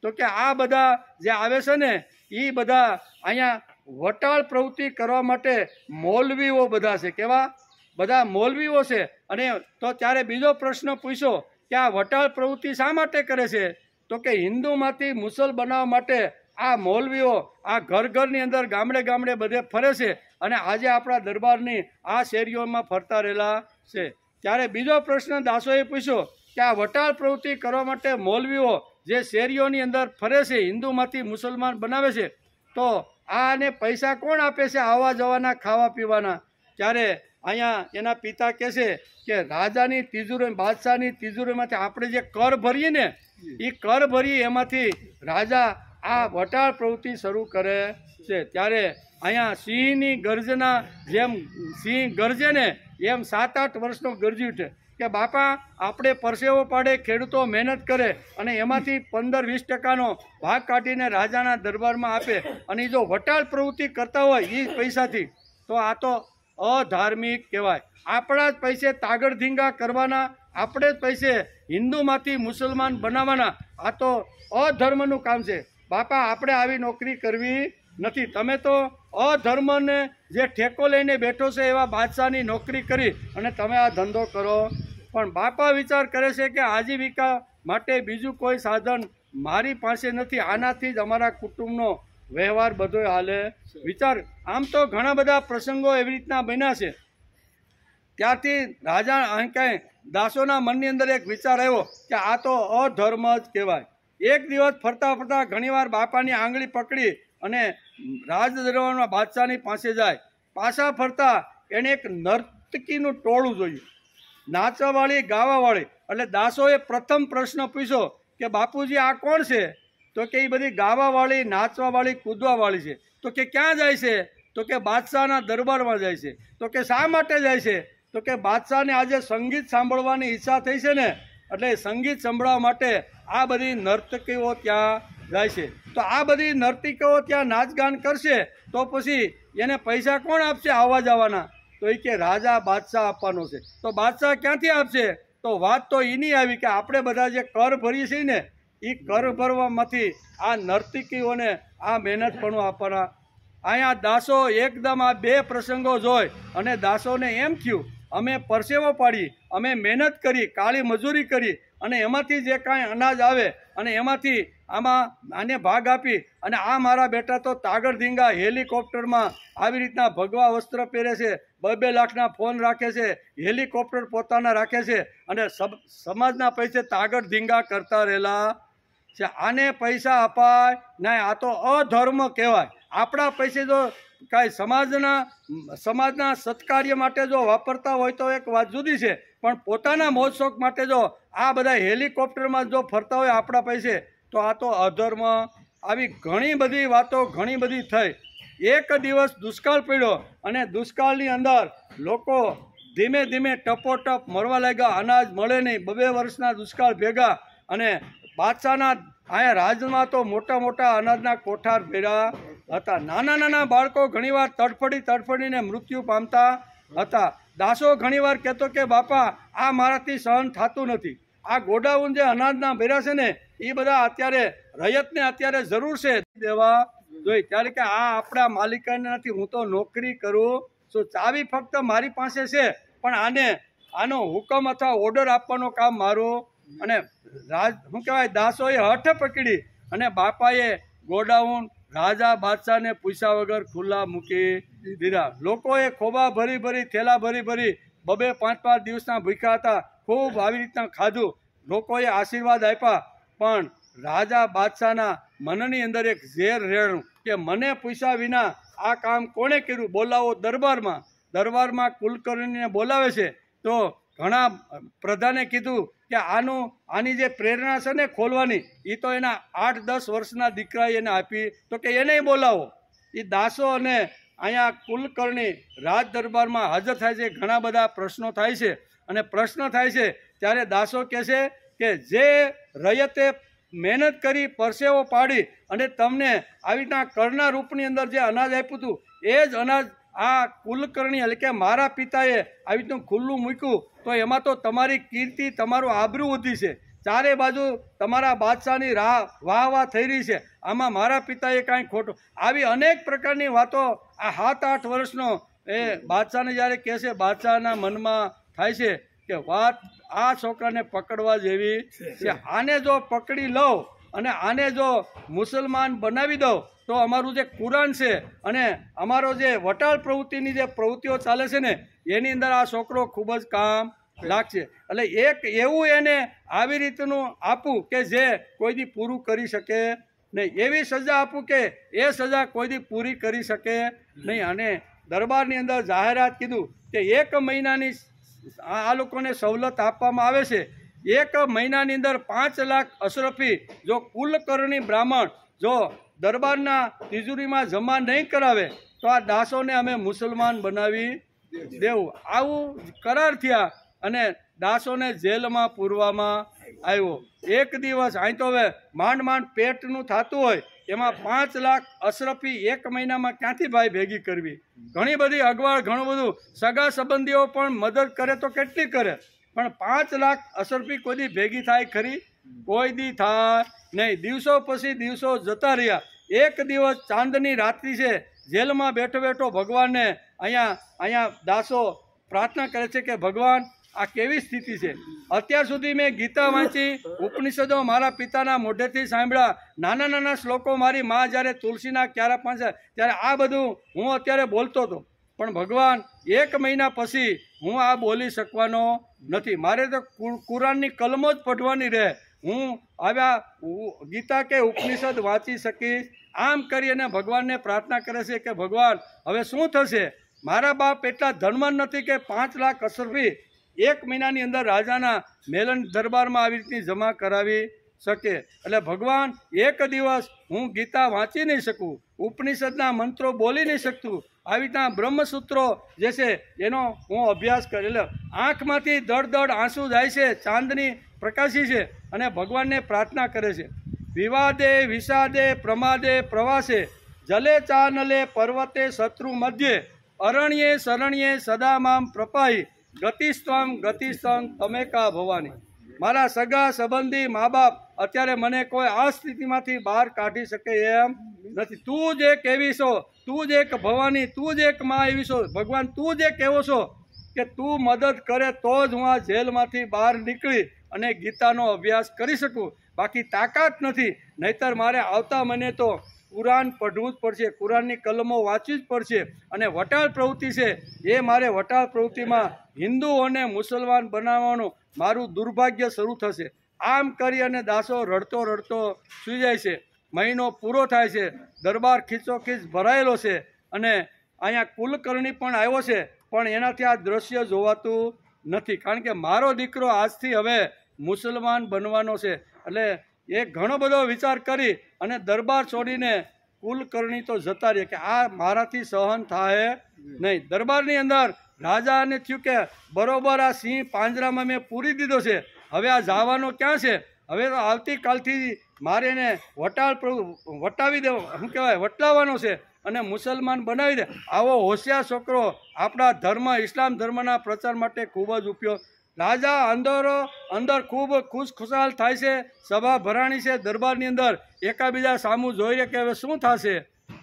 તો કે આ બધા જે આવે છે ને એ બધા અહીંયા વટાળ પ્રવૃત્તિ કરવા માટે મૌલવીઓ બધા છે. કેવા? બધા મૌલવીઓ છે. અને તો ત્યારે બીજો પ્રશ્ન પૂછ્યો કે આ વટાળ પ્રવૃત્તિ શા માટે કરે છે? તો કે હિન્દુમાંથી મુસલ બનાવવા માટે આ મૌલવીઓ આ ઘર ઘરની અંદર ગામડે ગામડે બધે ફરે છે અને આજે આપણા દરબારની આ શેરીઓમાં ફરતા રહેલા છે. ત્યારે બીજો પ્રશ્ન દાસોએ પૂછ્યો કે આ વટાળ પ્રવૃત્તિ કરવા માટે મૌલવીઓ જે શેરીઓની અંદર ફરે છે, હિન્દુમાંથી મુસલમાન બનાવે છે, તો આને પૈસા કોણ આપે છે આવવા જવાના, ખાવા પીવાના? ત્યારે અહીંયા એના પિતા કહે છે કે રાજાની તિજોરી, બાદશાહની તિજોરીમાંથી આપણે જે કર ભરીએ ને, એ કર ભરીએ એમાંથી રાજા આ વટાળ પ્રવૃત્તિ શરૂ કરે છે. ત્યારે અહીંયા સિંહની ગર્જના, જેમ સિંહ ગરજે ને એમ 7-8 વર્ષનો ગરજી ઉઠે કે બાપા આપણે પરસેવો પાડે, ખેડૂતો મહેનત કરે અને એમાંથી 15-20% ભાગ કાઢીને રાજાના દરબારમાં આપે અને જો વટાળ પ્રવૃત્તિ કરતા હોય એ પૈસાથી, તો આ તો અધાર્મિક કહેવાય. આપણા જ પૈસે તાગડ ધીંગા કરવાના, આપણે જ પૈસે હિન્દુમાંથી મુસલમાન બનાવવાના, આ તો અધર્મનું કામ છે. બાપા આપણે આવી નોકરી કરવી નથી. તમે તો અધર્મને જે ઠેકો લઈને બેઠો છે એવા બાદશાહની નોકરી કરી અને તમે આ ધંધો કરો. પણ બાપા વિચાર કરે છે કે આજીવિકા માટે બીજું કોઈ સાધન મારી પાસે નથી, આનાથી જ અમારા કુટુંબનો વ્યવહાર બધો હાલે. વિચાર આમ તો ઘણા બધા પ્રસંગો એવી રીતના બન્યા છે. ત્યારથી રાજા અહીં કાંઈ દાસોના મનની અંદર એક વિચાર આવ્યો કે આ તો અધર્મ જ કહેવાય. એક દિવસ ફરતા ફરતા ઘણીવાર બાપાની આંગળી પકડી અને રાજ દરબારમાં બાદશાહની પાસે જાય. પાછા ફરતા એણે એક નર્તકીનું ટોળું જોયું, નાચવાવાળી, ગાવાવાળી. એટલે દાસોએ પ્રથમ પ્રશ્ન પૂછ્યો કે બાપુજી આ કોણ છે? તો કે એ બધી ગાવાવાળી, નાચવાવાળી, કૂદવાવાળી છે. તો કે ક્યાં જાય છે? તો કે બાદશાહના દરબારમાં જાય છે. તો કે શા માટે જાય છે? તો કે બાદશાહને આજે સંગીત સાંભળવાની ઈચ્છા થઈ છે ને, એટલે સંગીત સાંભળવા માટે આ બધી નર્તકીઓ ત્યાં જાય છે. તો આ બધી નર્તકીઓ ત્યાં નાચગાન કરશે તો પછી એને પૈસા કોણ આપશે આવવા જવાના? તો એ કે રાજા બાદશાહ આપવાનો છે. તો બાદશાહ ક્યાંથી આપશે? તો વાત તો એની આવી કે આપણે બધા જે કર ભરીએ છીએ ને, એ કર ભરવામાંથી આ નર્તકીઓને આ મહેનત પણ આપવાના. અહીંયા દાસો એકદમ આ બે પ્રસંગો જોઈ અને દાસોને એમ થયું અમે પરસેવો પાડી, અમે મહેનત કરી, કાળી મજૂરી કરી અને એમાંથી જે કાંઈ અનાજ આવે અને એમાંથી આને ભાગ આપી અને આ મારા બેટા તો તાગડ ધીંગા હેલિકોપ્ટરમાં આવી રીતના ભગવા વસ્ત્ર પહેરે છે, 2-2 લાખના ફોન રાખે છે, હેલિકોપ્ટર પોતાના રાખે છે અને સમાજના પૈસે તાગડ ધીંગા કરતા રહેલા છે. આને પૈસા અપાય નહીં, આ તો અધર્મ કહેવાય. આપણા પૈસે જો કાંઈ સમાજના સત્કાર્ય માટે જો વાપરતા હોય તો એક વાત જુદી છે, પણ પોતાના મોજ શોખ માટે જો આ બધા હેલિકોપ્ટરમાં જો ફરતા હોય આપણા પૈસે, તો આ તો અધર્મ. આવી ઘણી બધી વાતો ઘણી બધી થઈ. એક દિવસ દુષ્કાળ પડ્યો અને દુષ્કાળની અંદર લોકો ધીમે ધીમે ટપોટપ મરવા લાગ્યા. અનાજ મળે નહીં, 2 વર્ષના દુષ્કાળ ભેગા અને બાદશાહના અહીંયા રાજમાં તો મોટા મોટા અનાજના કોઠાર ભેરા હતા. નાના નાના બાળકો ઘણીવાર તડફડીને મૃત્યુ પામતા હતા. દાસો ઘણીવાર કહેતો કે બાપા આ મારાથી સહન થતું નથી. આ ગોડાઉન જે અનાજના ભેરા છે ને, એ બધા અત્યારે રયતને અત્યારે જરૂર છે દેવા જોઈએ. ત્યારે કે આ આપણા માલિકાને નથી, હું તો નોકરી કરું છું, ચાવી ફક્ત મારી પાસે છે, પણ આનો હુકમ અથવા ઓર્ડર આપવાનો કામ મારું. અને શું કહેવાય, દાસોએ હઠ પકડી અને બાપાએ ગોડાઉન રાજા બાદશાહને પૂછ્યા વગર ખુલ્લા મૂકી દીધા. લોકોએ ખોબા ભરી થેલા ભરી 2-5 દિવસના ભૂખ્યા હતા, ખૂબ આવી રીતના ખાધું. લોકોએ આશીર્વાદ આપ્યા, પણ રાજા બાદશાહના મનની અંદર એક ઝેર રેડ્યું કે મને પૂછ્યા વિના આ કામ કોણે કર્યું? બોલાવો દરબારમાં કુલકર્ણીને બોલાવે છે. તો ઘણા પ્રધાને કીધું કે આની જે પ્રેરણા છે ને ખોલવાની, એ તો એના 8-10 વર્ષના દીકરાએ એને આપી. તો કે એને બોલાવો. એ દાસો અને અહીંયા કુલકર્ણી રાજ દરબારમાં હાજર થાય છે. ઘણા બધા પ્રશ્નો થાય છે અને પ્રશ્ન થાય છે ત્યારે દાસો કહે છે કે જે રયતે મહેનત કરી, પરસેવો પાડી અને તમને આવી રીતના કરના રૂપની અંદર જે અનાજ આપ્યું હતું, એ જ અનાજ આ કુલકર્ણી એટલે કે મારા પિતાએ આવી રીતનું ખુલ્લું મૂક્યું, તો એમાં તો તમારી કીર્તિ, તમારું આબરૂ વધી છે. ચારે બાજુ તમારા બાદશાહની વાહ થઈ રહી છે. આમાં મારા પિતાએ કાંઈ ખોટું. આવી અનેક પ્રકારની વાતો આ 7-8 વર્ષનો એ બાદશાહને જ્યારે કહે છે, બાદશાહના મનમાં થાય છે કે વાત આ છોકરાને પકડવા જેવી છે. આને જો પકડી લઉં અને આને જો મુસલમાન બનાવી દો તો અમારું જે કુરાન છે અને અમારો જે વટાળ પ્રવૃત્તિની જે પ્રવૃત્તિઓ ચાલે છે ને એની અંદર આ છોકરો ખૂબ જ કામ લાગશે. એટલે એક એવું એને આવી રીતનું આપું કે જે કોઈ દી પૂરું કરી શકે નહીં, એવી સજા આપું કે એ સજા કોઈ દી પૂરી કરી શકે નહીં. અને દરબારની અંદર જાહેરાત કીધું કે 1 મહિનાની આ લોકોને સવલત આપવામાં આવે છે. 1 મહિનાની અંદર 5 લાખ અશરફી જો કુલકર્ણી બ્રાહ્મણ જો દરબારના તિજોરીમાં જમા નહીં કરાવે તો આ દાસોને અમે મુસલમાન બનાવી દેવું. આવું કરાર થયા અને દાસોને જેલમાં પૂરવામાં આવ્યો. એક દિવસ અહીં તો હવે માંડ પેટનું થતું હોય એમાં 5 લાખ અશરફી 1 મહિનામાં ક્યાંથી ભાઈ ભેગી કરવી? ઘણી બધી અગવડ, ઘણું બધું, સગા સંબંધીઓ પણ મદદ કરે તો કેટલી કરે, પણ 5 લાખ અશરફી કોઈ દી ભેગી થાય ખરી? કોઈ દી થાય નહીં. દિવસો પછી દિવસો જતા રહ્યા. એક દિવસ ચાંદની રાત્રિ છે, જેલમાં બેઠો બેઠો ભગવાનને અહીંયા દાસો પ્રાર્થના કરે છે કે ભગવાન આ કેવી સ્થિતિ છે? અત્યાર સુધી મેં ગીતા વાંચી, ઉપનિષદો મારા પિતાના મોઢેથી સાંભળ્યા, નાના નાના શ્લોકો મારી મા જ્યારે તુલસીના ક્યારા પાંચે ત્યારે આ બધું હું અત્યારે બોલતો હતો, પણ ભગવાન 1 મહિના પછી હું આ બોલી શકવાનો નથી. મારે તો કુરાનની કલમો જ પઢવાની રહે. હું આવ્યા ગીતા કે ઉપનિષદ વાંચી શકીશ? આમ કરી અને ભગવાનને પ્રાર્થના કરે છે કે ભગવાન હવે શું થશે? મારા બાપ એટલા ધનવાન નથી કે 5 લાખ અશરફી 1 મહિનાની અંદર રાજાના મેલન દરબારમાં આવી રીતની જમા કરાવી શકે. એટલે ભગવાન એક દિવસ હું ગીતા વાંચી નહીં શકું, ઉપનિષદના મંત્રો બોલી નહીં શકતું, આવી રીતના બ્રહ્મસૂત્રો જે છે એનો હું અભ્યાસ કરી. એટલે આંખમાંથી દળ આંસુ જાય છે, ચાંદની પ્રકાશી છે અને ભગવાનને પ્રાર્થના કરે છે. વિવાદે વિષાદે પ્રમાદે પ્રવાસે જલે ચાનલે પર્વતે શત્રુ મધ્યે અરણ્યે શરણ્યે સદા મામ પ્રપાહી ગતિસ્ત્વમ તમે કા ભવાની. મારા સગા સંબંધી મા બાપ અત્યારે મને કોઈ આ સ્થિતિમાંથી બહાર કાઢી શકે એમ નથી. તું જ એક એવી છો, તું જ એક ભવાની, તું જ એક માં એવી છો. ભગવાન તું જ એક એવો છો કે તું મદદ કરે તો જ હું આ જેલમાંથી બહાર નીકળી અને ગીતાનો અભ્યાસ કરી શકું. બાકી તાકાત નથી. નહીતર મારે આવતા મને તો કુરાન પઢવું જ પડશે, કુરાનની કલમો વાંચવી જ પડશે. અને વટાળ પ્રવૃત્તિ છે એ મારે વટાળ પ્રવૃત્તિમાં હિન્દુઓને મુસલમાન બનાવવાનું મારું દુર્ભાગ્ય શરૂ થશે. આમ કરી અને દાસો રડતો રડતો સૂઈ જાય છે. મહિનો પૂરો થાય છે, દરબાર ખીચોખીચ ભરાયેલો છે અને અહીંયા કુલકર્ણી પણ આવ્યો છે, પણ એનાથી આ દ્રશ્ય જોવાતું નથી. કારણ કે મારો દીકરો આજથી હવે મુસલમાન બનવાનો છે. એટલે એ ઘણો બધો વિચાર કરી અને દરબાર છોડીને કુલકર્ણી તો જતા રહે કે આ મારાથી સહન થાય નહીં. દરબારની અંદર રાજાને થયું કે બરોબર આ સિંહ પાંજરામાં મેં પૂરી દીધો છે, હવે આ જવાનો ક્યાં છે? હવે તો આવતીકાલથી મારે એને વટાવી દેવો, શું કહેવાય, વટલાવવાનો છે અને મુસલમાન બનાવી દે. આવો હોશિયાર છોકરો આપણા ધર્મ, ઇસ્લામ ધર્મના પ્રચાર માટે ખૂબ જ ઉપયોગ. રાજા અંદર ખૂબ ખુશખુશાલ થાય છે. સભા ભરાણી છે દરબારની અંદર, એકાબીજા સામું જોઈ રહે કે હવે શું થશે.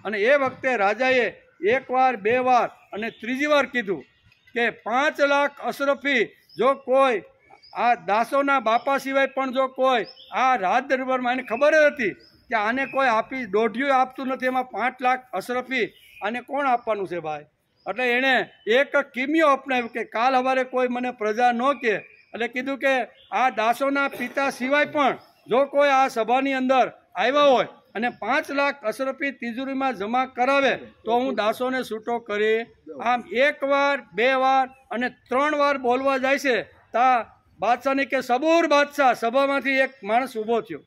અને એ વખતે રાજાએ 1 વાર 2 વાર અને 3જી વાર કીધું કે 5 લાખ અશરફી જો કોઈ આ દાસોના બાપા સિવાય પણ જો કોઈ આ રાજ દરબારમાં એને ખબર જ હતી કે આને કોઈ આપી દોઢિયું આપતું નથી, એમાં 5 લાખ અશરફી આને કોણ આપવાનું છે ભાઈ? એટલે એણે એક કિમિયો અપનાવ્યું કે કાલ સવારે કોઈ મને પ્રજા ન કહે. એટલે કીધું કે આ દાસોના પિતા સિવાય પણ જો કોઈ આ સભાની અંદર આવ્યા હોય અને 5 લાખ અશરફી તિજોરીમાં જમા કરાવે તો હું દાસોને છૂટો કરી. આમ 1 વાર 2 વાર અને 3 વાર બોલવા જાય છે તા બાદશાહને કે સબૂર બાદશાહ. સભામાંથી એક માણસ ઊભો થયો,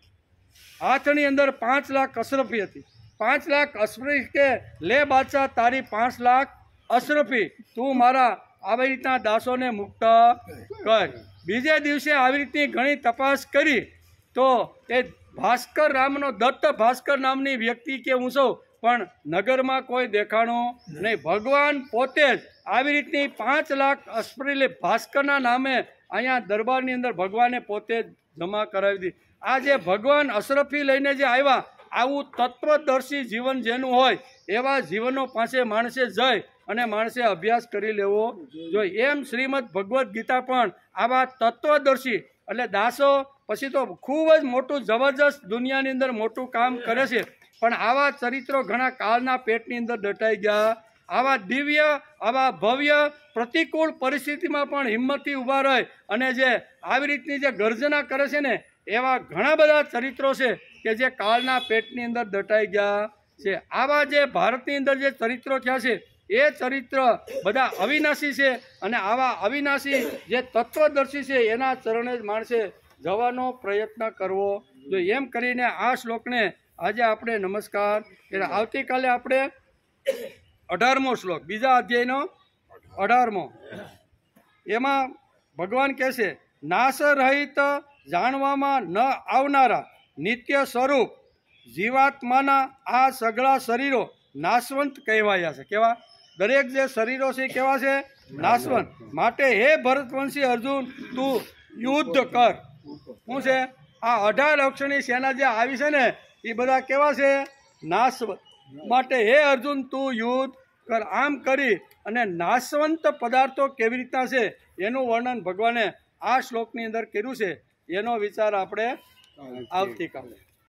હાથની અંદર 5 લાખ અશરફી હતી. 5 લાખ અશરફી કે લે બાદશાહ, તારી 5 લાખ અશરફી, તું મારા આવી રીતના દાસોને મુક્ત કર. બીજે દિવસે આવી રીતની ઘણી તપાસ કરી તો એ ભાસ્કર નામનો, દત્ત ભાસ્કર નામની વ્યક્તિ કે હું છું, પણ નગરમાં કોઈ દેખાણો નહીં. ભગવાન પોતે જ આવી રીતની 5 લાખ અશરફી ભાસ્કરના નામે અહીંયા દરબારની અંદર ભગવાને પોતે જ જમા કરાવી દીધી. આ જે ભગવાન અશરફી લઈને જે આવ્યા, આવું તત્વદર્શી જીવન જેનું હોય એવા જીવનો પાસે માણસે જઈ અને માણસે અભ્યાસ કરી લેવો જોઈએ. એમ શ્રીમદ ભગવદ્ ગીતા પણ આવા તત્વદર્શી એટલે દાસો પછી તો ખૂબ જ મોટું જબરજસ્ત દુનિયાની અંદર મોટું કામ કરે છે, પણ આવા ચરિત્રો ઘણા કાળના પેટની અંદર દટાઈ ગયા. આવા દિવ્ય, આવા ભવ્ય પ્રતિકૂળ પરિસ્થિતિમાં પણ હિંમતથી ઊભા રહે અને જે આવી રીતની જે ગર્જના કરે છે ને, એવા ઘણા બધા ચરિત્રો છે કે જે કાળના પેટની અંદર દટાઈ ગયા છે. આવા જે ભારતની અંદર જે ચરિત્રો થયા છે એ ચરિત્ર બધા અવિનાશી છે, અને આવા અવિનાશી જે તત્વદર્શી છે એના ચરણે જ માણસે જવાનો પ્રયત્ન કરવો જોઈએ. એમ કરીને આ શ્લોકને આજે આપણે નમસ્કાર. એટલે આવતીકાલે આપણે 18મો શ્લોક, બીજા અધ્યાયનો 18મો, એમાં ભગવાન કહે છે, નાશ રહિત જાણવામાં ન આવનારા નિત્ય સ્વરૂપ જીવાત્માના આ સગળા શરીરો નાશવંત કહેવાયા છે. કેવા? દરેક જે શરીરો છે કેવા છે? નાશવંત. માટે હે ભરતવંશી અર્જુન, તું યુદ્ધ કર. શું છે? આ 18 અક્ષરની સેના જે આવી છે ને એ બધા કેવા છે? નાશવંત. માટે હે અર્જુન, તું યુદ્ધ કર. આમ કરી અને નાશવંત પદાર્થો કેવી રીતના છે એનું વર્ણન ભગવાને આ શ્લોકની અંદર કર્યું છે. એનો વિચાર આપણે આવતીકાલે